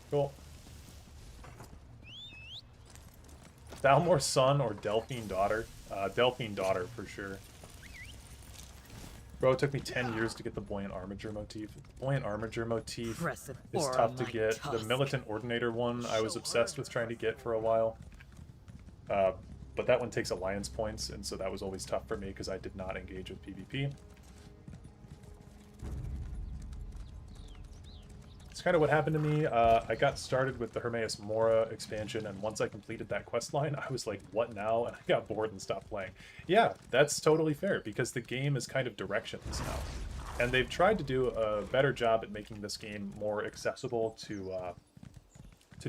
Cool. Thalmor's son or Delphine daughter? Delphine daughter for sure. Bro, it took me 10 years to get the Buoyant Armiger motif. The Buoyant Armiger motif is tough to get. The Militant Ordinator one I was obsessed with trying to get for a while. But that one takes alliance points, and so that was always tough for me because I did not engage with PvP. It's kind of what happened to me. I got started with the Hermaeus Mora expansion, and once I completed that quest line, I was like, what now? And I got bored and stopped playing. Yeah, that's totally fair, because the game is kind of directionless now. And they've tried to do a better job at making this game more accessible to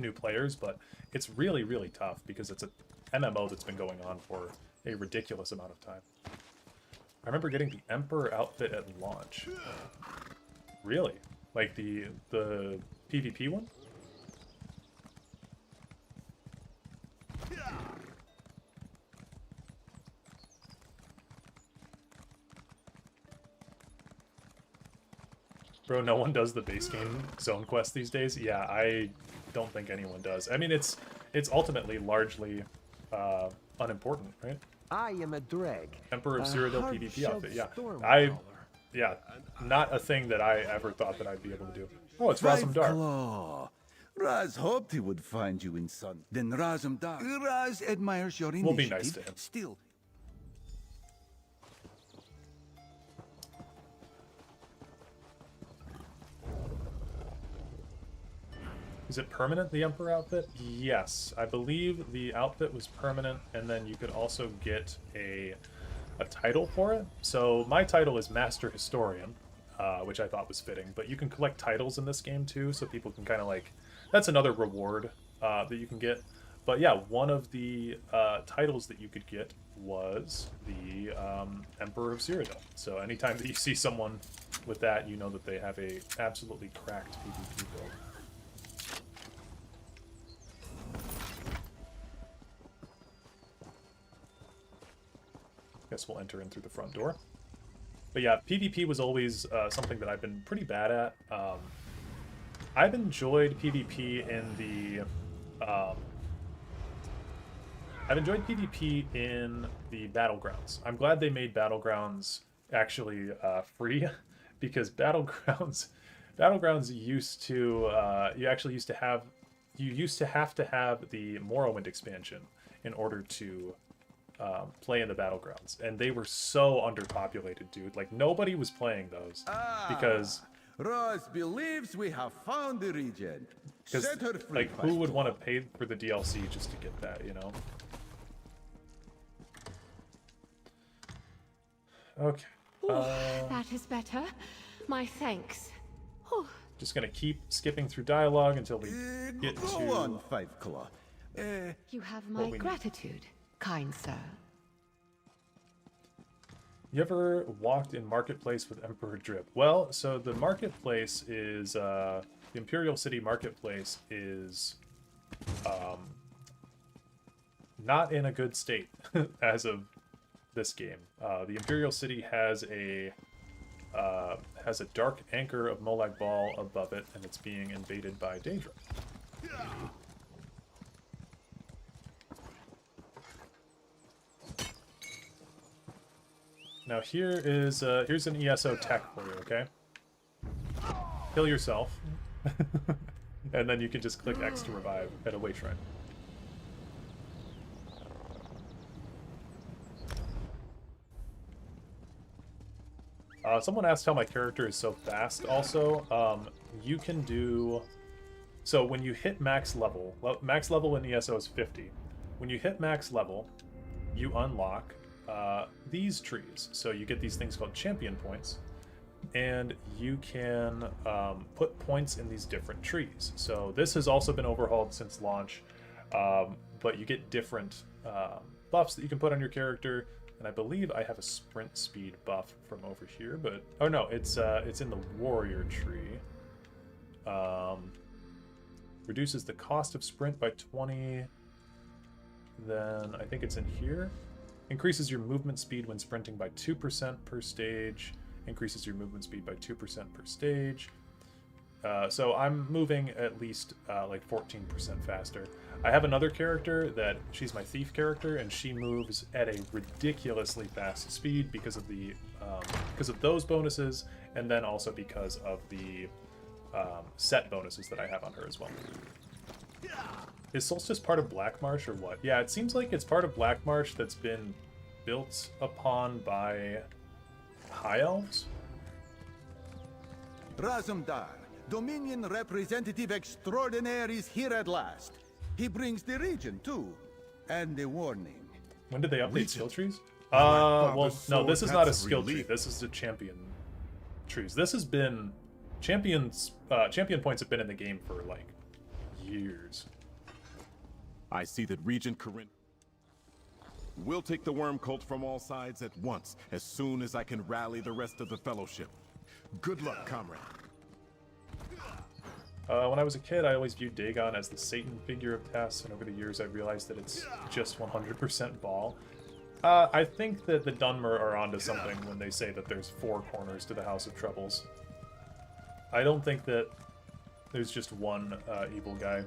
new players, but it's really, really tough, because it's a MMO that's been going on for a ridiculous amount of time. I remember getting the Emperor outfit at launch. Really? Like the PvP one? Bro, no one does the base game zone quest these days? Yeah, I don't think anyone does. I mean, it's ultimately largely unimportant, right? I am a dreg. Emperor of Cyrodiil PvP outfit, yeah. Yeah, not a thing that I ever thought that I'd be able to do. Oh, it's Razum Dar. Claw. Raz hoped he would find you in Sun. Then Razum Dar. Raz admires your initiative. We'll be nice to him. Still. Is it permanent, the Emperor outfit? Yes, I believe the outfit was permanent, and then you could also get a title for it. So my title is Master Historian, which I thought was fitting, but you can collect titles in this game too, so people can kind of like, that's another reward that you can get. But yeah, one of the titles that you could get was the Emperor of Cyrodiil. So anytime that you see someone with that, you know that they have a absolutely cracked PvP build. Guess we'll enter in through the front door. But yeah, PvP was always something that I've been pretty bad at. I've enjoyed PvP in the Battlegrounds. I'm glad they made Battlegrounds actually free, because Battlegrounds used to you used to have to have the Morrowind expansion in order to play in the Battlegrounds, and they were so underpopulated, dude. Like, nobody was playing those because Roz believes we have found the regent. Set her free. Like, who would want to pay for the DLC just to get that, you know? Okay. That is better. My thanks. Just gonna keep skipping through dialogue until we get to... Go on, Five Claw. You have my gratitude, kind sir. You ever walked in Marketplace with Emperor Drip? Well, so the Marketplace is, the Imperial City Marketplace is, not in a good state as of this game. The Imperial City has a dark anchor of Molag Bal above it, and it's being invaded by Daedra. Now here's an ESO tech for you, okay? Kill yourself. And then you can just click X to revive at a way shrine. Someone asked how my character is so fast also. You can do... So when you hit max level in ESO is 50. When you hit max level, you unlock these trees. So you get these things called champion points. And you can put points in these different trees. So this has also been overhauled since launch. But you get different buffs that you can put on your character. And I believe I have a sprint speed buff from over here, but oh no, it's in the warrior tree. Reduces the cost of sprint by 20. Then I think it's in here. Increases your movement speed when sprinting by 2% per stage. Increases your movement speed by 2% per stage. So I'm moving at least like 14% faster. I have another character that she's my thief character, and she moves at a ridiculously fast speed because of the those bonuses, and then also because of the set bonuses that I have on her as well. Is Solstice part of Black Marsh or what? Yeah, it seems like it's part of Black Marsh that's been built upon by High Elves. Razumdar, Dominion Representative Extraordinaire, is here at last. He brings the region, too. And a warning. When did they update skill trees? Well, no, this is not a skill tree. This is the champion trees. This has been... champion points have been in the game for, like, years. I see that Regent Corinne... We'll take the worm cult from all sides at once, as soon as I can rally the rest of the Fellowship. Good luck, comrade. When I was a kid, I always viewed Dagon as the Satan figure of Tess, and over the years I realized that it's just 100% Baal. I think that the Dunmer are onto something when they say that there's 4 corners to the House of Troubles. I don't think that there's just one evil guy.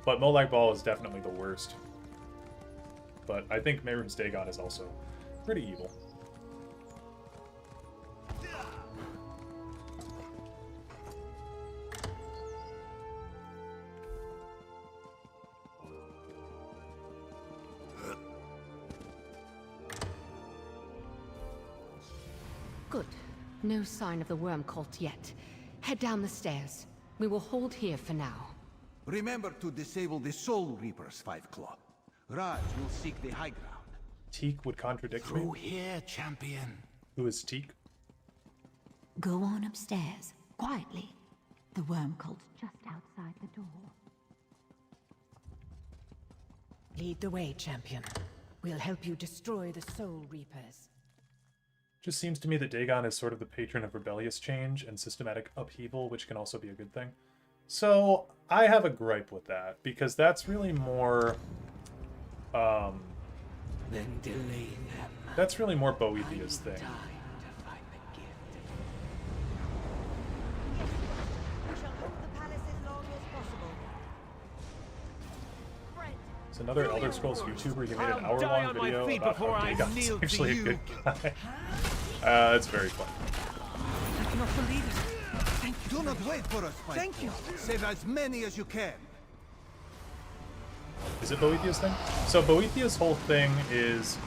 But Molag Bal is definitely the worst. But I think Mehrunes Dagon is also pretty evil. Good. No sign of the worm cult yet. Head down the stairs. We will hold here for now. Remember to disable the Soul Reapers, Five Claw. Raj will seek the high ground. Teak would contradict me. Through here, champion. Who is Teak? Go on upstairs, quietly. The worm cult's just outside the door. Lead the way, champion. We'll help you destroy the Soul Reapers. Just seems to me that Dagon is sort of the patron of rebellious change and systematic upheaval, which can also be a good thing. So, I have a gripe with that, because that's really more... Then delay them. That's really more Boethiah's thing. It's another Elder Scrolls YouTuber. He made an hour-long video about how Dagon's actually a good guy. It's very fun. I cannot believe it. Thank you. Do not wait for us, Five Thank you. Save as many as you can. Is it Boethiah's thing? So Boethiah's whole thing is,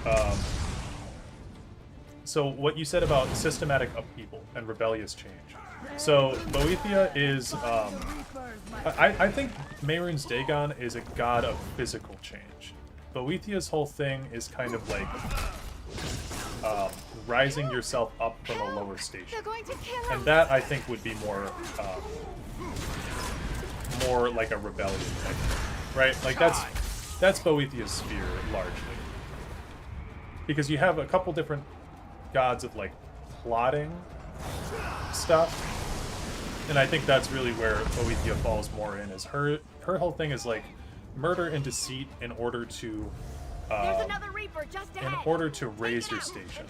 so what you said about systematic upheaval and rebellious change. So Boethiah is, I think Mehrunes Dagon is a god of physical change. Boethiah's whole thing is kind of like rising yourself up from a lower station, and that I think would be more like a rebellion thing. Right? Like, that's Boethiah's sphere, largely. Because you have a couple different gods of, like, plotting stuff. And I think that's really where Boethiah falls more in, is her whole thing is, like, murder and deceit in order to... There's another Reaper just ahead. in order to raise your station.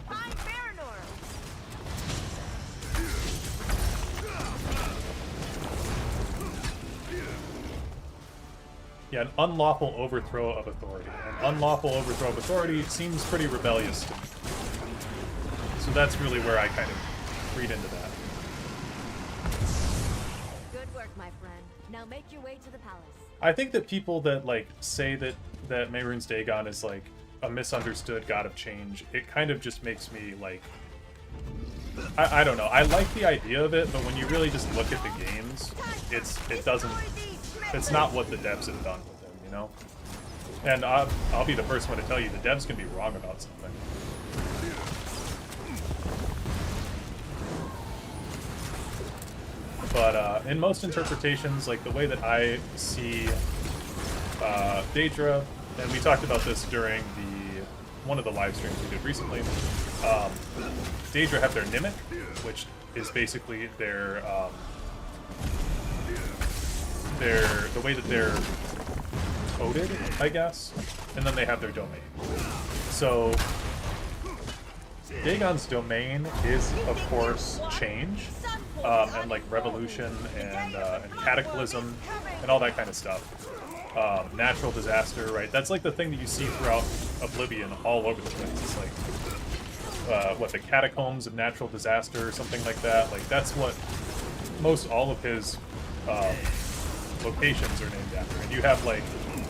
Yeah, an unlawful overthrow of authority. An unlawful overthrow of authority seems pretty rebellious to me. So that's really where I kind of read into that. Good work, my friend. Now make your way to the palace. I think that people that like say that Mehrunes Dagon is like a misunderstood god of change, it kind of just makes me like, I don't know. I like the idea of it, but when you really just look at the games, it's not what the devs have done with him, you know. And I'll be the first one to tell you the devs can be wrong about something. But in most interpretations, like the way that I see Daedra, and we talked about this during one of the live streams we did recently, Daedra have their Nimic, which is basically the way that they're coded, I guess, and then they have their domain. So Dagon's domain is, of course, change, and like revolution and cataclysm and all that kind of stuff. Natural disaster, right? That's like the thing that you see throughout Oblivion all over the place. It's like, what, the catacombs of natural disaster or something like that. Like, that's what most all of his locations are named after. And you have, like,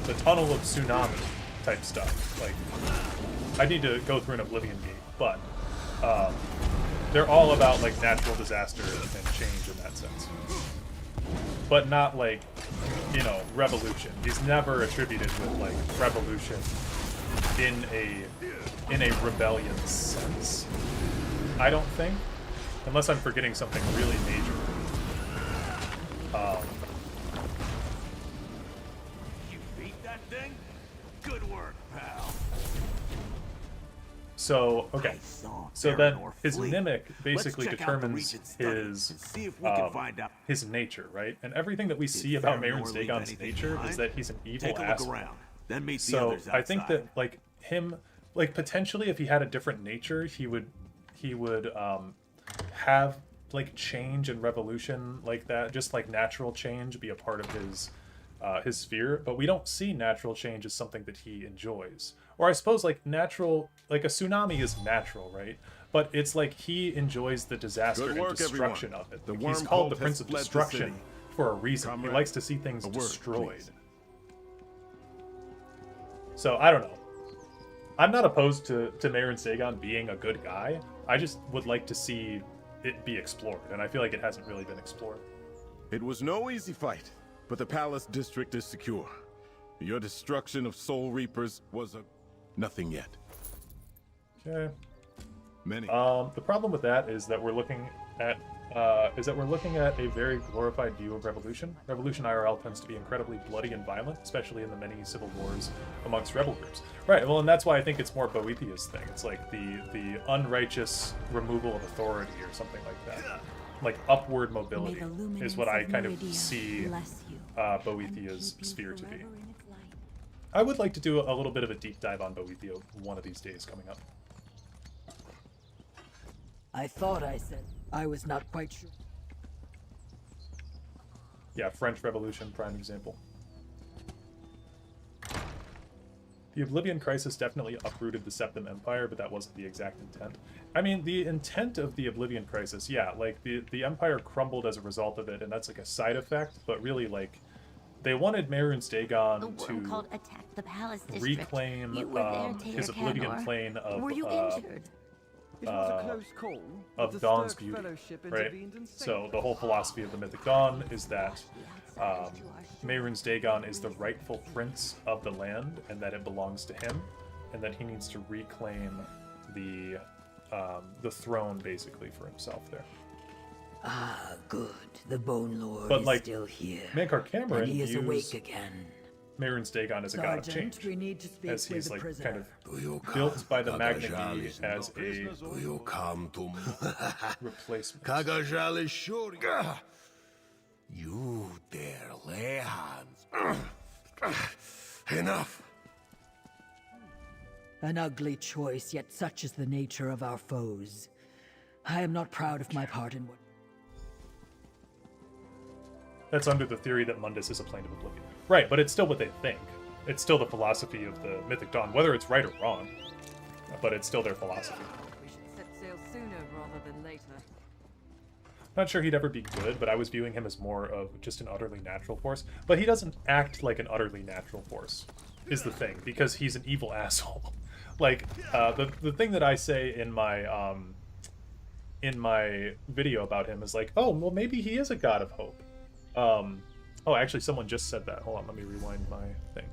the Tunnel of Tsunami type stuff. Like, I need to go through an Oblivion gate, but they're all about, like, natural disaster and change in that sense. But not, like, you know, revolution. He's never attributed with, like, revolution in a rebellion sense. I don't think. Unless I'm forgetting something really major. You beat that thing? Good work, pal. So, okay. So then his Nimic basically determines his nature, right? And everything that we see about Mehrunes Dagon's nature is that he's an evil asshole. So I think that like him, like potentially if he had a different nature, he would have like change and revolution like that, just like natural change be a part of his sphere. But we don't see natural change as something that he enjoys. Or I suppose like natural, like a tsunami is natural, right? But it's like he enjoys the disaster and destruction of it. Like, he's called the Prince of Destruction for a reason. He likes to see things destroyed. So I don't know. I'm not opposed to Mehrunes Dagon being a good guy. I just would like to see it be explored, and I feel like it hasn't really been explored. It was no easy fight, but the Palace District is secure. Your destruction of Soul Reapers was nothing yet. Okay. Many. The problem with that is that we're looking at a very glorified view of Revolution. Revolution IRL tends to be incredibly bloody and violent, especially in the many civil wars amongst rebel groups. Right, well, and that's why I think it's more Boethiah's thing. It's like the unrighteous removal of authority or something like that. Like upward mobility is what I kind of see Boethiah's sphere to be. I would like to do a little bit of a deep dive on Boethiah one of these days coming up. I thought I said I was not quite sure. Yeah, French Revolution, prime example. The Oblivion Crisis definitely uprooted the Septim Empire, but that wasn't the exact intent. I mean, the intent of the Oblivion Crisis, yeah, like, the Empire crumbled as a result of it, and that's like a side effect, but really, like, they wanted Mehrunes Dagon to the palace reclaim his Oblivion plane of Were you injured? It was a close call, of Dawn's beauty, right? So the whole philosophy of the Mythic Dawn is that Mehrunes Dagon is the rightful prince of the land, and that it belongs to him, and that he needs to reclaim the throne basically for himself there. Ah, good. The Bone Lord But, like, is still here. Mankar Cameron and he is views awake again. Mehrunes Dagon as a god of change, we need to speak as he's with like the prisoner. kind of built by the Magna G as a replacement. You dare lay hands. Enough. An ugly choice, yet such is the nature of our foes. I am not proud of my part in what... That's under the theory that Mundus is a plane of oblivion. Right, but it's still what they think. It's still the philosophy of the Mythic Dawn, whether it's right or wrong. But it's still their philosophy. We should set sail sooner rather than later. Not sure he'd ever be good, but I was viewing him as more of just an utterly natural force. But he doesn't act like an utterly natural force, is the thing, because he's an evil asshole. Like, the thing that I say in my video about him is like, oh, well, maybe he is a god of hope. Oh, actually, someone just said that. Hold on, let me rewind my thing.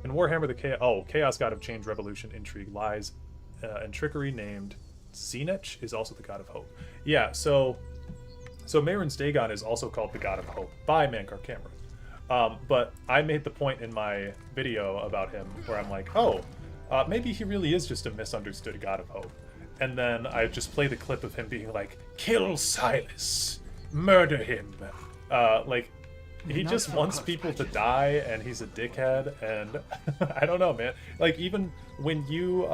In Warhammer, the Chaos God of Change, Revolution, Intrigue, Lies, and Trickery, named Zenich, is also the god of hope. Yeah, so Mehrunes Dagon is also called the god of hope by Mankar Cameron. But I made the point in my video about him where I'm like, oh, maybe he really is just a misunderstood god of hope. And then I just play the clip of him being like, kill Silas, murder him. Like, he just wants people to die, and he's a dickhead, and I don't know, man. Like, even when you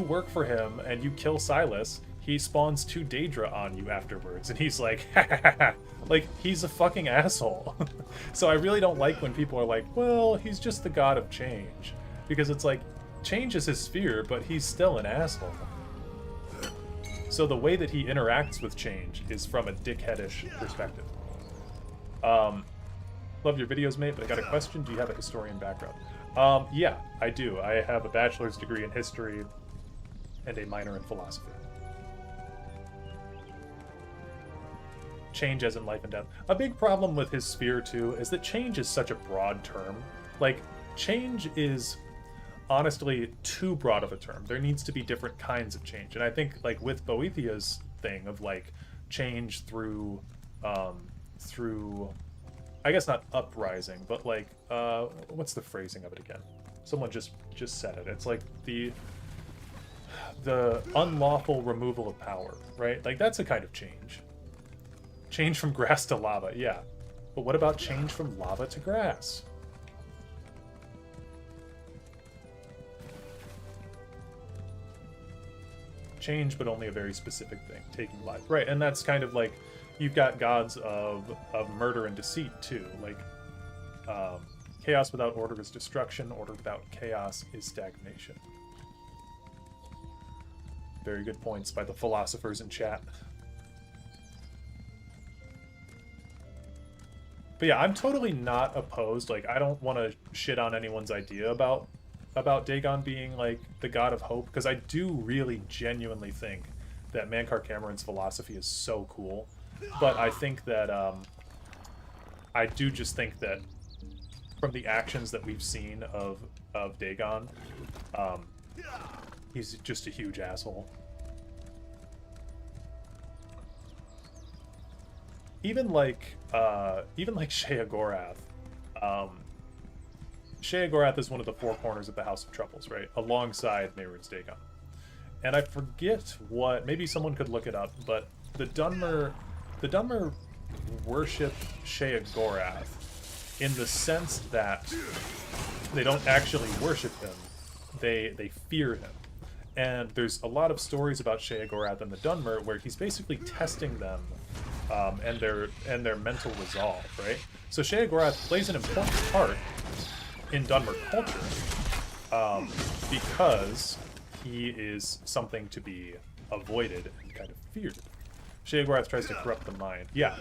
work for him and you kill Silas, he spawns 2 Daedra on you afterwards, and he's like, ha ha ha. Like, he's a fucking asshole. So I really don't like when people are like, well, he's just the god of change. Because it's like, change is his sphere, but he's still an asshole. So the way that he interacts with change is from a dickheadish perspective. Love your videos, mate, but I got a question. Do you have a historian background? Yeah, I do. I have a bachelor's degree in history and a minor in philosophy. Change as in life and death. A big problem with his sphere, too, is that change is such a broad term. Like, change is honestly too broad of a term. There needs to be different kinds of change. And I think, like, with Boethiah's thing of, like, change through I guess not uprising, but like what's the phrasing of it again? Someone just said it. It's like the unlawful removal of power, right? Like, that's a kind of change. Change from grass to lava, yeah. But what about change from lava to grass? Change, but only a very specific thing, taking life. Right, and that's kind of like, you've got gods of murder and deceit, too. Like, chaos without order is destruction, order without chaos is stagnation. Very good points by the philosophers in chat. But yeah, I'm totally not opposed. Like, I don't want to shit on anyone's idea about Dagon being, like, the god of hope, because I do really genuinely think that Mankar Cameron's philosophy is so cool. But I think that, I do just think that from the actions that we've seen of Dagon, he's just a huge asshole. Even like Sheogorath. Sheogorath is one of the 4 corners of the House of Troubles, right? Alongside Mehrunes Dagon. And I forget what, maybe someone could look it up, but the Dunmer worship Sheogorath in the sense that they don't actually worship him, they fear him. And there's a lot of stories about Sheogorath and the Dunmer where he's basically testing them and their mental resolve, right? So Sheogorath plays an important part in Dunmer culture because he is something to be avoided and kind of feared. Sheogorath tries to corrupt the mind. Yeah.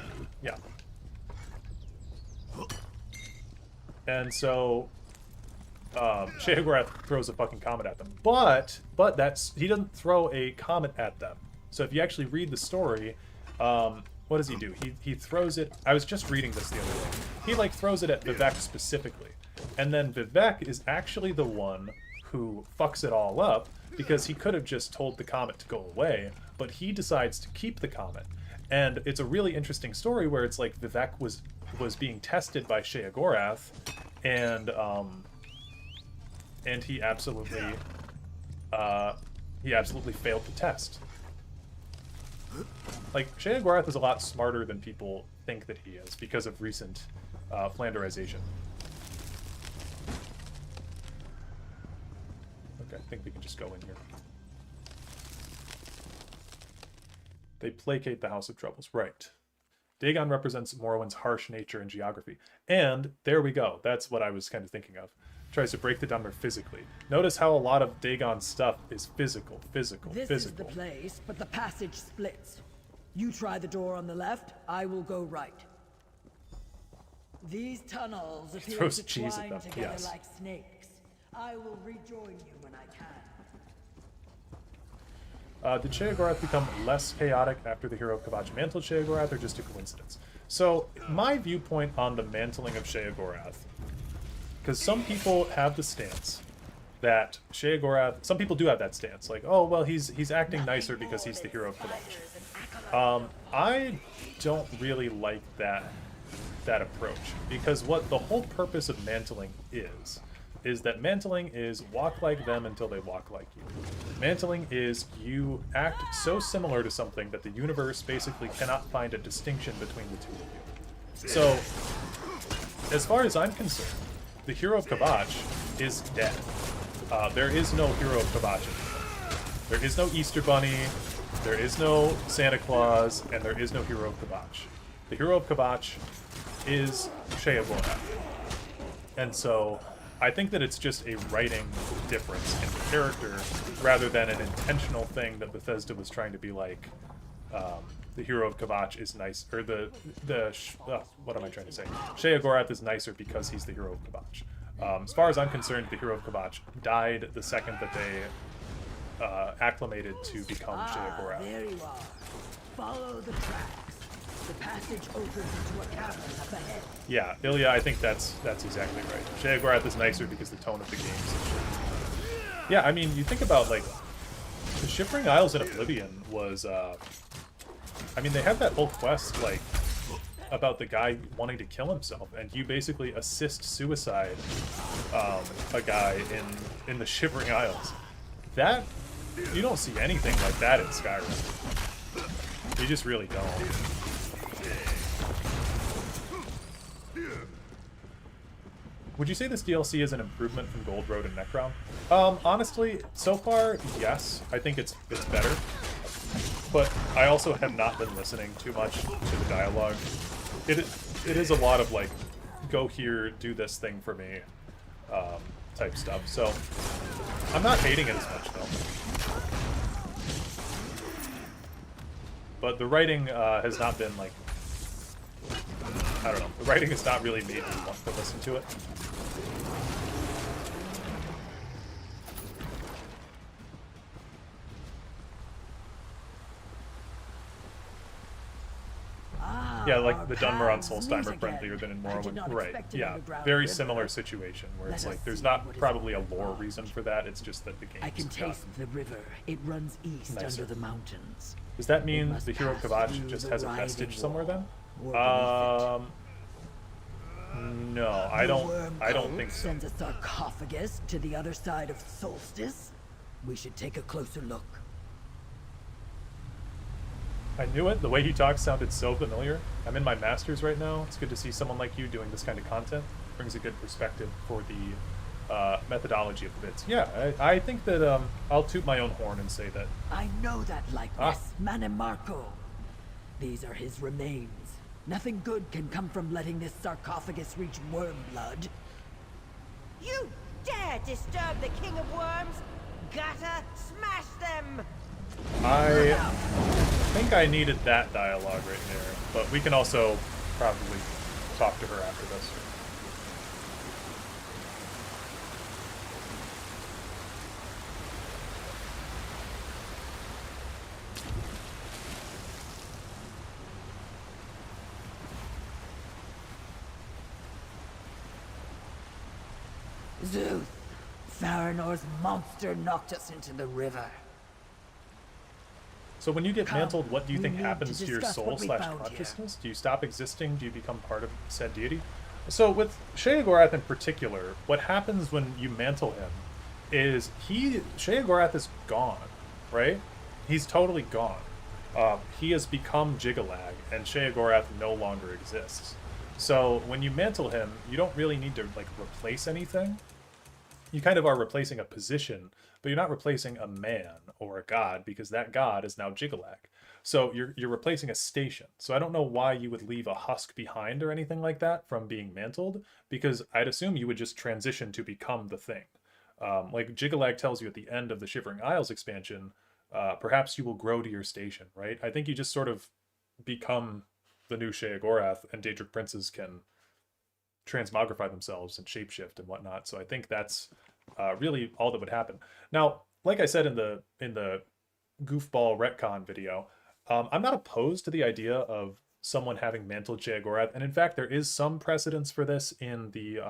And so Sheogorath throws a fucking comet at them. But he doesn't throw a comet at them. So if you actually read the story, what does he do? He throws it. I was just reading this the other day. He like throws it at Vivek specifically. And then Vivek is actually the one who fucks it all up because he could have just told the comet to go away, but he decides to keep the comet. And it's a really interesting story where it's like Vivek was being tested by Sheogorath, and he absolutely failed the test. Like, Sheogorath is a lot smarter than people think that he is because of recent Flanderization. Okay, I think we can just go in here. They placate the House of Troubles. Right. Dagon represents Morrowind's harsh nature and geography. And there we go. That's what I was kind of thinking of. Tries to break the Dunmer physically. Notice how a lot of Dagon's stuff is physical. This is the place, but the passage splits. You try the door on the left, I will go right. These tunnels appear throws to cheese at twine them, together yes. like snakes. I will rejoin you when I can. Did Sheogorath become less chaotic after the hero of Kvatch mantled Sheogorath, or just a coincidence? So, my viewpoint on the mantling of Sheogorath, because some people have the stance that Sheogorath, some people do have that stance, like, oh, well, he's acting nicer because he's the hero of Kvatch. I don't really like that approach, because what the whole purpose of mantling is that mantling is walk like them until they walk like you. Mantling is you act so similar to something that the universe basically cannot find a distinction between the two of you. So, as far as I'm concerned, the hero of Kvatch is dead. There is no hero of Kvatch anymore. There is no Easter Bunny, there is no Santa Claus, and there is no hero of Kvatch. The hero of Kvatch is Sheogorath. And so, I think that it's just a writing difference in the character rather than an intentional thing that Bethesda was trying to be like, the hero of Kvatch is nice, or what am I trying to say? Sheogorath is nicer because he's the hero of Kvatch. As far as I'm concerned, the hero of Kvatch died the second that they acclimated to become Sheogorath. There you are. Follow the tracks. The passage opens into a cavern up ahead. Yeah, Ilya, I think that's exactly right. Sheogorath is nicer because the tone of the game is so shit. Yeah, I mean, you think about, like, the Shivering Isles in Oblivion was, I mean, they had that whole quest, like, about the guy wanting to kill himself, and you basically assist suicide a guy in the Shivering Isles. That, you don't see anything like that in Skyrim. You just really don't. Would you say this DLC is an improvement from Gold Road and Necrom? Honestly, so far, yes. I think it's better. But I also have not been listening too much to the dialogue. It is a lot of, like, go here, do this thing for me, type stuff. So, I'm not hating it as much, though. But the writing has not been, like, I don't know. The writing has not really made me want to listen to it. Yeah, like the Dunmer on Solstheim are friendlier than in Morrowind. Right, yeah. Very similar situation, where it's like, there's not probably a lore reason for that, it's just that the game's I can taste the river. It runs east under the mountains. Does that mean the hero of Kvatch just has a vestige somewhere then? No, I don't think so. Sends a sarcophagus to the other side of Solstice. We should take a closer look. I knew it. The way he talks sounded so familiar. I'm in my master's right now. It's good to see someone like you doing this kind of content. Brings a good perspective for the methodology of the bits. Yeah, I think that I'll toot my own horn and say that. I know that likeness, Manimarco. These are his remains. Nothing good can come from letting this sarcophagus reach worm blood. You dare disturb the King of Worms? Gotta smash them! I think I needed that dialogue right there, but we can also probably talk to her after this. Zeus, Faranor's monster knocked us into the river. So when you get mantled, what do you think happens to your soul / consciousness? Do you stop existing? Do you become part of said deity? So with Sheogorath in particular, what happens when you mantle him is Sheogorath is gone, right? He's totally gone. He has become Jigalag, and Sheogorath no longer exists. So when you mantle him, you don't really need to like replace anything. You kind of are replacing a position, but you're not replacing a man or a god, because that god is now Jigalag. So you're replacing a station. So I don't know why you would leave a husk behind or anything like that from being mantled, because I'd assume you would just transition to become the thing. Like Jigalag tells you at the end of the Shivering Isles expansion, perhaps you will grow to your station, right? I think you just sort of become the new Sheogorath, and Daedric princes can transmogrify themselves and shapeshift and whatnot. So I think that's really all that would happen. Now, like I said in the goofball retcon video, I'm not opposed to the idea of someone having mantled Sheogorath, and in fact, there is some precedence for this in the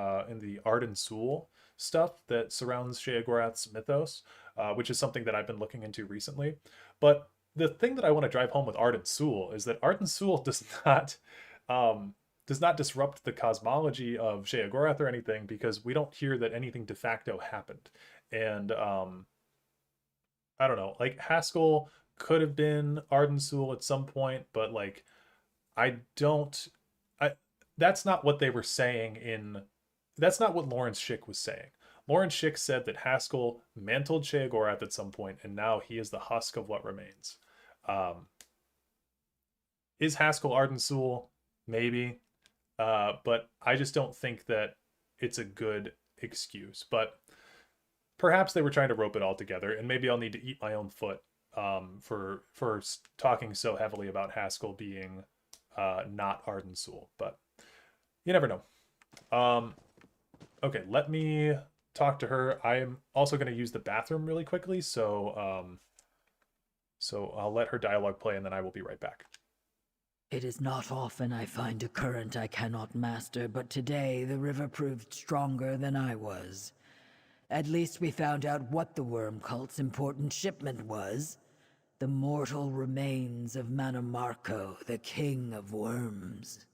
Arden Sul stuff that surrounds Sheogorath's mythos, which is something that I've been looking into recently. But the thing that I want to drive home with Arden Sul is that Arden Sul does not disrupt the cosmology of Sheogorath or anything, because we don't hear that anything de facto happened. And I don't know, like Haskell could have been Arden Sul at some point, but like I don't I that's not what they were saying in that's not what Lawrence Schick was saying. Lawrence Schick said that Haskell mantled Sheogorath at some point, and now he is the husk of what remains. Is Haskell Arden Sul? Maybe. But I just don't think that it's a good excuse. But perhaps they were trying to rope it all together, and maybe I'll need to eat my own foot for talking so heavily about Haskell being not Arden Sul. But you never know. Okay, let me talk to her. I'm also going to use the bathroom really quickly, so I'll let her dialogue play, and then I will be right back. It is not often I find a current I cannot master, but today the river proved stronger than I was. At least we found out what the Worm Cult's important shipment was. The mortal remains of Manamarco, the King of Worms.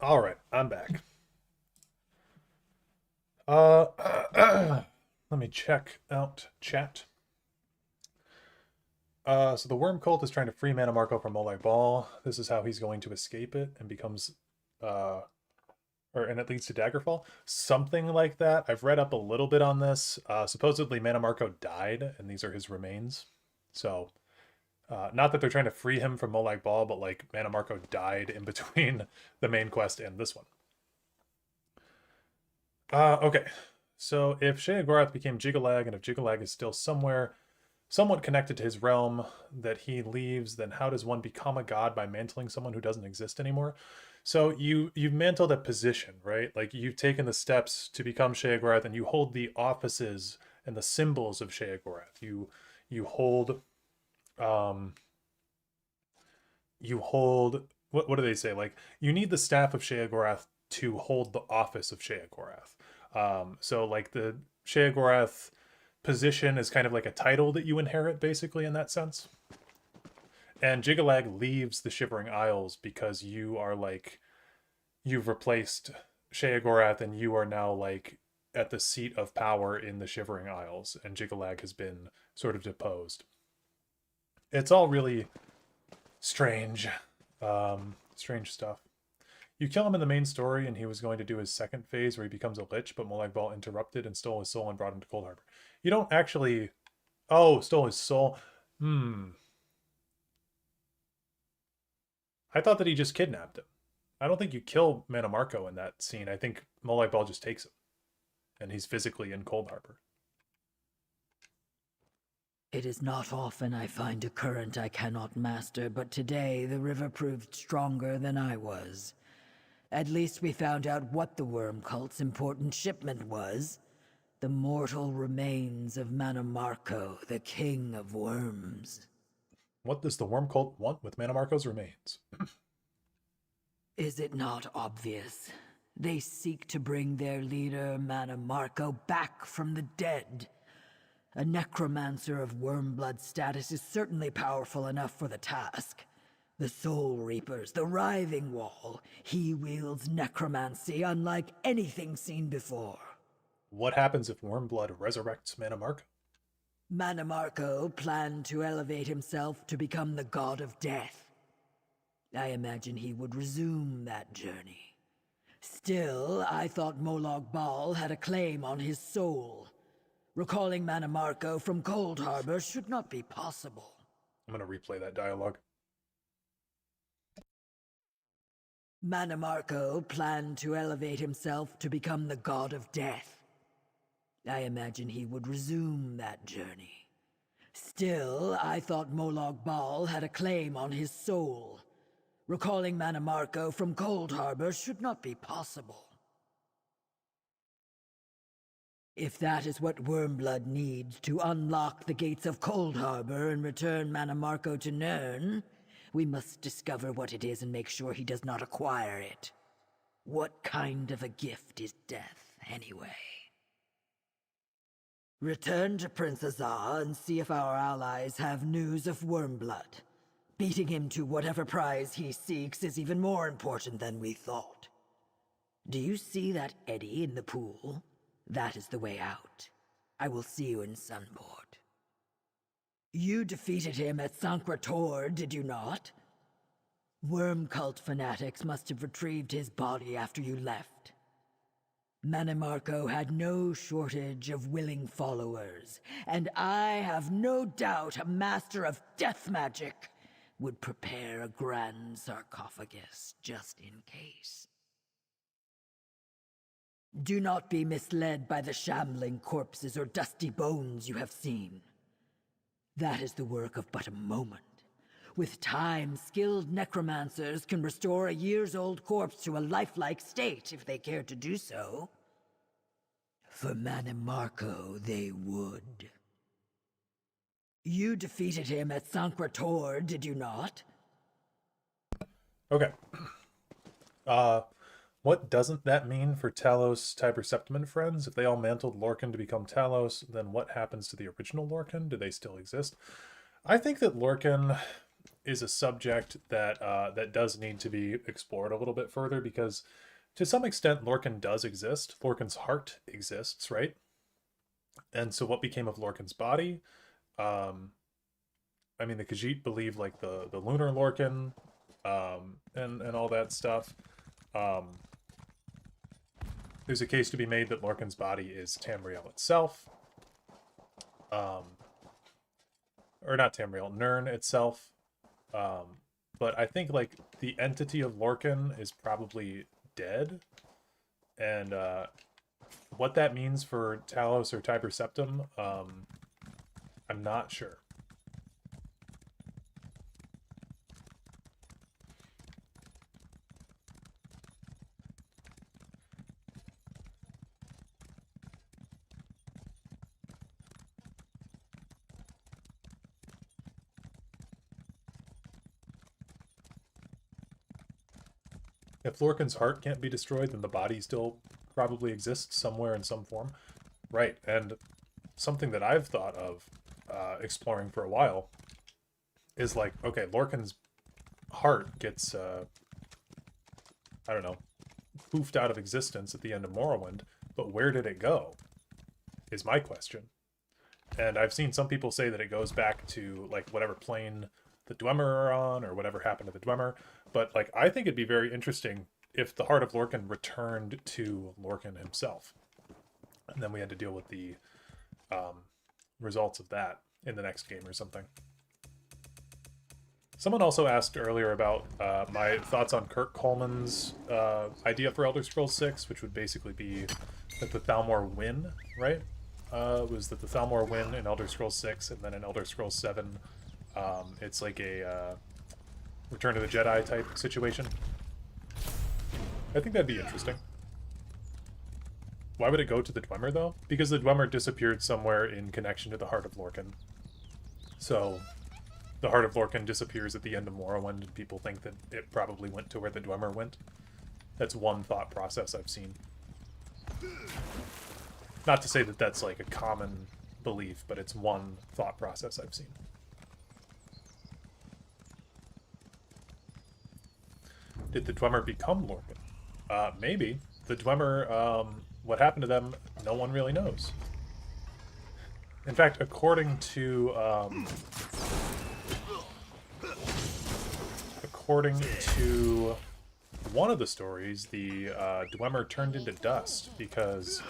All right, I'm back. Let me check out chat. So the Worm Cult is trying to free Mana Marco from Molag Bal. This is how he's going to escape it and becomes, and it leads to Daggerfall. Something like that. I've read up a little bit on this. Supposedly Mana Marco died, and these are his remains. So, not that they're trying to free him from Molag Bal, but like Mana Marco died in between the main quest and this one. Okay. So if Sheogorath became Jiggalag, and if Jiggalag is still somewhere somewhat connected to his realm that he leaves, then how does one become a god by mantling someone who doesn't exist anymore? So you've mantled a position, right? Like you've taken the steps to become Sheogorath, and you hold the offices and the symbols of Sheogorath. You hold what do they say? Like you need the staff of Sheogorath to hold the office of Sheogorath. So like the Sheogorath position is kind of like a title that you inherit, basically, in that sense. And Jiggalag leaves the Shivering Isles because you are like, you've replaced Sheogorath, and you are now like at the seat of power in the Shivering Isles, and Jiggalag has been sort of deposed. It's all really strange, strange stuff. You kill him in the main story, and he was going to do his second phase where he becomes a lich, but Molag Bal interrupted and stole his soul and brought him to Cold Harbor. You don't actually... Oh, stole his soul. I thought that he just kidnapped him. I don't think you kill Mana Marco in that scene. I think Molag Bal just takes him, and he's physically in Cold Harbor. It is not often I find a current I cannot master, but today the river proved stronger than I was. At least we found out what the Worm Cult's important shipment was. The mortal remains of Mana Marco, the King of Worms. What does the Worm Cult want with Mana Marco's remains? Is it not obvious? They seek to bring their leader, Mana Marco, back from the dead. A necromancer of Wormblood status is certainly powerful enough for the task. The Soul Reapers, the Writhing Wall, he wields necromancy unlike anything seen before. What happens if Wormblood resurrects Mana Marco? Mana Marco planned to elevate himself to become the god of death. I imagine he would resume that journey. Still, I thought Molag Bal had a claim on his soul. Recalling Mana Marco from Cold Harbor should not be possible. I'm going to replay that dialogue. Mana Marco planned to elevate himself to become the god of death. I imagine he would resume that journey. Still, I thought Molag Bal had a claim on his soul. Recalling Mana Marco from Cold Harbor should not be possible. If that is what Wormblood needs to unlock the gates of Cold Harbor and return Mana Marco to Nirn, we must discover what it is and make sure he does not acquire it. What kind of a gift is death, anyway? Return to Prince Azar and see if our allies have news of Wormblood. Beating him to whatever prize he seeks is even more important than we thought. Do you see that eddy in the pool? That is the way out. I will see you in Sunboard. You defeated him at Sancra Tor, did you not? Worm Cult fanatics must have retrieved his body after you left. Mana Marco had no shortage of willing followers, and I have no doubt a master of death magic would prepare a grand sarcophagus just in case. Do not be misled by the shambling corpses or dusty bones you have seen. That is the work of but a moment. With time, skilled necromancers can restore a years-old corpse to a lifelike state if they care to do so. For Mana Marco, they would. You defeated him at Sancra Tor, did you not? Okay. What doesn't that mean for Talos, Tiber Septim, and friends? If they all mantled Lorcan to become Talos, then what happens to the original Lorcan? Do they still exist? I think that Lorcan is a subject that that does need to be explored a little bit further, because to some extent Lorcan does exist. Lorcan's heart exists, right? And so what became of Lorcan's body? I mean, the Khajiit believe like the lunar Lorcan, and all that stuff. There's a case to be made that Lorcan's body is Tamriel itself. Or not Tamriel, Nirn itself. But I think like the entity of Lorcan is probably dead. And what that means for Talos or Tiber Septim, I'm not sure. If Lorcan's heart can't be destroyed, then the body still probably exists somewhere in some form. Right, and something that I've thought of exploring for a while is like, okay, Lorcan's heart gets, I don't know, poofed out of existence at the end of Morrowind, but where did it go? Is my question. And I've seen some people say that it goes back to, like, whatever plane the Dwemer are on, or whatever happened to the Dwemer. But, like, I think it'd be very interesting if the Heart of Lorcan returned to Lorcan himself. And then we had to deal with the results of that in the next game or something. Someone also asked earlier about my thoughts on Kirk Coleman's idea for Elder Scrolls 6, which would basically be that the Thalmor win, right? Was that the Thalmor win in Elder Scrolls 6, and then in Elder Scrolls 7, it's like a Return of the Jedi type situation. I think that'd be interesting. Why would it go to the Dwemer, though? Because the Dwemer disappeared somewhere in connection to the Heart of Lorcan. So the Heart of Lorcan disappears at the end of Morrowind, and people think that it probably went to where the Dwemer went. That's one thought process I've seen. Not to say that that's like a common belief, but it's one thought process I've seen. Did the Dwemer become Lorcan? Maybe. The Dwemer, what happened to them, no one really knows. In fact, according to one of the stories, the Dwemer turned into dust because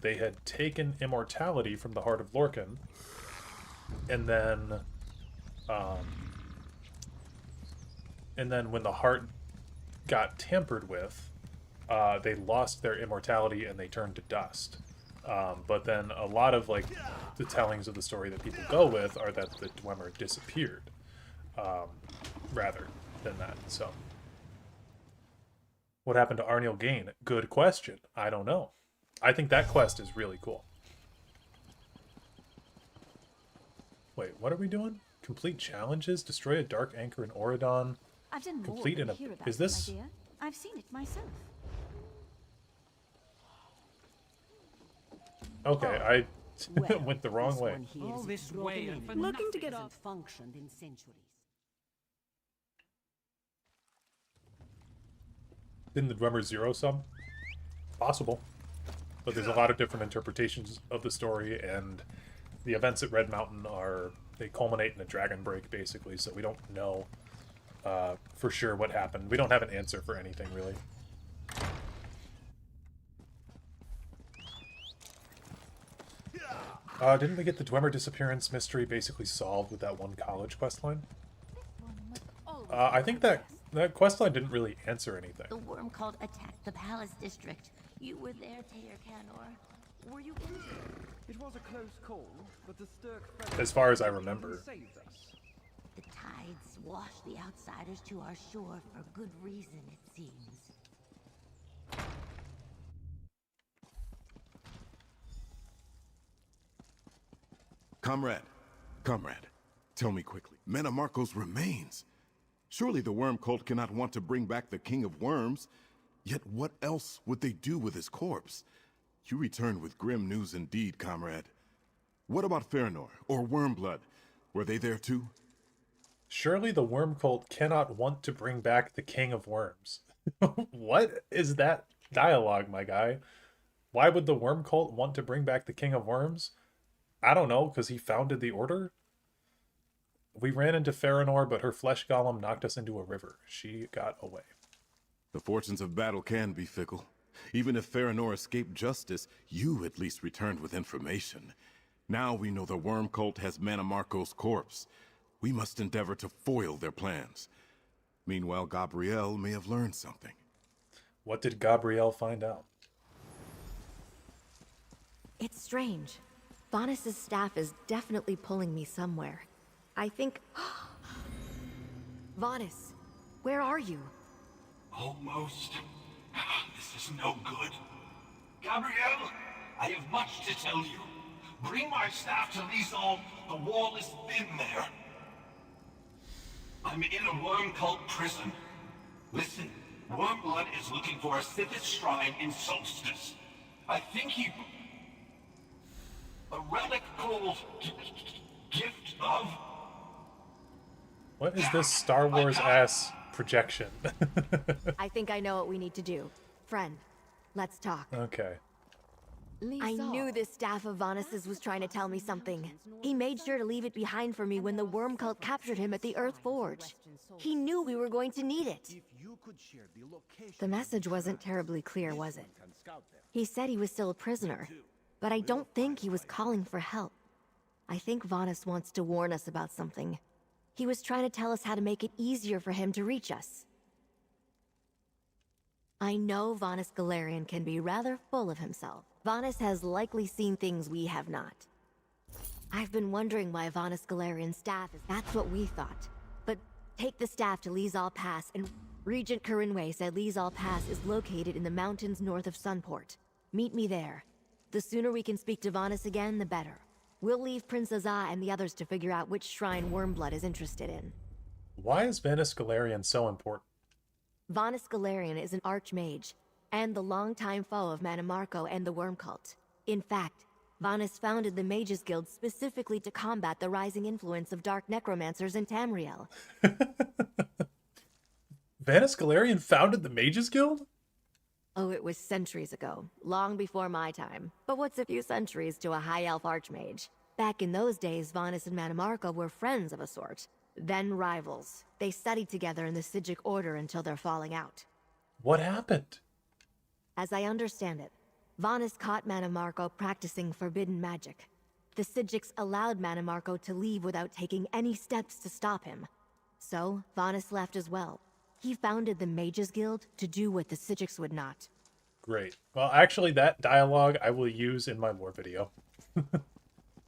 they had taken immortality from the Heart of Lorcan, and then when the heart got tampered with, they lost their immortality and they turned to dust. But then a lot of like the tellings of the story that people go with are that the Dwemer disappeared, rather than that. So, what happened to Arniel Gain? Good question. I don't know. I think that quest is really cool. Wait, what are we doing? Complete challenges, destroy a dark anchor in Auradon. I've done more Complete than in a. hear about Is it, this? my dear. I've seen it myself. Okay, I went the wrong way. All this way Looking to get off. Functioned in centuries. Didn't the Dwemer zero sum? Possible. But there's a lot of different interpretations of the story, and the events at Red Mountain they culminate in a dragon break, basically, so we don't know for sure what happened. We don't have an answer for anything, really. Didn't we get the Dwemer disappearance mystery basically solved with that one college questline? I think that questline didn't really answer anything. The worm cult attacked the palace district. You were there, Taylor Canor. Were you injured? It was a close call, but the Stirk As far as I remember. saved us. The tides washed the outsiders to our shore for good reason, it seems. Comrade, tell me quickly. Metamarco's remains. Surely the worm cult cannot want to bring back the King of Worms. Yet what else would they do with his corpse? You returned with grim news indeed, comrade. What about Fëanor, or Wormblood? Were they there too? Surely the worm cult cannot want to bring back the king of worms. What is that dialogue, my guy? Why would the worm cult want to bring back the king of worms? I don't know, because he founded the order? We ran into Farinor, but her flesh golem knocked us into a river. She got away. The fortunes of battle can be fickle. Even if Farinor escaped justice, you at least returned with information. Now we know the worm cult has Manamarco's corpse. We must endeavor to foil their plans. Meanwhile, Gabrielle may have learned something. What did Gabrielle find out? It's strange. Vanus's staff is definitely pulling me somewhere. I think... Vanus, where are you? Almost. This is no good. Gabrielle, I have much to tell you. Bring my staff to Lizal. The wall is thin there. I'm in a worm cult prison. Listen, Wormblood is looking for a Sithith shrine in Solstice. I think he... A relic called... Gift of... What is this Star Wars-ass projection? I think I know what we need to do. Friend, let's talk. Okay. I knew this staff of Vanus's was trying to tell me something. He made sure to leave it behind for me when the worm cult captured him at the Earth Forge. He knew we were going to need it. The message wasn't terribly clear, was it? He said he was still a prisoner, but I don't think he was calling for help. I think Vanus wants to warn us about something. He was trying to tell us how to make it easier for him to reach us. I know Vanus Galarian can be rather full of himself. Vanus has likely seen things we have not. I've been wondering why Vanus Galarian's staff is... That's what we thought. But take the staff to Lizal Pass, and Regent Corinway said Lizal Pass is located in the mountains north of Sunport. Meet me there. The sooner we can speak to Vanus again, the better. We'll leave Prince Azah and the others to figure out which shrine Wormblood is interested in. Why is Vanus Galarian so important? Vanus Galarian is an archmage, and the longtime foe of Manamarco and the Worm Cult. In fact, Vanus founded the Mages Guild specifically to combat the rising influence of dark necromancers in Tamriel. Vanus Galarian founded the Mages Guild? Oh, it was centuries ago, long before my time. But what's a few centuries to a high elf archmage? Back in those days, Vanus and Manamarco were friends of a sort, then rivals. They studied together in the Sigic Order until their falling out. What happened? As I understand it, Vanus caught Manamarco practicing forbidden magic. The Sigics allowed Manamarco to leave without taking any steps to stop him. So, Vanus left as well. He founded the Mages Guild to do what the Sigics would not. Great. Well, actually, that dialogue I will use in my lore video.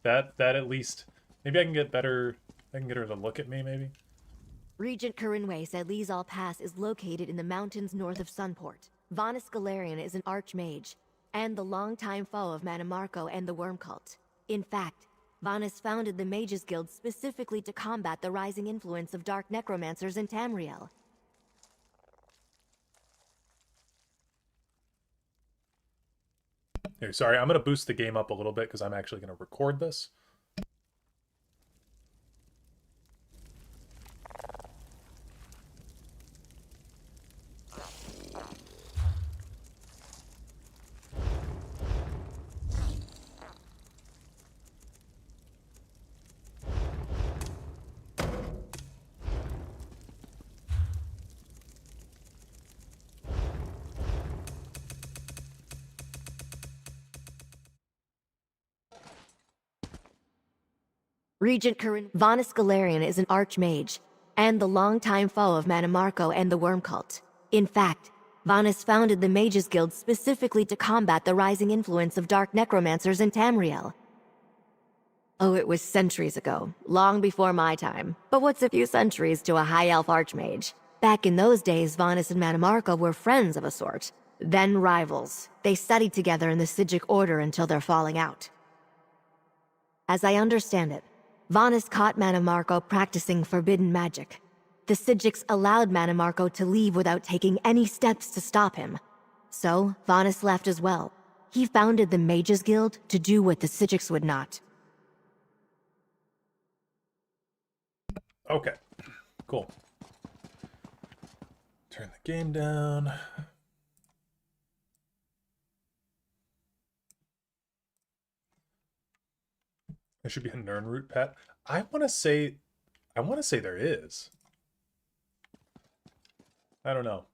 that at least... Maybe I can get better... I can get her to look at me, maybe? Regent Corinway said Lizal Pass is located in the mountains north of Sunport. Vanus Galarian is an archmage, and the longtime foe of Manamarco and the Worm Cult. In fact, Vanus founded the Mages Guild specifically to combat the rising influence of dark necromancers in Tamriel. Here, sorry, I'm going to boost the game up a little bit because I'm actually going to record this. Regent Vanus Galarian is an archmage, and the longtime foe of Manamarco and the Worm Cult. In fact, Vanus founded the Mages Guild specifically to combat the rising influence of dark necromancers in Tamriel. Oh, it was centuries ago, long before my time. But what's a few centuries to a high elf archmage? Back in those days, Vanus and Manamarco were friends of a sort, then rivals. They studied together in the Sigic Order until their falling out. As I understand it, Vanus caught Manamarco practicing forbidden magic. The Sigics allowed Manamarco to leave without taking any steps to stop him. So, Vanus left as well. He founded the Mages Guild to do what the Sigics would not. Okay. Cool. Turn the game down. There should be a Nernroot pet. I want to say there is. I don't know.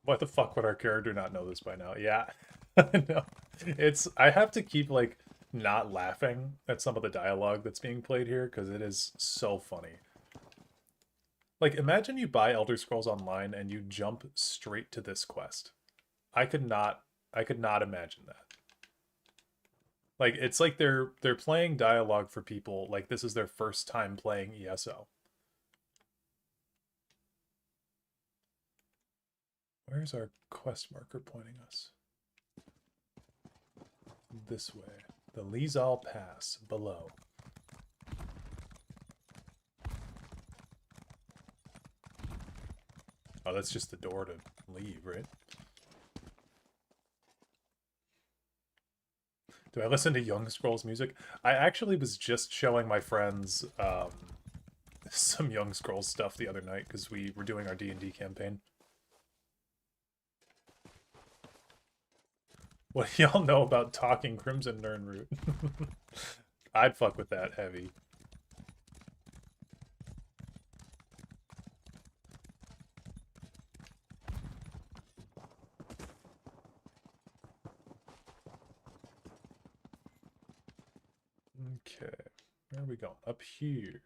What the fuck would our character not know this by now? Yeah. No. I have to keep like not laughing at some of the dialogue that's being played here because it is so funny. Like, imagine you buy Elder Scrolls Online and you jump straight to this quest. I could not imagine that. Like, it's like they're playing dialogue for people like this is their first time playing ESO. Where's our quest marker pointing us? This way. The Lizal Pass below. Oh, that's just the door to leave, right? Do I listen to Young Scrolls music? I actually was just showing my friends some Young Scrolls stuff the other night because we were doing our D&D campaign. What do y'all know about talking Crimson Nernroot? I'd fuck with that heavy. Okay, where are we going? Up here.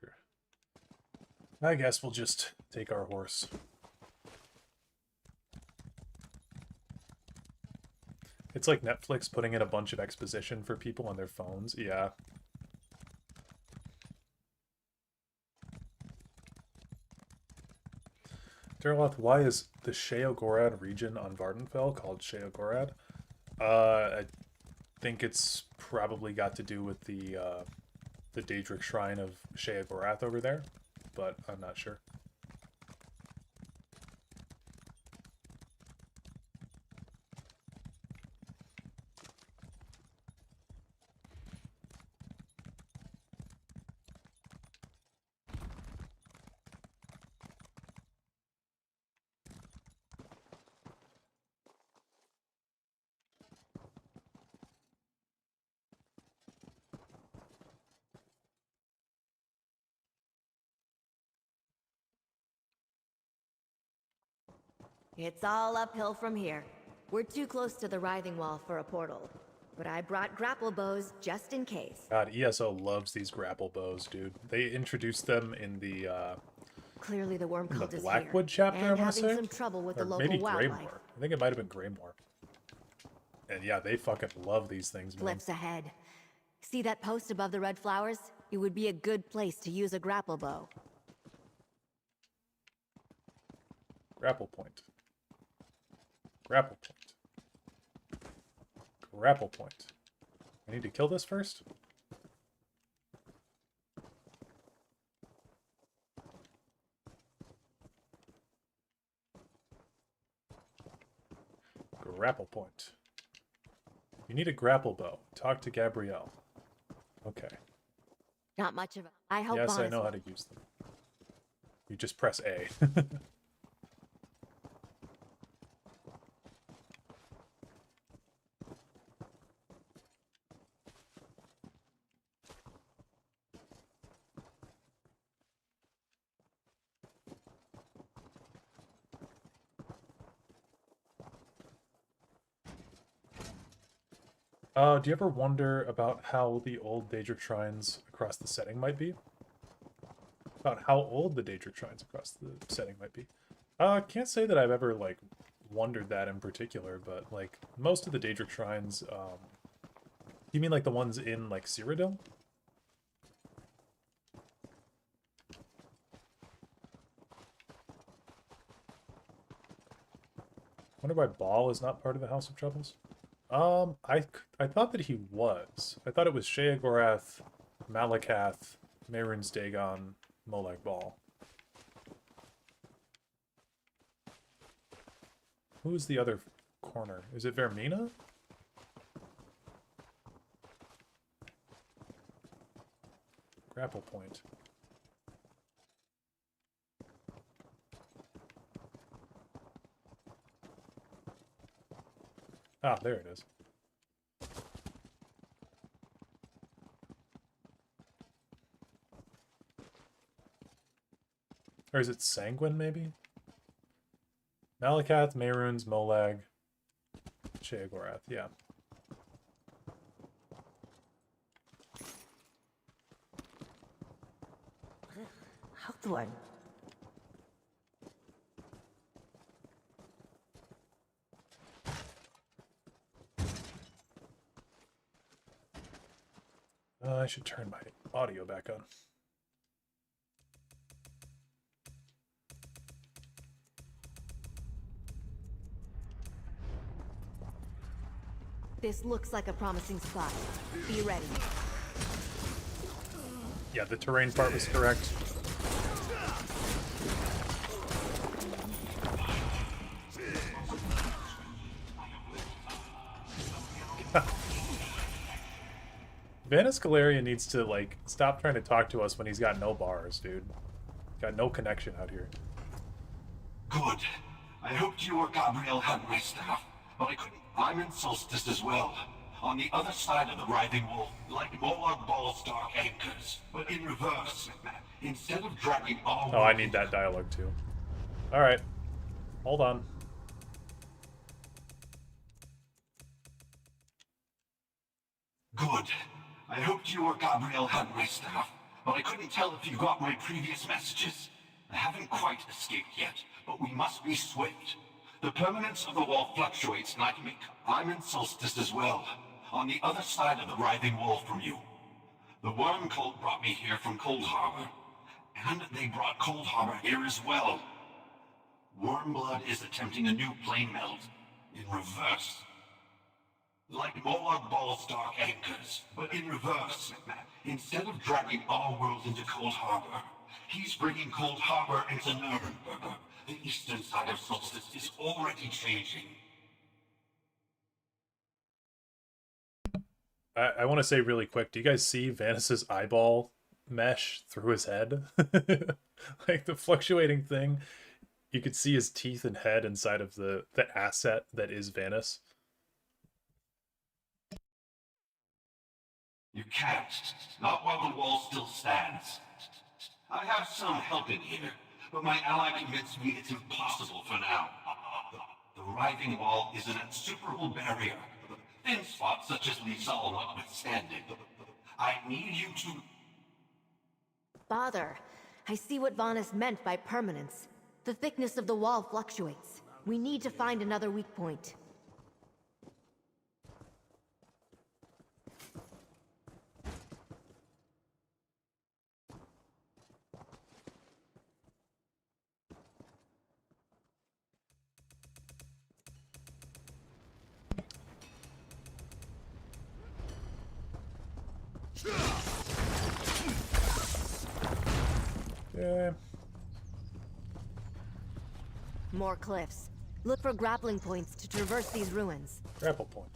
I guess we'll just take our horse. It's like Netflix putting in a bunch of exposition for people on their phones. Yeah. Dareloth, why is the Sheogorad region on Vardenfell called Sheogorad? I think it's probably got to do with the Daedric Shrine of Sheogorath over there, but I'm not sure. It's all uphill from here. We're too close to the writhing wall for a portal, but I brought grapple bows just in case. God, ESO loves these grapple bows, dude. They introduced them in the Clearly the worm cult is Blackwood here, chapter, I and want to having say, some trouble with or the local maybe wildlife. Greymore. I think it might have been Greymore. And yeah, they fucking love these things, man. Flips ahead. See that post above the red flowers? It would be a good place to use a grapple bow. Grapple point. Grapple point. Grapple point. I need to kill this first? Grapple point. You need a grapple bow. Talk to Gabrielle. Okay. Not much of a... I hope Yes, I Bonus know how to use them. You just press A. Do you ever wonder about how the old Daedric Shrines across the setting might be? About how old the Daedric Shrines across the setting might be? Can't say that I've ever, like, wondered that in particular, but, like, most of the Daedric Shrines, you mean, like, the ones in, like, Cyrodiil? Wonder why Baal is not part of the House of Troubles? I thought that he was. I thought it was Sheogorath, Malakath, Mehrunes Dagon, Molag Bal. Who's the other corner? Is it Vermina? Grapple point. Ah, there it is. Or is it Sanguine, maybe? Malakath, Mehrunes, Molag, Sheogorath, yeah. Hawthorne. I should turn my audio back on. This looks like a promising spot. Be ready. Yeah, the terrain part was correct. Vanis Galarian needs to, like, stop trying to talk to us when he's got no bars, dude. Got no connection out here. Good. I hoped you or Gabriel had my stuff, but I couldn't. I'm in Solstice as well. On the other side of the writhing wolf, like Molag Ball's dark anchors, but in reverse. Instead of dragging all... Oh, I need that dialogue too. Alright. Hold on. Good. I hoped you or Gabriel had my stuff, but I couldn't tell if you got my previous messages. I haven't quite escaped yet, but we must be swift. The permanence of the wall fluctuates night and week. I'm in Solstice as well, on the other side of the writhing wall from you. The worm cult brought me here from Cold Harbor, and they brought Cold Harbor here as well. Wormblood is attempting a new plane meld, in reverse. Like Molag Ball's dark anchors, but in reverse. Instead of dragging our world into Cold Harbor, he's bringing Cold Harbor into Nuremberg. The eastern side of Solstice is already changing. I want to say really quick, do you guys see Vanis's eyeball mesh through his head? Like the fluctuating thing. You could see his teeth and head inside of the asset that is Vanis. You can't. Not while the wall still stands. I have some help in here, but my ally convinced me it's impossible for now. The writhing wall is an insuperable barrier. Thin spots such as Lizal notwithstanding. I need you to... Father, I see what Vanis meant by permanence. The thickness of the wall fluctuates. We need to find another weak point. Yeah. More cliffs. Look for grappling points to traverse these ruins. Grapple point.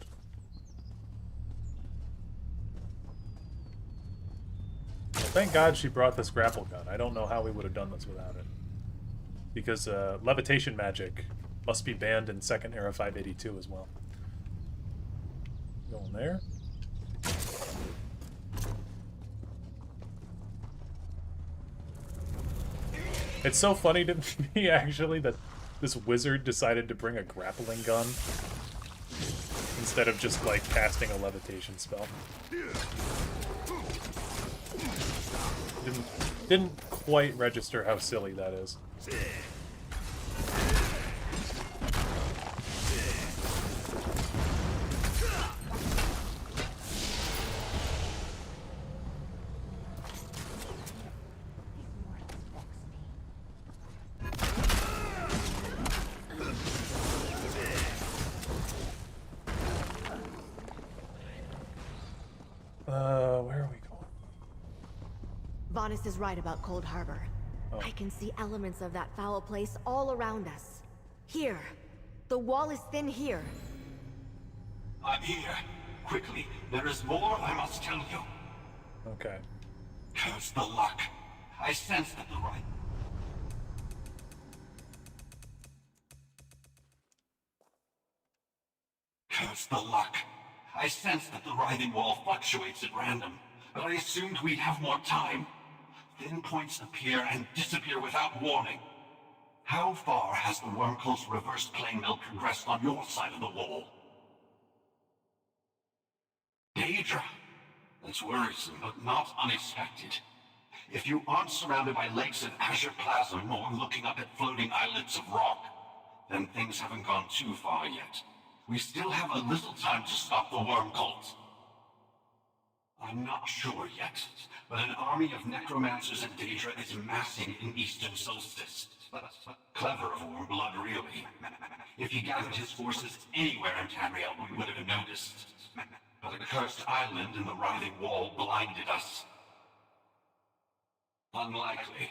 Well, thank God she brought this grapple gun. I don't know how we would have done this without it. Because levitation magic must be banned in Second Era 582 as well. Going there. It's so funny to me, actually, that this wizard decided to bring a grappling gun instead of just, like, casting a levitation spell. Didn't quite register how silly that is. Where are we going? Vanis is right about Cold Harbor. Oh. I can see elements of that foul place all around us. Here. The wall is thin here. I'm here. Quickly, there is more I must tell you. Okay. Curse the luck. I sensed that the right... Curse Just the luck. I sense that the writhing wall fluctuates at random, but I assumed we'd have more time. Thin points appear and disappear without warning. How far has the worm cult's reverse plane meld progressed on your side of the wall? Daedra. That's worrisome, but not unexpected. If you aren't surrounded by lakes of azure plasm or looking up at floating islets of rock, then things haven't gone too far yet. We still have a little time to stop the worm cult. I'm not sure yet, but an army of necromancers and Daedra is massing in Eastern Solstice. Clever of Wormblood, really. If he gathered his forces anywhere in Tamriel, we would have noticed. But a cursed island in the writhing wall blinded us. Unlikely.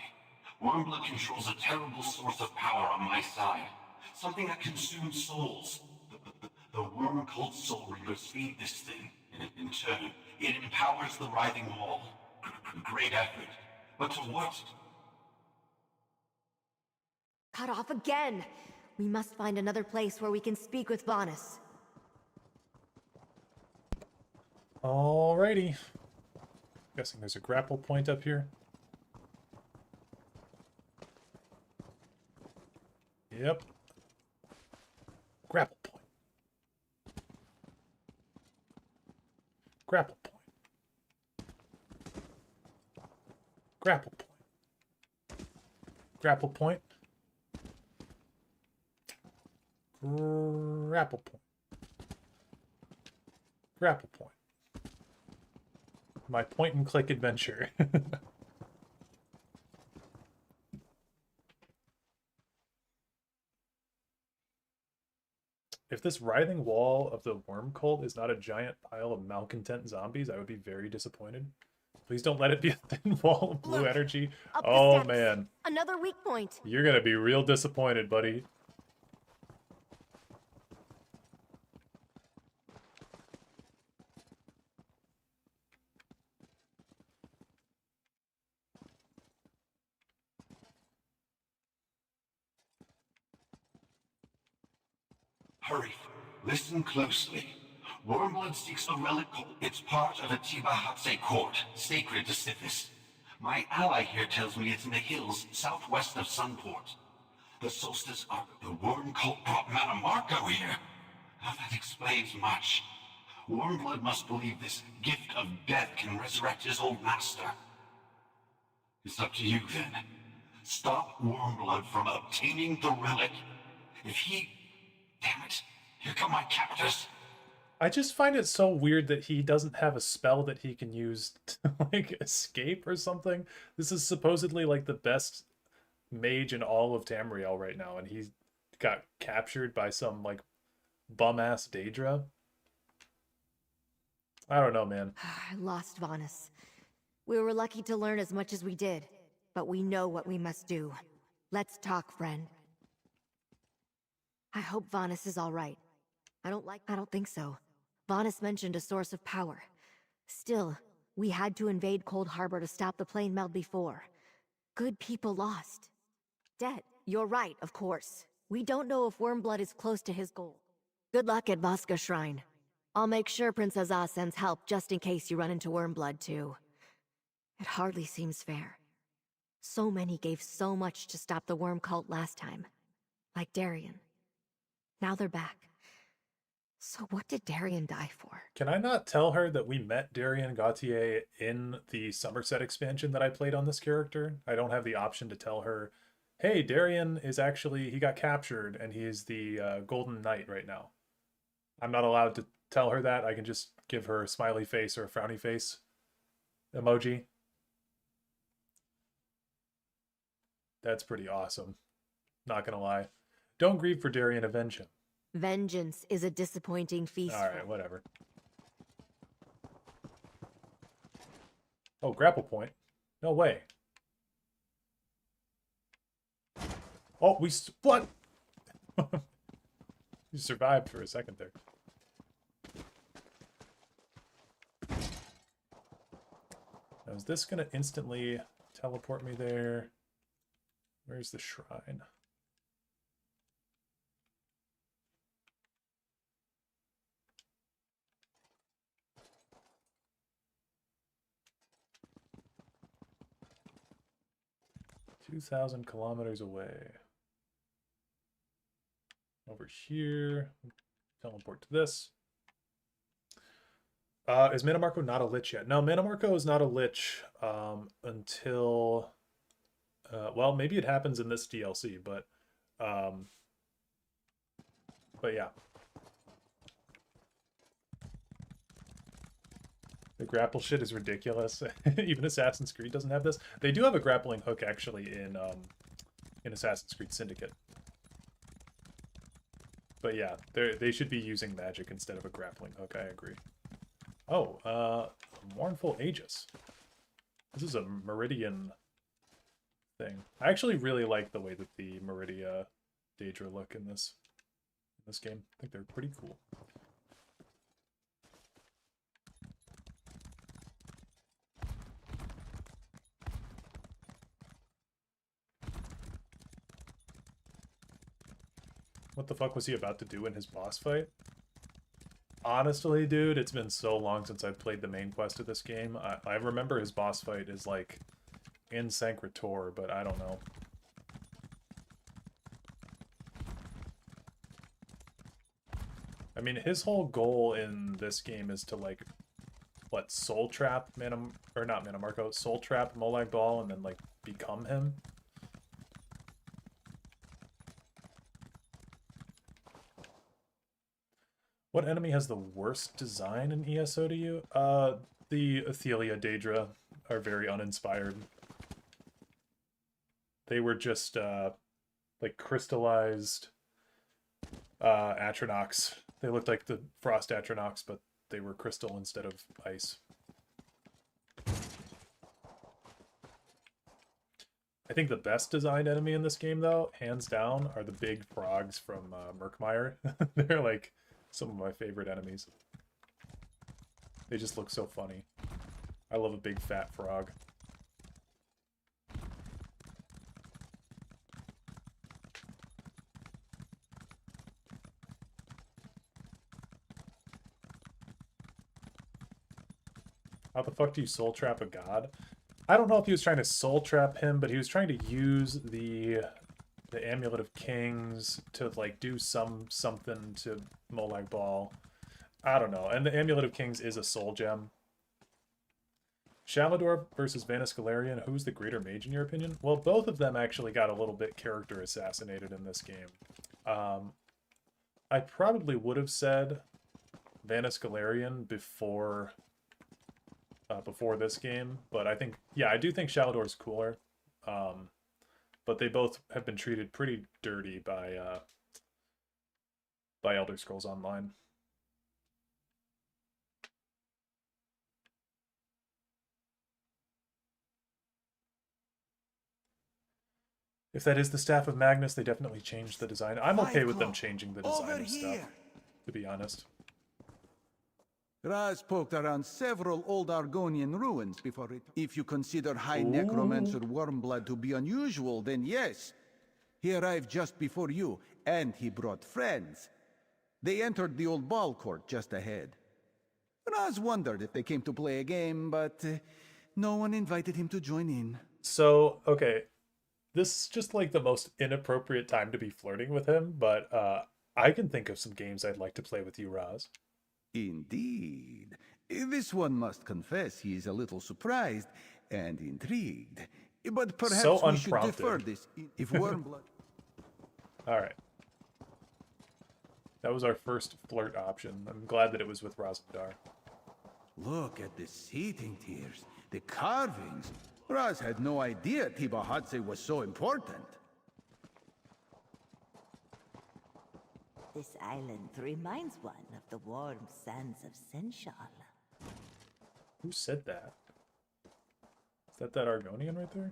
Wormblood controls a terrible source of power on my side. Something that consumes souls. The worm cult soul reapers feed this thing. In turn, it empowers the writhing wall. Great effort. But to what? Cut off again! We must find another place where we can speak with Vanus. Alrighty. Guessing there's a grapple point up here. Yep. Grapple point. Grapple point. Grapple point. Grapple point. Grapple point. Grapple point. My point and click adventure. If this writhing wall of the worm cult is not a giant pile of malcontent zombies, I would be very disappointed. Please don't let it be a thin wall of blue energy. Oh man. Another weak point. You're gonna be real disappointed, buddy. Hurry. Listen closely. Wormblood seeks a relic called... It's part of a Tibahatse court, sacred to Sithis. My ally here tells me it's in the hills southwest of Sunport. The Solstice Ark of the Worm Cult brought Manamarco here. Now that explains much. Wormblood must believe this gift of death can resurrect his old master. It's up to you then. Stop Wormblood from obtaining the relic. If he... Damn it. Here come my captors. I just find it so weird that he doesn't have a spell that he can use to, like, escape or something. This is supposedly, like, the best mage in all of Tamriel right now, and he got captured by some, like, bum-ass Daedra. I don't know, man. I lost Vanus. We were lucky to learn as much as we did, but we know what we must do. Let's talk, friend. I hope Vanus is all right. I don't think so. Vanus mentioned a source of power. Still, we had to invade Cold Harbor to stop the plane meld before. Good people lost. Dead. You're right, of course. We don't know if Wormblood is close to his goal. Good luck at Vaska Shrine. I'll make sure Princess Ah sends help just in case you run into Wormblood too. It hardly seems fair. So many gave so much to stop the worm cult last time. Like Darien. Now they're back. So what did Darien die for? Can I not tell her that we met Darien Gautier in the Somerset expansion that I played on this character? I don't have the option to tell her, hey, Darien is actually, he got captured and he's the Golden Knight right now. I'm not allowed to tell her that. I can just give her a smiley face or a frowny face emoji. That's pretty awesome. Not gonna lie. Don't grieve for Darien, avenge him. Vengeance is a disappointing feast. Alright, whatever. Oh, grapple point. No way. Oh, what? You survived for a second there. Now, is this going to instantly teleport me there? Where's the shrine? 2,000 kilometers away. Over here. Teleport to this. Is Manamarco not a lich yet? No, Manamarco is not a lich until... well, maybe it happens in this DLC, but yeah. The grapple shit is ridiculous. Even Assassin's Creed doesn't have this. They do have a grappling hook, actually, in Assassin's Creed Syndicate. But yeah, they should be using magic instead of a grappling hook, I agree. Oh, Mournful Aegis. This is a Meridian thing. I actually really like the way that the Meridia Daedra look in this game. I think they're pretty cool. What the fuck was he about to do in his boss fight? Honestly, dude, it's been so long since I've played the main quest of this game. I remember his boss fight is like in Sancretor, but I don't know. I mean, his whole goal in this game is to like, what, soul trap soul trap Molag Bal and then like become him. What enemy has the worst design in ESO to you? The Athelia Daedra are very uninspired. They were just, like, crystallized Atronachs. They looked like the Frost Atronachs, but they were crystal instead of ice. I think the best designed enemy in this game, though, hands down, are the big frogs from Murkmire. They're, like, some of my favorite enemies. They just look so funny. I love a big fat frog. How the fuck do you soul trap a god? I don't know if he was trying to soul trap him, but he was trying to use the Amulet of Kings to like do something to Molag Bal. I don't know. And the Amulet of Kings is a soul gem. Shalador versus Vanus Galarian, who's the greater mage in your opinion? Well, both of them actually got a little bit character assassinated in this game. I probably would have said Vanus Galarian before this game, but I think, yeah, I do think Shalador's cooler. But they both have been treated pretty dirty by Elder Scrolls Online. If that is the staff of Magnus, they definitely changed the design. I'm okay with them changing the design of stuff, to be honest. Raz poked around several old Argonian ruins before it. If you consider High Necromancer Wormblood to be unusual, then yes. He arrived just before you, and he brought friends. They entered the old ball court just ahead. Raz wondered if they came to play a game, but no one invited him to join in. So, okay, this is just like the most inappropriate time to be flirting with him, but I can think of some games I'd like to play with you, Raz. Indeed. This one must confess he is a little surprised and intrigued. But perhaps so we should defer this if Wormblood... Alright. That was our first flirt option. I'm glad that it was with Razandar. Look at the seating tiers, the carvings. Raz had no idea Tibahatse was so important. This island reminds one of the warm sands of Senshal. Who said that? Is that Argonian right there?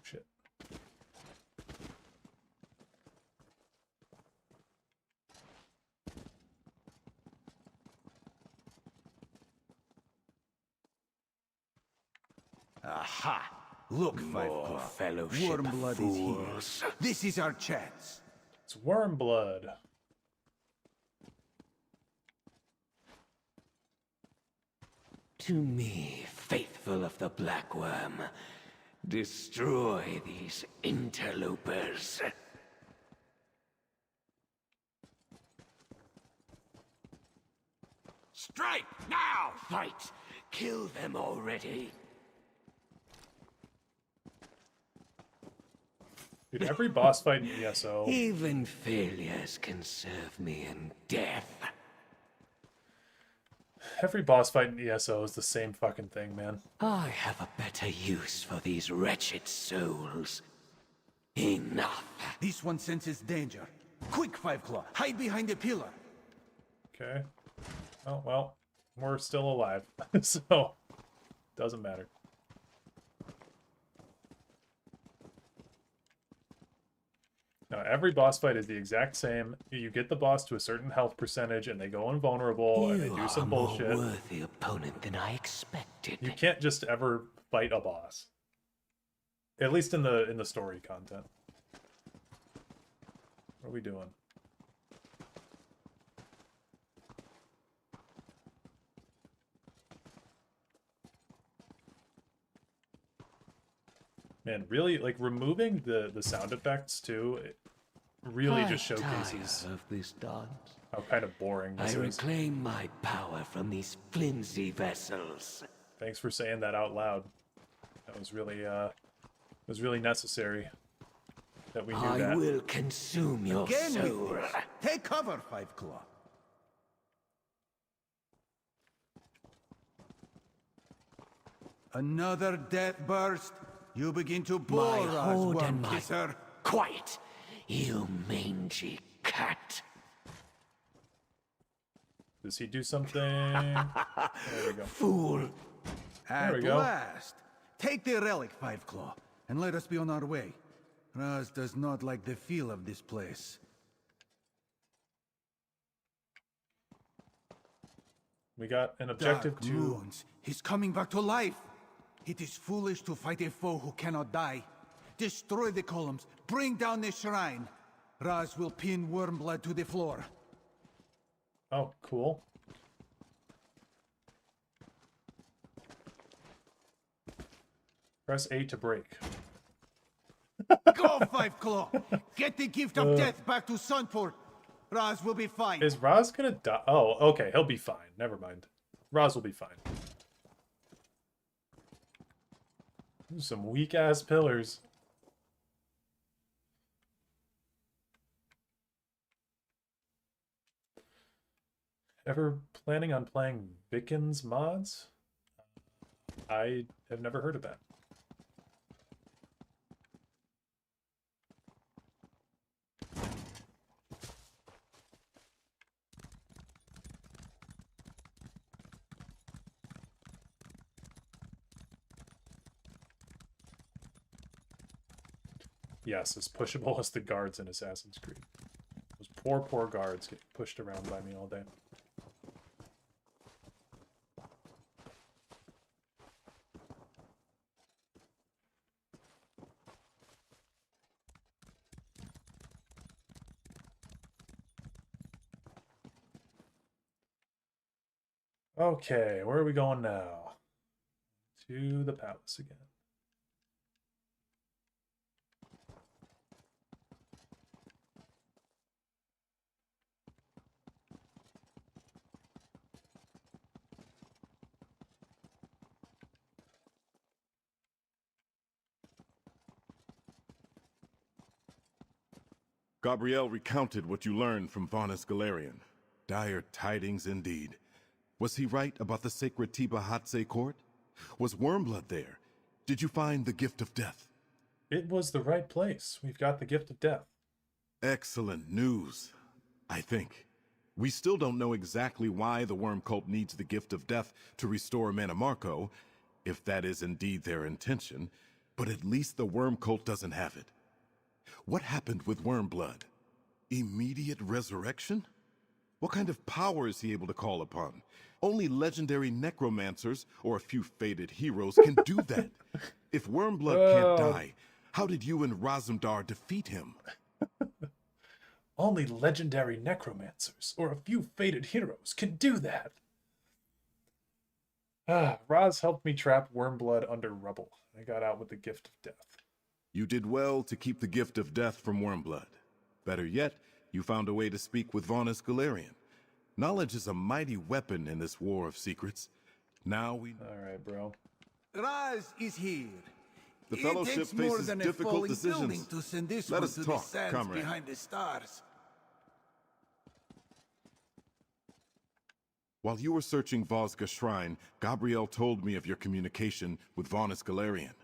Shit. Aha! Look, Five Claw. Fellowship Wormblood is here. This is our chance. It's Wormblood. To me, faithful of the Black Worm, destroy these interlopers. Strike now! Fight! Kill them already! Dude, every boss fight in ESO... Even failures can serve me in death. Every boss fight in ESO is the same fucking thing, man. I have a better use for these wretched souls. Enough. This one senses danger. Quick, Five Claw, hide behind the pillar. Okay. Oh, well, we're still alive, so doesn't matter. Now, every boss fight is the exact same. You get the boss to a certain health percentage, and they go invulnerable, and they do some bullshit. You are a more worthy opponent than I expected. You can't just ever fight a boss. At least in the story content. What are we doing? Man, really, like, removing the sound effects, too, it really just showcases of this dance. how kind of boring this I is. reclaim my power from these flimsy vessels. Thanks for saying that out loud. That was really necessary that we knew that. I will consume your soul. Take cover, Five Claw. Another death burst. You begin to bore My us, horde worm and my... kisser. Quiet, you mangy cat. Does he do something? There we go. Fool. At we go. last. Take the relic, Five Claw, and let us be on our way. Raz does not like the feel of this place. We got an objective Dark to... moons. He's coming back to life. It is foolish to fight a foe who cannot die. Destroy the columns. Bring down the shrine. Raz will pin Wormblood to the floor. Oh, cool. Press A to break. Go, Five Claw! Get the gift of death back to Sunport. Raz will be fine. Is Raz gonna die? Oh, okay, he'll be fine. Never mind. Raz will be fine. Some weak-ass pillars. Ever planning on playing Vikings mods? I have never heard of that. Yes, as pushable as the guards in Assassin's Creed. Those poor guards get pushed around by me all day. Okay, where are we going now? To the palace again. Gabrielle recounted what you learned from Vaunus Galerian. Dire tidings indeed. Was he right about the sacred Tiba Hatse court? Was Wormblood there? Did you find the gift of death? It was the right place. We've got the gift of death. Excellent news, I think. We still don't know exactly why the Worm Cult needs the gift of death to restore Manamarco, if that is indeed their intention, but at least the Worm Cult doesn't have it. What happened with Wormblood? Immediate resurrection? What kind of power is he able to call upon? Only legendary necromancers or a few fated heroes can do that. If Wormblood can't die, how did you and Razumdar defeat him? Only legendary necromancers or a few fated heroes can do that. Raz helped me trap Wormblood under rubble. I got out with the gift of death. You did well to keep the gift of death from Wormblood. Better yet, you found a way to speak with Vonus Galarian. Knowledge is a mighty weapon in this war of secrets. Now we... Alright, bro. Raz is here. The Fellowship it takes more faces than a difficult falling decisions. building to send this Let one us to talk, the sands comrade. behind the stars. While you were searching Vosga Shrine, Gabrielle told me of your communication with Vonus Galarian.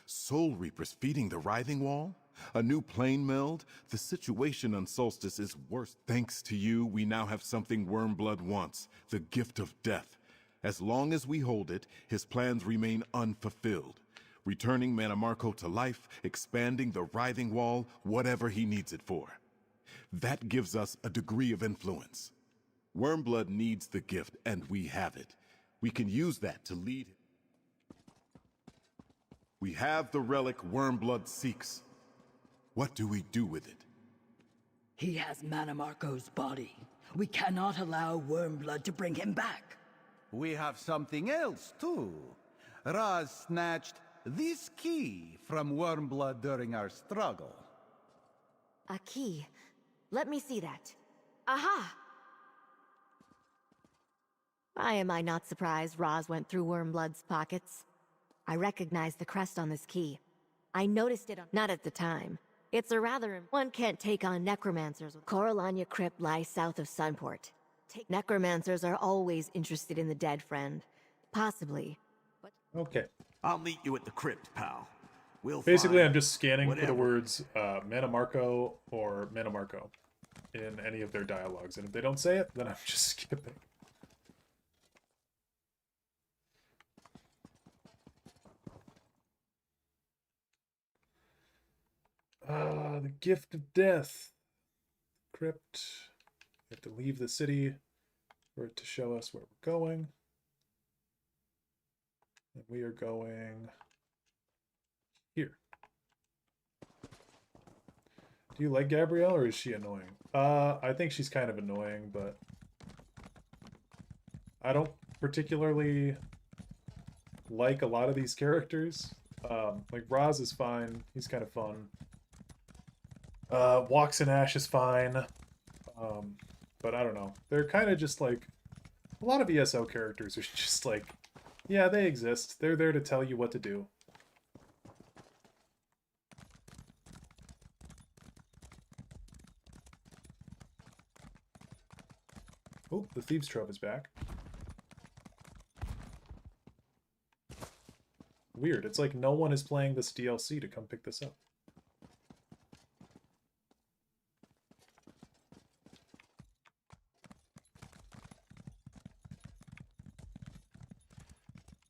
Soul Reapers feeding the Writhing Wall? A new plane meld? The situation on Solstice is worse. Thanks to you, we now have something Wormblood wants, the gift of death. As long as we hold it, his plans remain unfulfilled. Returning Manamarco to life, expanding the Writhing Wall, whatever he needs it for. That gives us a degree of influence. Wormblood needs the gift, and we have it. We can use that to lead him. We have the relic Wormblood seeks. What do we do with it? He has Manamarco's body. We cannot allow Wormblood to bring him back. We have something else, too. Raz snatched this key from Wormblood during our struggle. A key. Let me see that. Aha! Why am I not surprised Raz went through Wormblood's pockets? I recognize the crest on this key. I noticed it not at the time. It's a rather... One can't take on necromancers. Coralania Crypt lies south of Sunport. Necromancers are always interested in the dead, friend. Possibly. But... Okay. I'll meet you at the crypt, pal. Basically, I'm just scanning for the whatever. words Manamarco or Manamarco in any of their dialogues. And if they don't say it, then I'm just skipping. The gift of death. Crypt. We have to leave the city for it to show us where we're going. And we are going here. Do you like Gabrielle, or is she annoying? I think she's kind of annoying, but I don't particularly like a lot of these characters. Like Raz is fine. He's kind of fun. Walks in Ash is fine. But I don't know. They're kind of just like... A lot of ESO characters are just like... Yeah, they exist. They're there to tell you what to do. Oh, the Thieves' Trove is back. Weird. It's like no one is playing this DLC to come pick this up.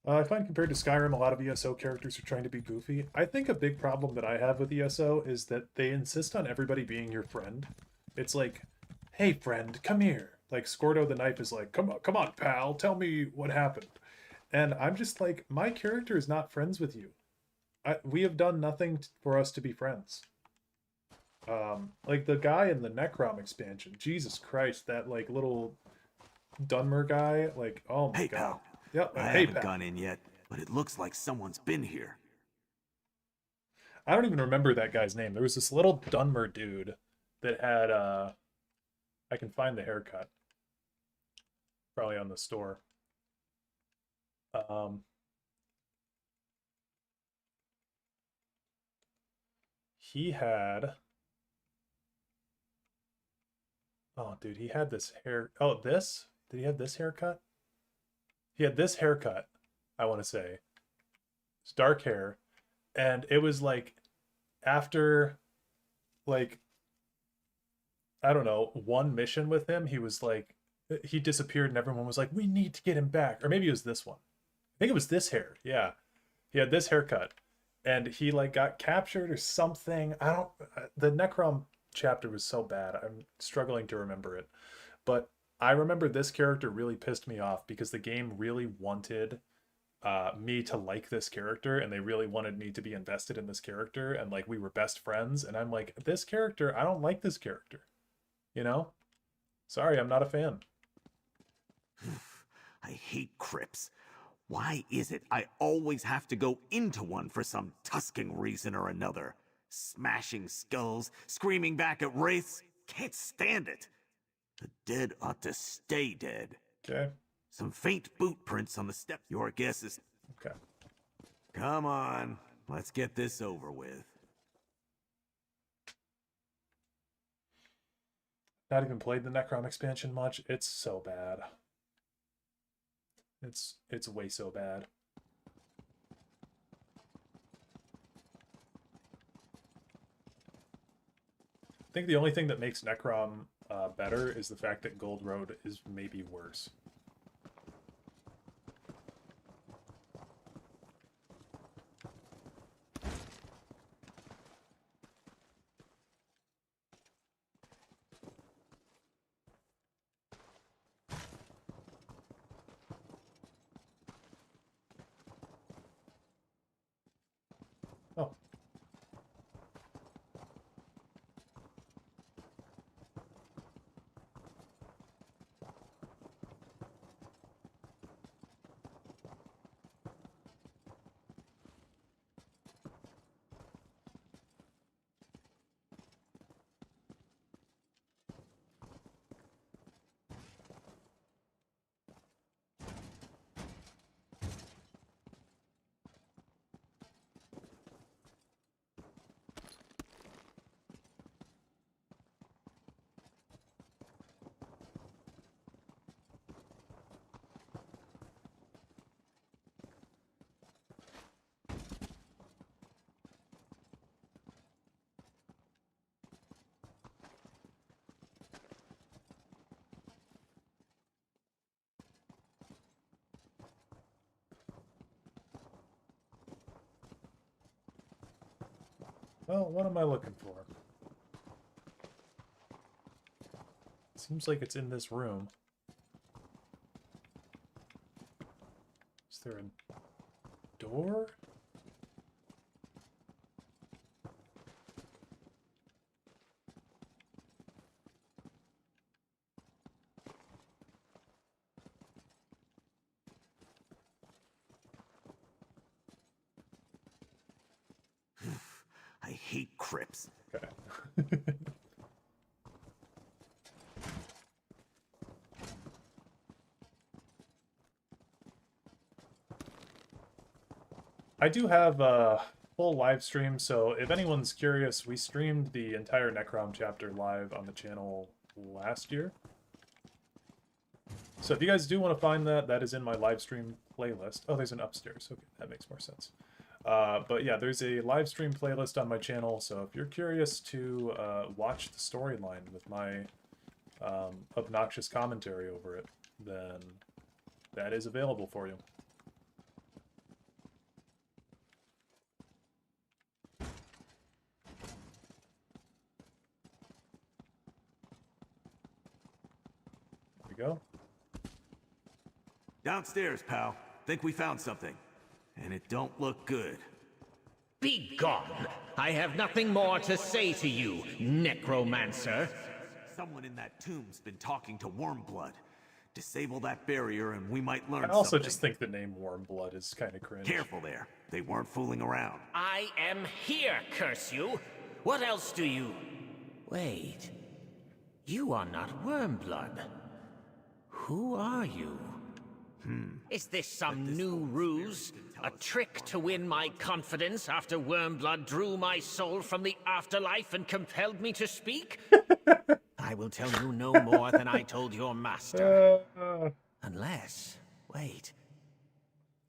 I find compared to Skyrim, a lot of ESO characters are trying to be goofy. I think a big problem that I have with ESO is that they insist on everybody being your friend. It's like, hey friend, come here. Like Scordo the Knife is like, come on, pal, tell me what happened. And I'm just like, my character is not friends with you. We have done nothing for us to be friends. Like the guy in the Necrom expansion, Jesus Christ, that like little Dunmer guy, like, oh my Hey, god. pal. Yep. I Hey, haven't pal. gone in yet, but it looks like someone's been here. I don't even remember that guy's name. There was this little Dunmer dude that had I can find the haircut. Probably on the store. He had... Oh, dude, he had this hair... Oh, this? Did he have this haircut? He had this haircut, I want to say. It's dark hair. And it was like, after, like, I don't know, one mission with him, he was like, he disappeared and everyone was like, we need to get him back. Or maybe it was this one. I think it was this hair. Yeah. He had this haircut. And he like got captured or something. The Necrom chapter was so bad. I'm struggling to remember it. But I remember this character really pissed me off because the game really wanted me to like this character, and they really wanted me to be invested in this character, and like we were best friends, and I'm like, this character, I don't like this character, you know? Sorry, I'm not a fan. I hate crypts. Why is it I always have to go into one for some Tusking reason or another? Smashing skulls, screaming back at wraiths. Can't stand it. The dead ought to stay dead. Okay. Some faint boot prints on the steps. Your guess is... Okay. Come on, let's get this over with. Not even played the Necrom expansion much. It's so bad. It's way so bad. I think the only thing that makes Necrom better is the fact that Gold Road is maybe worse. Oh. Well, what am I looking for? Seems like it's in this room. Is there a door? I hate crypts. Okay. I do have a full live stream, so if anyone's curious, we streamed the entire Necrom chapter live on the channel last year. So if you guys do want to find that, that is in my live stream playlist. Oh, there's an upstairs. Okay, that makes more sense. But yeah, there's a live stream playlist on my channel, so if you're curious to watch the storyline with my obnoxious commentary over it, then that is available for you. There we go. Downstairs, pal. Think we found something. And it don't look good. Be gone! I have nothing more to say to you, necromancer. Someone in that tomb's been talking to Wormblood. Disable that barrier and we might learn I also something. just think the name Wormblood is kind of cringe. Careful there. They weren't fooling around. I am here, curse you! What else do you... Wait. You are not Wormblood. Who are you? Is this some new ruse? A trick to win my confidence after Wormblood drew my soul from the afterlife and compelled me to speak? I will tell you no more than I told your master. Unless... wait.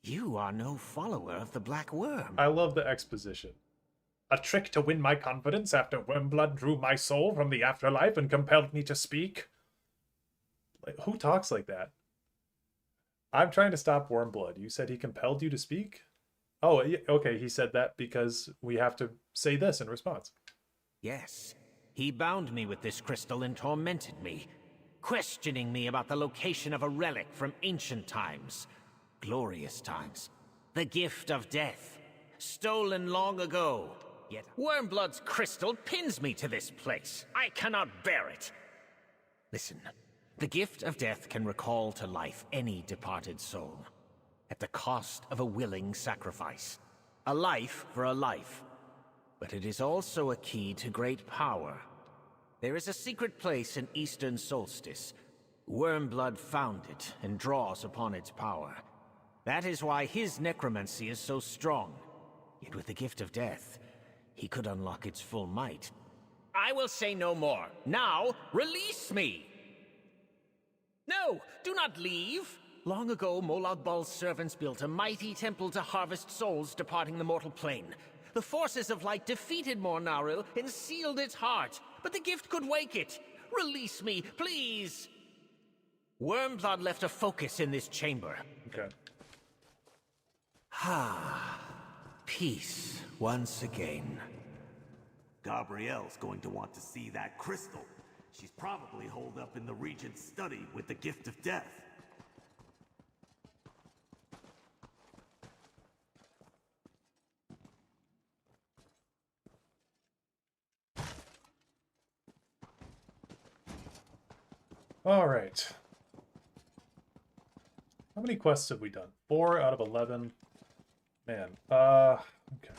You are no follower of the Black Worm. I love the exposition. A trick to win my confidence after Wormblood drew my soul from the afterlife and compelled me to speak? Like, who talks like that? I'm trying to stop Wormblood. You said he compelled you to speak? Oh, okay, he said that because we have to say this in response. Yes. He bound me with this crystal and tormented me. questioning me about the location of a relic from ancient times. Glorious times. The gift of death. Stolen long ago. Yet Wormblood's crystal pins me to this place. I cannot bear it. Listen, the gift of death can recall to life any departed soul, at the cost of a willing sacrifice. A life for a life. But it is also a key to great power. There is a secret place in Eastern Solstice. Wormblood found it and draws upon its power. That is why his necromancy is so strong. Yet with the gift of death, he could unlock its full might. I will say no more. Now, release me! No, do not leave! Long ago, Molag Bal's servants built a mighty temple to harvest souls departing the mortal plane. The forces of light defeated Mornaril and sealed its heart, but the gift could wake it. Release me, please! Wormblood left a focus in this chamber. Okay. Peace once again. Gabrielle's going to want to see that crystal. She's probably holed up in the Regent's study with the gift of death. All right. How many quests have we done? 4 out of 11. Man, okay.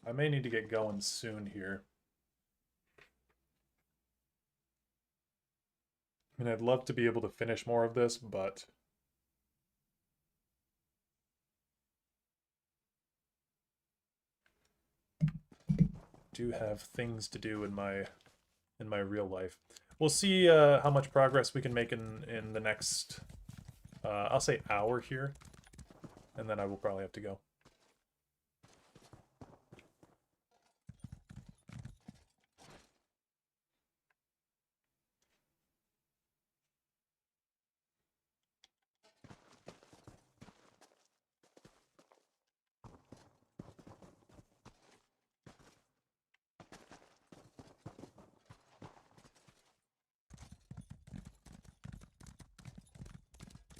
I may need to get going soon here. I mean, I'd love to be able to finish more of this, but do have things to do in my real life. We'll see how much progress we can make in the next, I'll say hour here, and then I will probably have to go.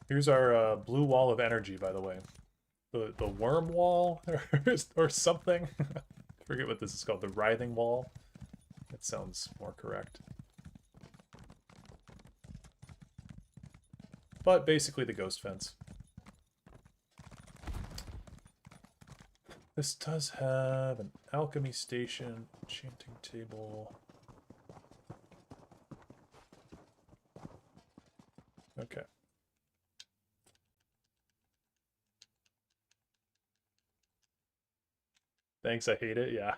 Here's our blue wall of energy, by the way. The worm wall or something. I forget what this is called. The writhing wall. That sounds more correct. But basically the ghost fence. This does have an alchemy station, enchanting table. Okay. Thanks, I hate it, yeah.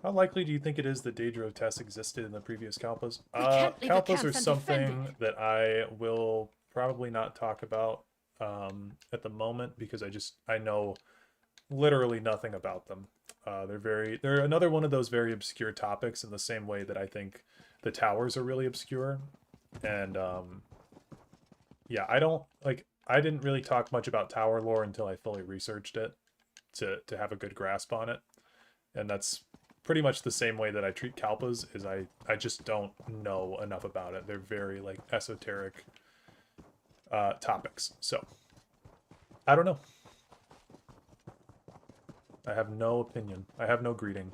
How likely do you think it is that Daedra tests existed in the previous Kalpas? Kalpas are something that I will probably not talk about at the moment because I know literally nothing about them. They're another one of those very obscure topics in the same way that I think the towers are really obscure. And yeah, I didn't really talk much about tower lore until I fully researched it to have a good grasp on it. And that's pretty much the same way that I treat Kalpas, is I just don't know enough about it. They're very like esoteric topics. So I don't know. I have no opinion. I have no greeting.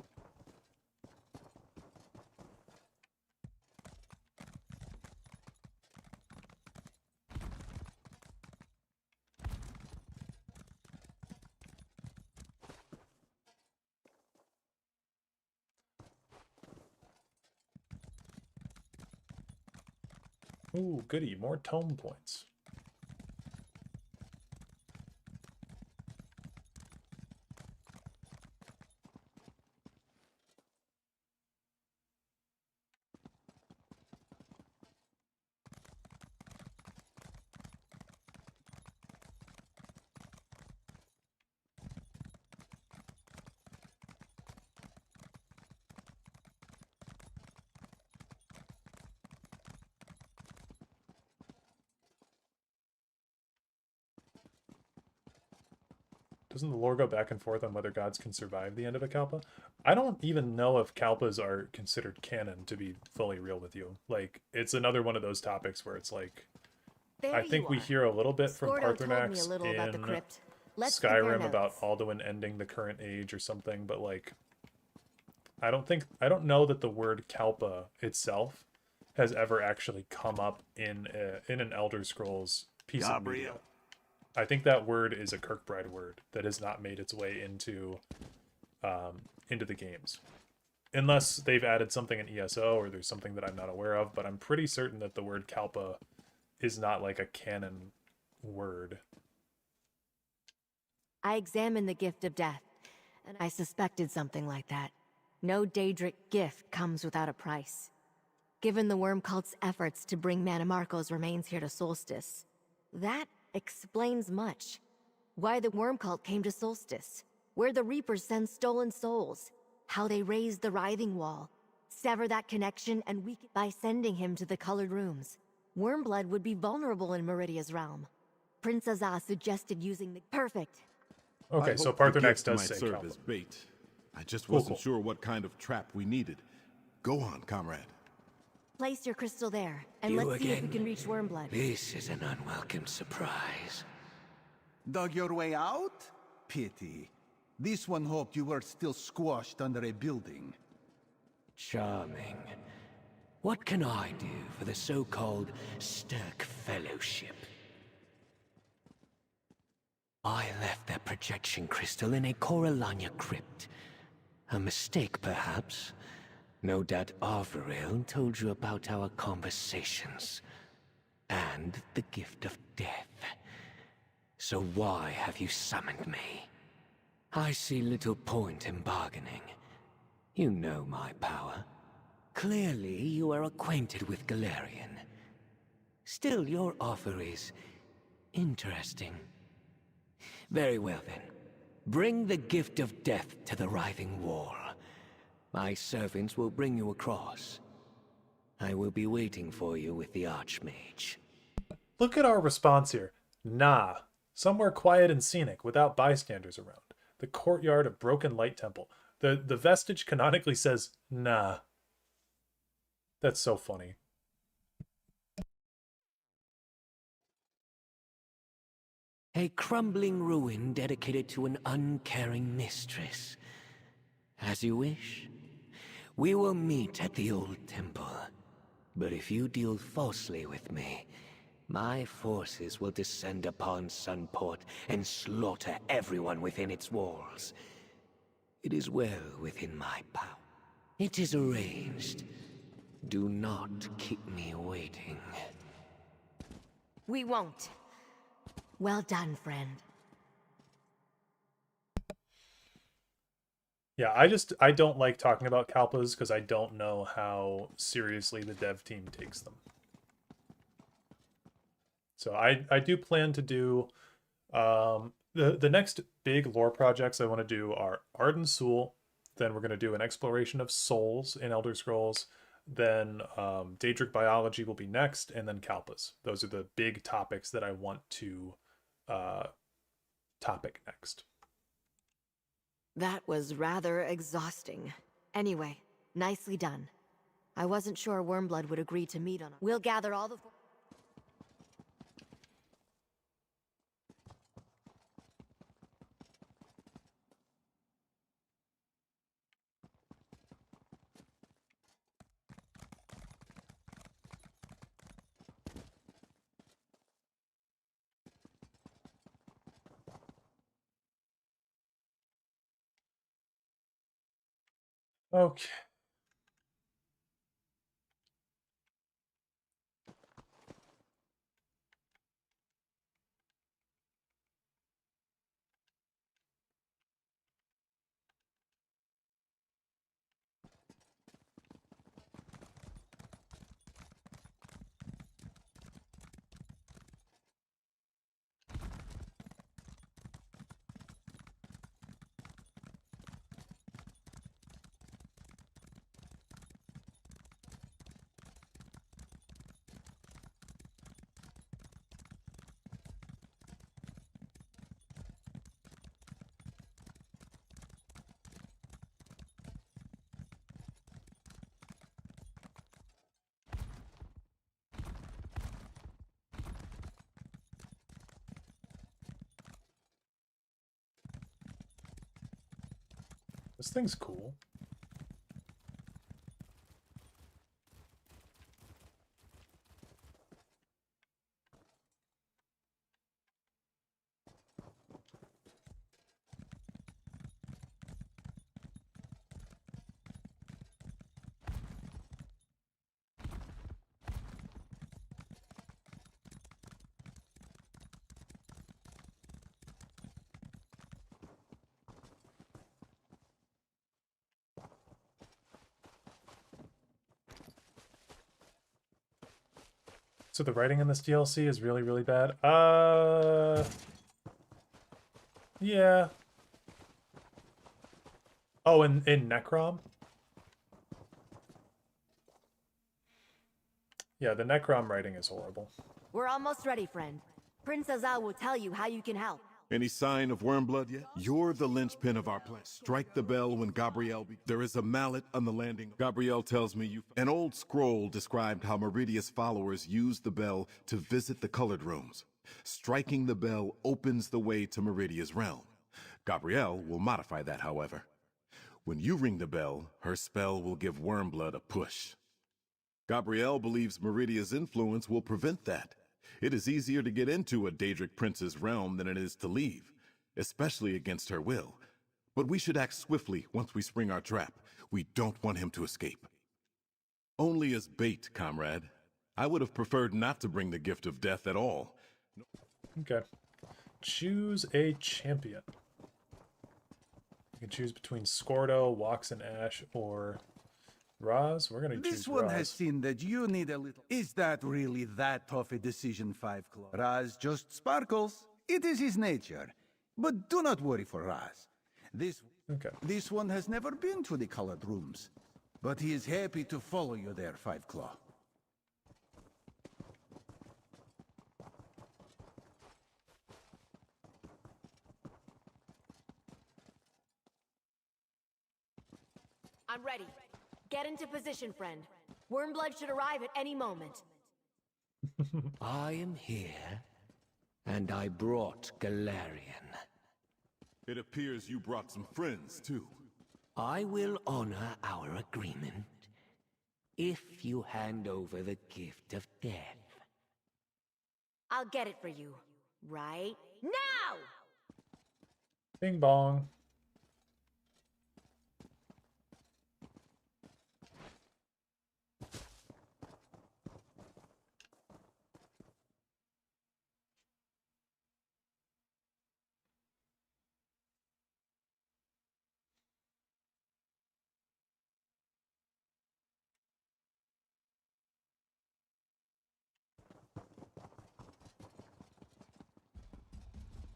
Ooh, goody, more tome points. Doesn't the lore go back and forth on whether gods can survive the end of a Kalpa? I don't even know if Kalpas are considered canon, to be fully real with you. Like, it's another one of those topics where it's like, I think we hear a little bit from Scordo told me a Parthenax little about the in crypt. Let's compare Skyrim about notes. Alduin ending the current age or something, but like, I don't know that the word Kalpa itself has ever actually come up in an Elder Scrolls piece of media. I think that word is a Kirkbride word that has not made its way into the games, unless they've added something in ESO or there's something that I'm not aware of. But I'm pretty certain that the word Kalpa is not like a canon word. I examined the gift of death, and I suspected something like that. No Daedric gift comes without a price. Given the Worm Cult's efforts to bring Manimarco's remains here to Solstice, that explains much. Why the Worm Cult came to Solstice, where the Reapers send stolen souls, how they raised the Writhing Wall, sever that connection and weaken by sending him to the Colored Rooms. Wormblood would be vulnerable in Meridia's realm. Prince Azaz suggested using the perfect. Okay, so I hoped the Parthenax gift does might say serve Kalpa. as bait. I just Cool, wasn't sure what kind of trap we needed. Go on, comrade. Place your crystal there, and You let's see if we again? can reach Wormblood. This is an unwelcome surprise. Dug your way out? Pity. This one hoped you were still squashed under a building. Charming. What can I do for the so-called Stirk Fellowship? I left that projection crystal in a Coralania crypt. A mistake, perhaps. No doubt Arveril told you about our conversations. And the gift of death. So why have you summoned me? I see little point in bargaining. You know my power. Clearly, you are acquainted with Galarian. Still, your offer is interesting. Very well then. Bring the gift of death to the Writhing Wall. My servants will bring you across. I will be waiting for you with the Archmage. Look at our response here. Nah. Somewhere quiet and scenic, without bystanders around. The courtyard of Broken Light Temple. The vestige canonically says, nah. That's so funny. A crumbling ruin dedicated to an uncaring mistress. As you wish. We will meet at the old temple. But if you deal falsely with me, my forces will descend upon Sunport and slaughter everyone within its walls. It is well within my power. It is arranged. Do not keep me waiting. We won't. Well done, friend. Yeah, I don't like talking about Kalpas because I don't know how seriously the dev team takes them. So I do plan to do the next big lore projects I want to do are Arden Sul, then we're going to do an exploration of souls in Elder Scrolls, then Daedric biology will be next, and then Kalpas. Those are the big topics that I want to topic next. That was rather exhausting. Anyway, nicely done. I wasn't sure Wormblood would agree to meet on it. We'll gather all the... Okay. This thing's cool. So the writing in this DLC is really, really bad. Yeah. Oh, in Necrom? Yeah, the Necrom writing is horrible. We're almost ready, friend. Prince Azal will tell you how you can help. Any sign of Wormblood yet? You're the linchpin of our plan. Strike the bell when Gabrielle... There is a mallet on the landing. Gabrielle tells me you... An old scroll described how Meridia's followers used the bell to visit the colored rooms. Striking the bell opens the way to Meridia's realm. Gabrielle will modify that, however. When you ring the bell, her spell will give Wormblood a push. Gabrielle believes Meridia's influence will prevent that. It is easier to get into a Daedric prince's realm than it is to leave, especially against her will. But we should act swiftly once we spring our trap. We don't want him to escape. Only as bait, comrade. I would have preferred not to bring the gift of death at all. Okay. Choose a champion. You can choose between Scordo, Wax and Ash, or Raz. We're gonna choose This one Raz. has seen that you need a little... Is that really that tough a decision, Five Claw? Raz just sparkles. It is his nature. But do not worry for Raz. This one has never been to the colored rooms. But he is happy to follow you there, Five Claw. I'm ready. Get into position, friend. Wormblood should arrive at any moment. I am here, and I brought Galarian. It appears you brought some friends, too. I will honor our agreement if you hand over the gift of death. I'll get it for you. Right now! Bing bong.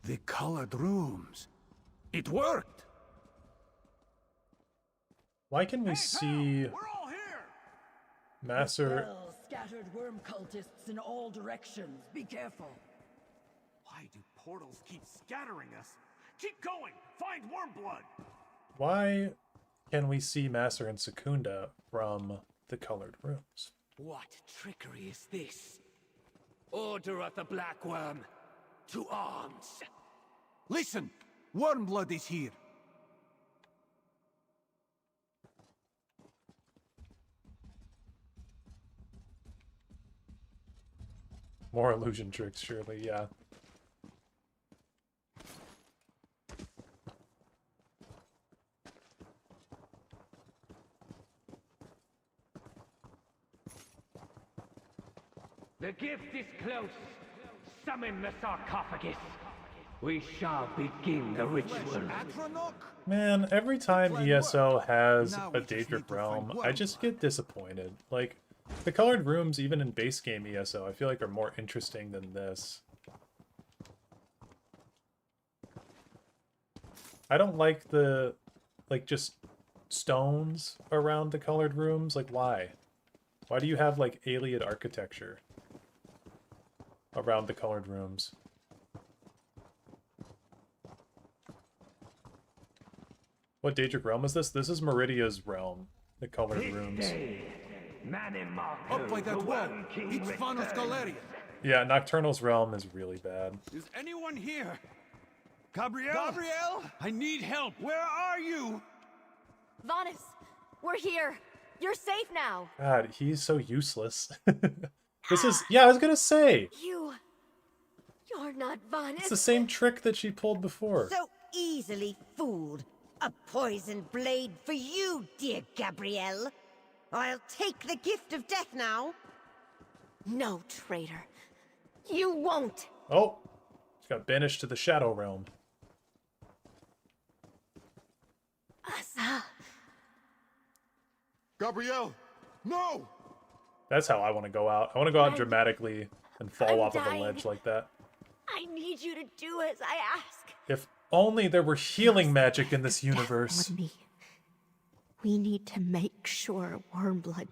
The colored rooms. It worked! Why can we see Master? Spell scattered worm cultists in all directions. Be careful. Why do portals keep scattering us? Keep going! Find Wormblood! Why can we see Master and Secunda from the colored rooms? What trickery is this? Order of the Black Worm, to arms! Listen! Wormblood is here! More illusion tricks, surely, yeah. The gift is close. Summon the sarcophagus. We shall begin the ritual. Man, every time ESO has a Daedric realm, I just get disappointed. Like, the colored rooms, even in base game ESO, I feel like are more interesting than this. I don't like the, like, just stones around the colored rooms. Like, why? Why do you have, like, Alien architecture around the colored rooms? What Daedric realm is this? This is Meridia's realm, the colored rooms. Up by that wall! It's Vanos Galarian! Yeah, Nocturnal's realm is really bad. Is anyone here? Gabrielle? Gabrielle? I need help! Where are you? Vanus, we're here. You're safe now. God, he's so useless. This is, yeah, I was gonna say. You're not Vanus. It's the same trick that she pulled before. So easily fooled. A poisoned blade for you, dear Gabrielle. I'll take the gift of death now. No, traitor. You won't. Oh, she got banished to the Shadow Realm. Asa. Gabrielle, no! That's how I want to go out. I want to go out dramatically and fall off of a ledge like that. I need you to do as I ask. If only there were healing magic in this universe. We need to make sure Wormblood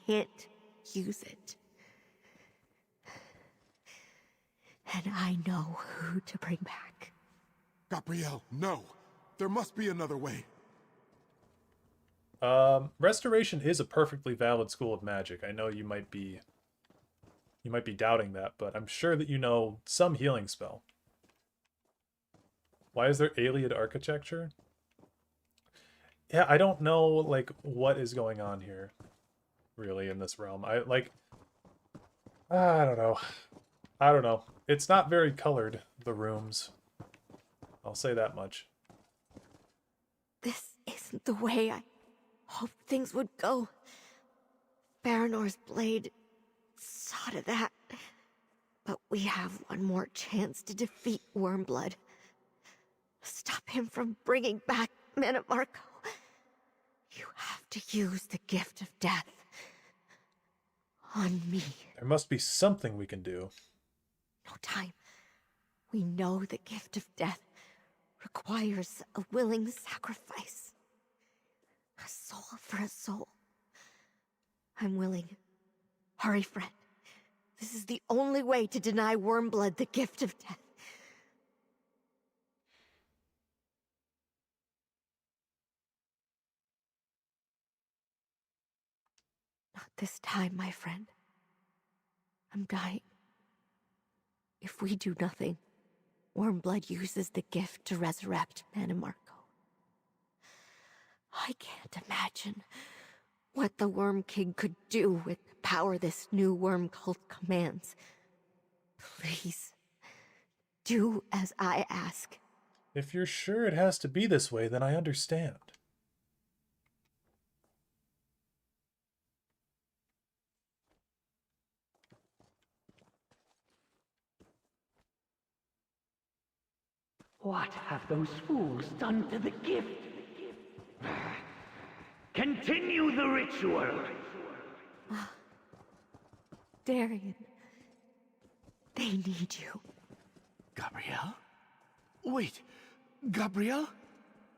can't use it. And I know who to bring back. Gabrielle, no. There must be another way. Restoration is a perfectly valid school of magic. I know you might be doubting that, but I'm sure that you know some healing spell. Why is there alien architecture? Yeah, I don't know, like, what is going on here, really, in this realm. I don't know. I don't know. It's not very colored, the rooms. I'll say that much. This isn't the way I hoped things would go. Baranor's blade saw to that. But we have one more chance to defeat Wormblood. Stop him from bringing back Mannimarco. You have to use the gift of death. On me. There must be something we can do. No time. We know the gift of death requires a willing sacrifice. A soul for a soul. I'm willing. Hurry, friend. This is the only way to deny Wormblood the gift of death. Not this time, my friend. I'm dying. If we do nothing, Wormblood uses the gift to resurrect Mannimarco. I can't imagine what the Worm King could do with the power this new worm cult commands. Please, do as I ask. If you're sure it has to be this way, then I understand. What have those fools done to the gift? Continue the ritual! Darian, they need you. Gabrielle? Wait, Gabrielle?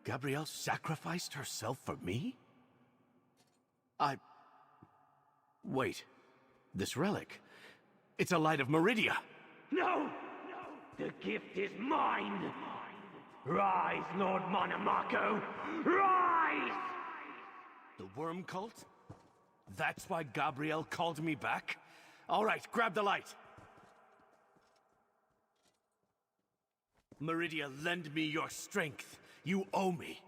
Gabrielle sacrificed herself for me? Wait, this relic. It's a light of Meridia. No! The gift is mine! Rise, Lord Mannimarco! Rise! The worm cult? That's why Gabrielle called me back? All right, grab the light. Meridia, lend me your strength. You owe me.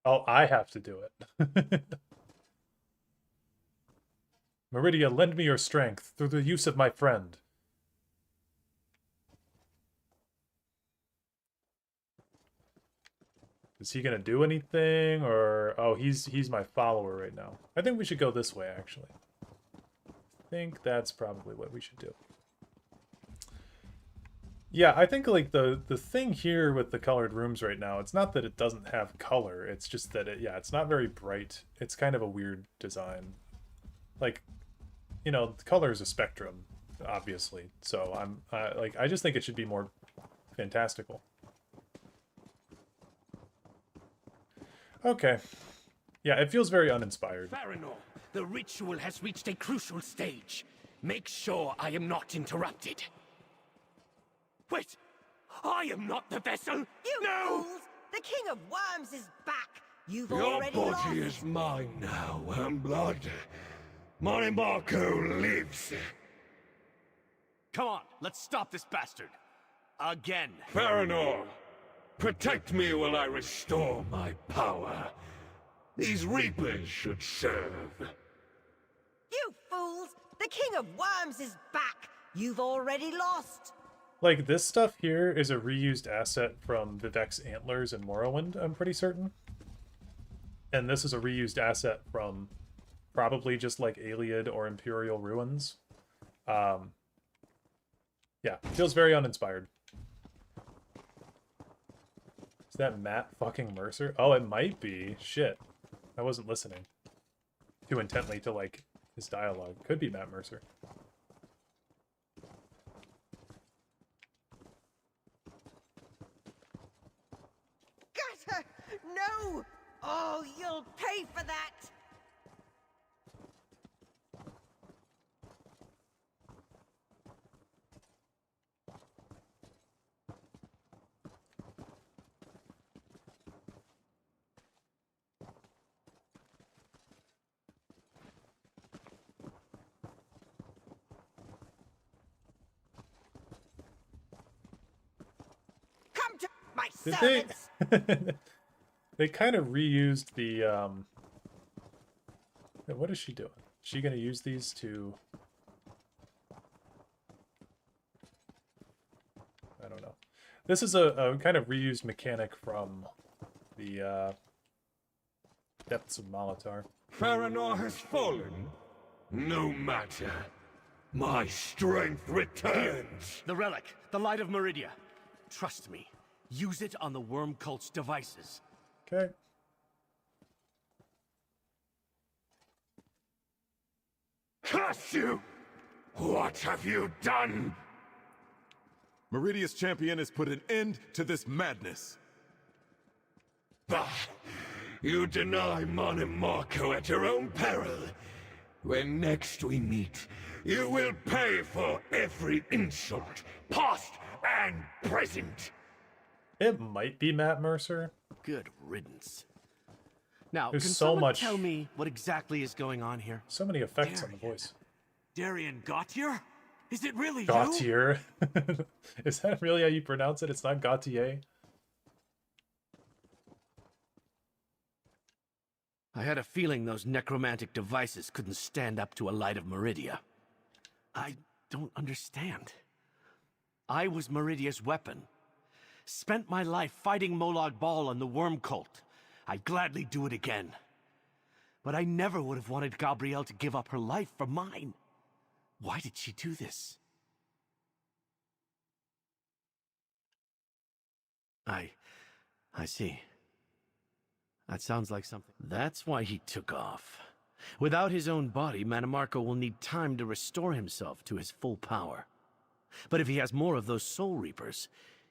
Oh, I have to do it. Meridia, lend me your strength through the use of my friend. Is he gonna do anything, or oh, he's my follower right now. I think we should go this way, actually. I think that's probably what we should do. Yeah, I think like the thing here with the colored rooms right now, it's not that it doesn't have color, it's just that it's not very bright. It's kind of a weird design. Like, you know, the color is a spectrum, obviously. So I just think it should be more fantastical. Okay. Yeah, it feels very uninspired. Baranor, the ritual has reached a crucial stage. Make sure I am not interrupted. Wait! I am not the vessel! You fools! The King of Worms is back! You've Your already lost. body is mine now, Wormblood. Mannimarco lives. Come on, let's stop this bastard. Again. Paranor, protect me while I restore my power. These Reapers should serve. You fools! The King of Worms is back! You've already lost! Like, this stuff here is a reused asset from Vivek's Antlers in Morrowind, I'm pretty certain. And this is a reused asset from probably just like Iliad or Imperial Ruins. Yeah, feels very uninspired. Is that Matt fucking Mercer? Oh, it might be. Shit. I wasn't listening too intently to, like, his dialogue. Could be Matt Mercer. Got her! No! Oh, you'll pay for that! Come to my Did servants! they? They kind of reused the, What is she doing? Is she gonna use these to... I don't know. This is a kind of reused mechanic from the, Depths of Molitar. Paranor has fallen? No matter. My strength returns. The relic, the Light of Meridia. Trust me, use it on the Worm Cult's devices. Okay. Curse you! What have you done? Meridia's champion has put an end to this madness. Bah! You deny Mon Marco at your own peril. When next we meet, you will pay for every insult, past and present. It might be Matt Mercer. Good riddance. Now, There's can so someone much- tell me what exactly is going on here? So many effects on the voice. Darian Gautier? Is it really you? Gautier? Is that really how you pronounce it? It's not Gautier? I had a feeling those necromantic devices couldn't stand up to a Light of Meridia. I don't understand. I was Meridia's weapon. Spent my life fighting Molag Bal and the Worm Cult. I'd gladly do it again. But I never would have wanted Gabrielle to give up her life for mine. Why did she do this? I see. That sounds like something. That's why he took off. Without his own body, Mannimarco will need time to restore himself to his full power. But if he has more of those Soul Reapers,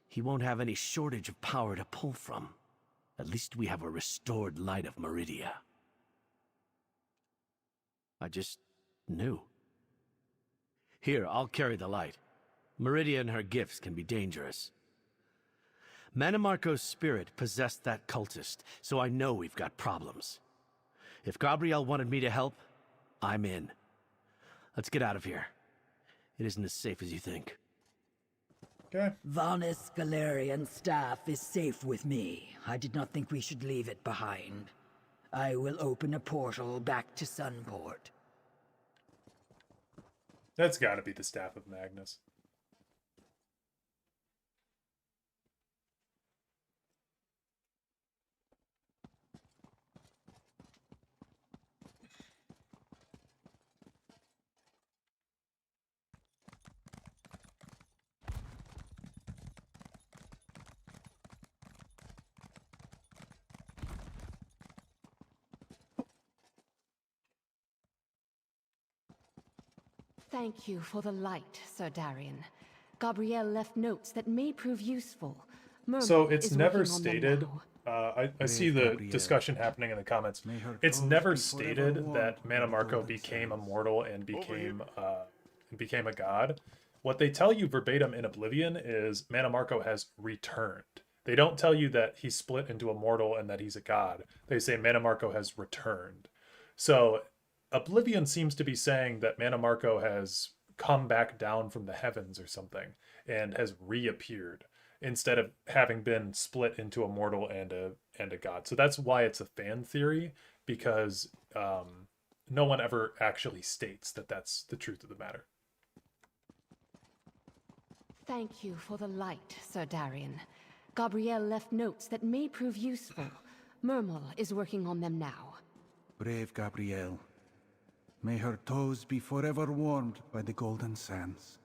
he won't have any shortage of power to pull from. At least we have a restored Light of Meridia. I just knew. Here, I'll carry the light. Meridia and her gifts can be dangerous. Mannimarco's spirit possessed that cultist, so I know we've got problems. If Gabrielle wanted me to help, I'm in. Let's get out of here. It isn't as safe as you think. Okay. Vanis Galerian's staff is safe with me. I did not think we should leave it behind. I will open a portal back to Sunport. That's gotta be the Staff of Magnus. Thank you for the light, Sir Darian. Gabrielle left notes that may prove useful. So it's is never working on them stated. now. I see the discussion happening in the comments. It's never stated that Mannimarco became immortal and became a god. What they tell you verbatim in Oblivion is Mannimarco has returned. They don't tell you that he split into a mortal and that he's a god. They say Mannimarco has returned. So Oblivion seems to be saying that Mannimarco has come back down from the heavens or something. and has reappeared instead of having been split into a mortal and a god. So that's why it's a fan theory, because no one ever actually states that that's the truth of the matter. Thank you for the light, Sir Darian. Gabrielle left notes that may prove useful. Mermal is working on them now. Brave Gabrielle. May her toes be forever warmed by the golden sands.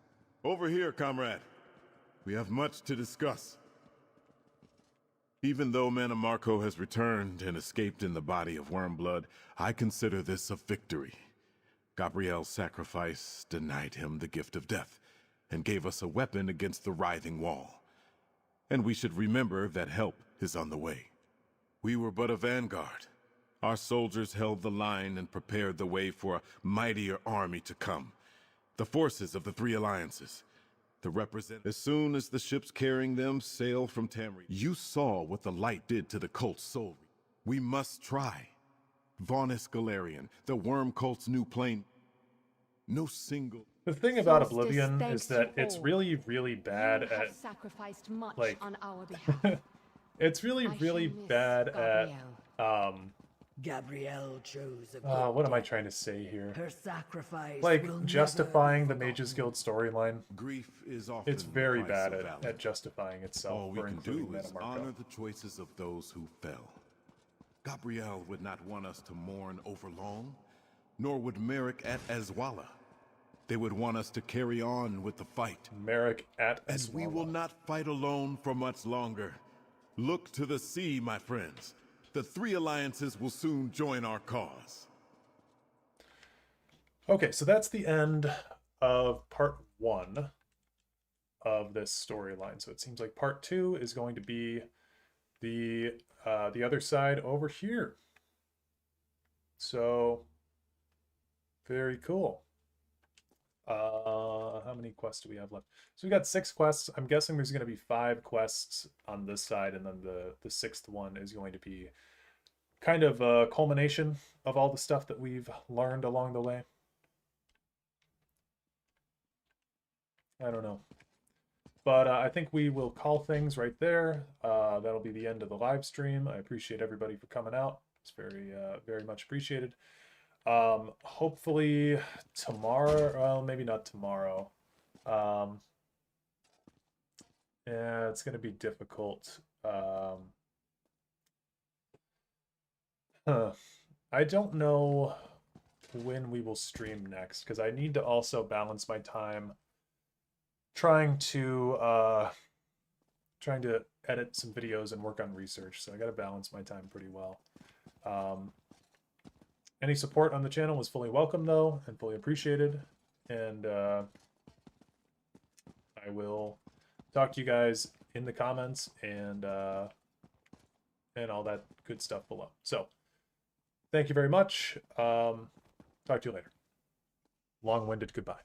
Over here, comrade. We have much to discuss. Even though Mannimarco has returned and escaped in the body of Wormblood, I consider this a victory. Gabrielle's sacrifice denied him the gift of death, and gave us a weapon against the writhing wall. And we should remember that help is on the way. We were but a vanguard. Our soldiers held the line and prepared the way for a mightier army to come. The forces of the three alliances. As soon as the ships carrying them sailed from Tamriel, you saw what the light did to the cult's soul. We must try. Vaunus Galarian, the worm cult's new plane. No single... The thing about Oblivion is that it's really, really bad at, sacrificed much like, on our behalf. it's really, really bad at, Gabrielle chose a good what am I trying to say here? Her sacrifice Like, will justifying the Mages Guild storyline. Grief is often It's very the price bad of valor. at justifying itself. All we for can including do is Mannimarco. honor the choices of those who fell. Gabrielle would not want us to mourn over long, nor would Merrick at Azwala. They would want us to carry on with the fight. Merrick at And we will not fight alone for much longer. Look to the sea, my friends. The three alliances will soon join our cause. Okay, so that's the end of part 1 of this storyline. So it seems like part 2 is going to be the other side over here. So very cool. How many quests do we have left? So we got 6 quests. I'm guessing there's going to be 5 quests on this side, and then the 6th one is going to be kind of a culmination of all the stuff that we've learned along the way. I don't know. But I think we will call things right there. That'll be the end of the live stream. I appreciate everybody for coming out. It's very, very much appreciated. Hopefully tomorrow, well, maybe not tomorrow. Yeah, it's going to be difficult. I don't know when we will stream next, because I need to also balance my time trying to edit some videos and work on research, so I got to balance my time pretty well. Any support on the channel was fully welcome, though, and fully appreciated. And I will talk to you guys in the comments and all that good stuff below. So, thank you very much. Talk to you later. Long-winded goodbye.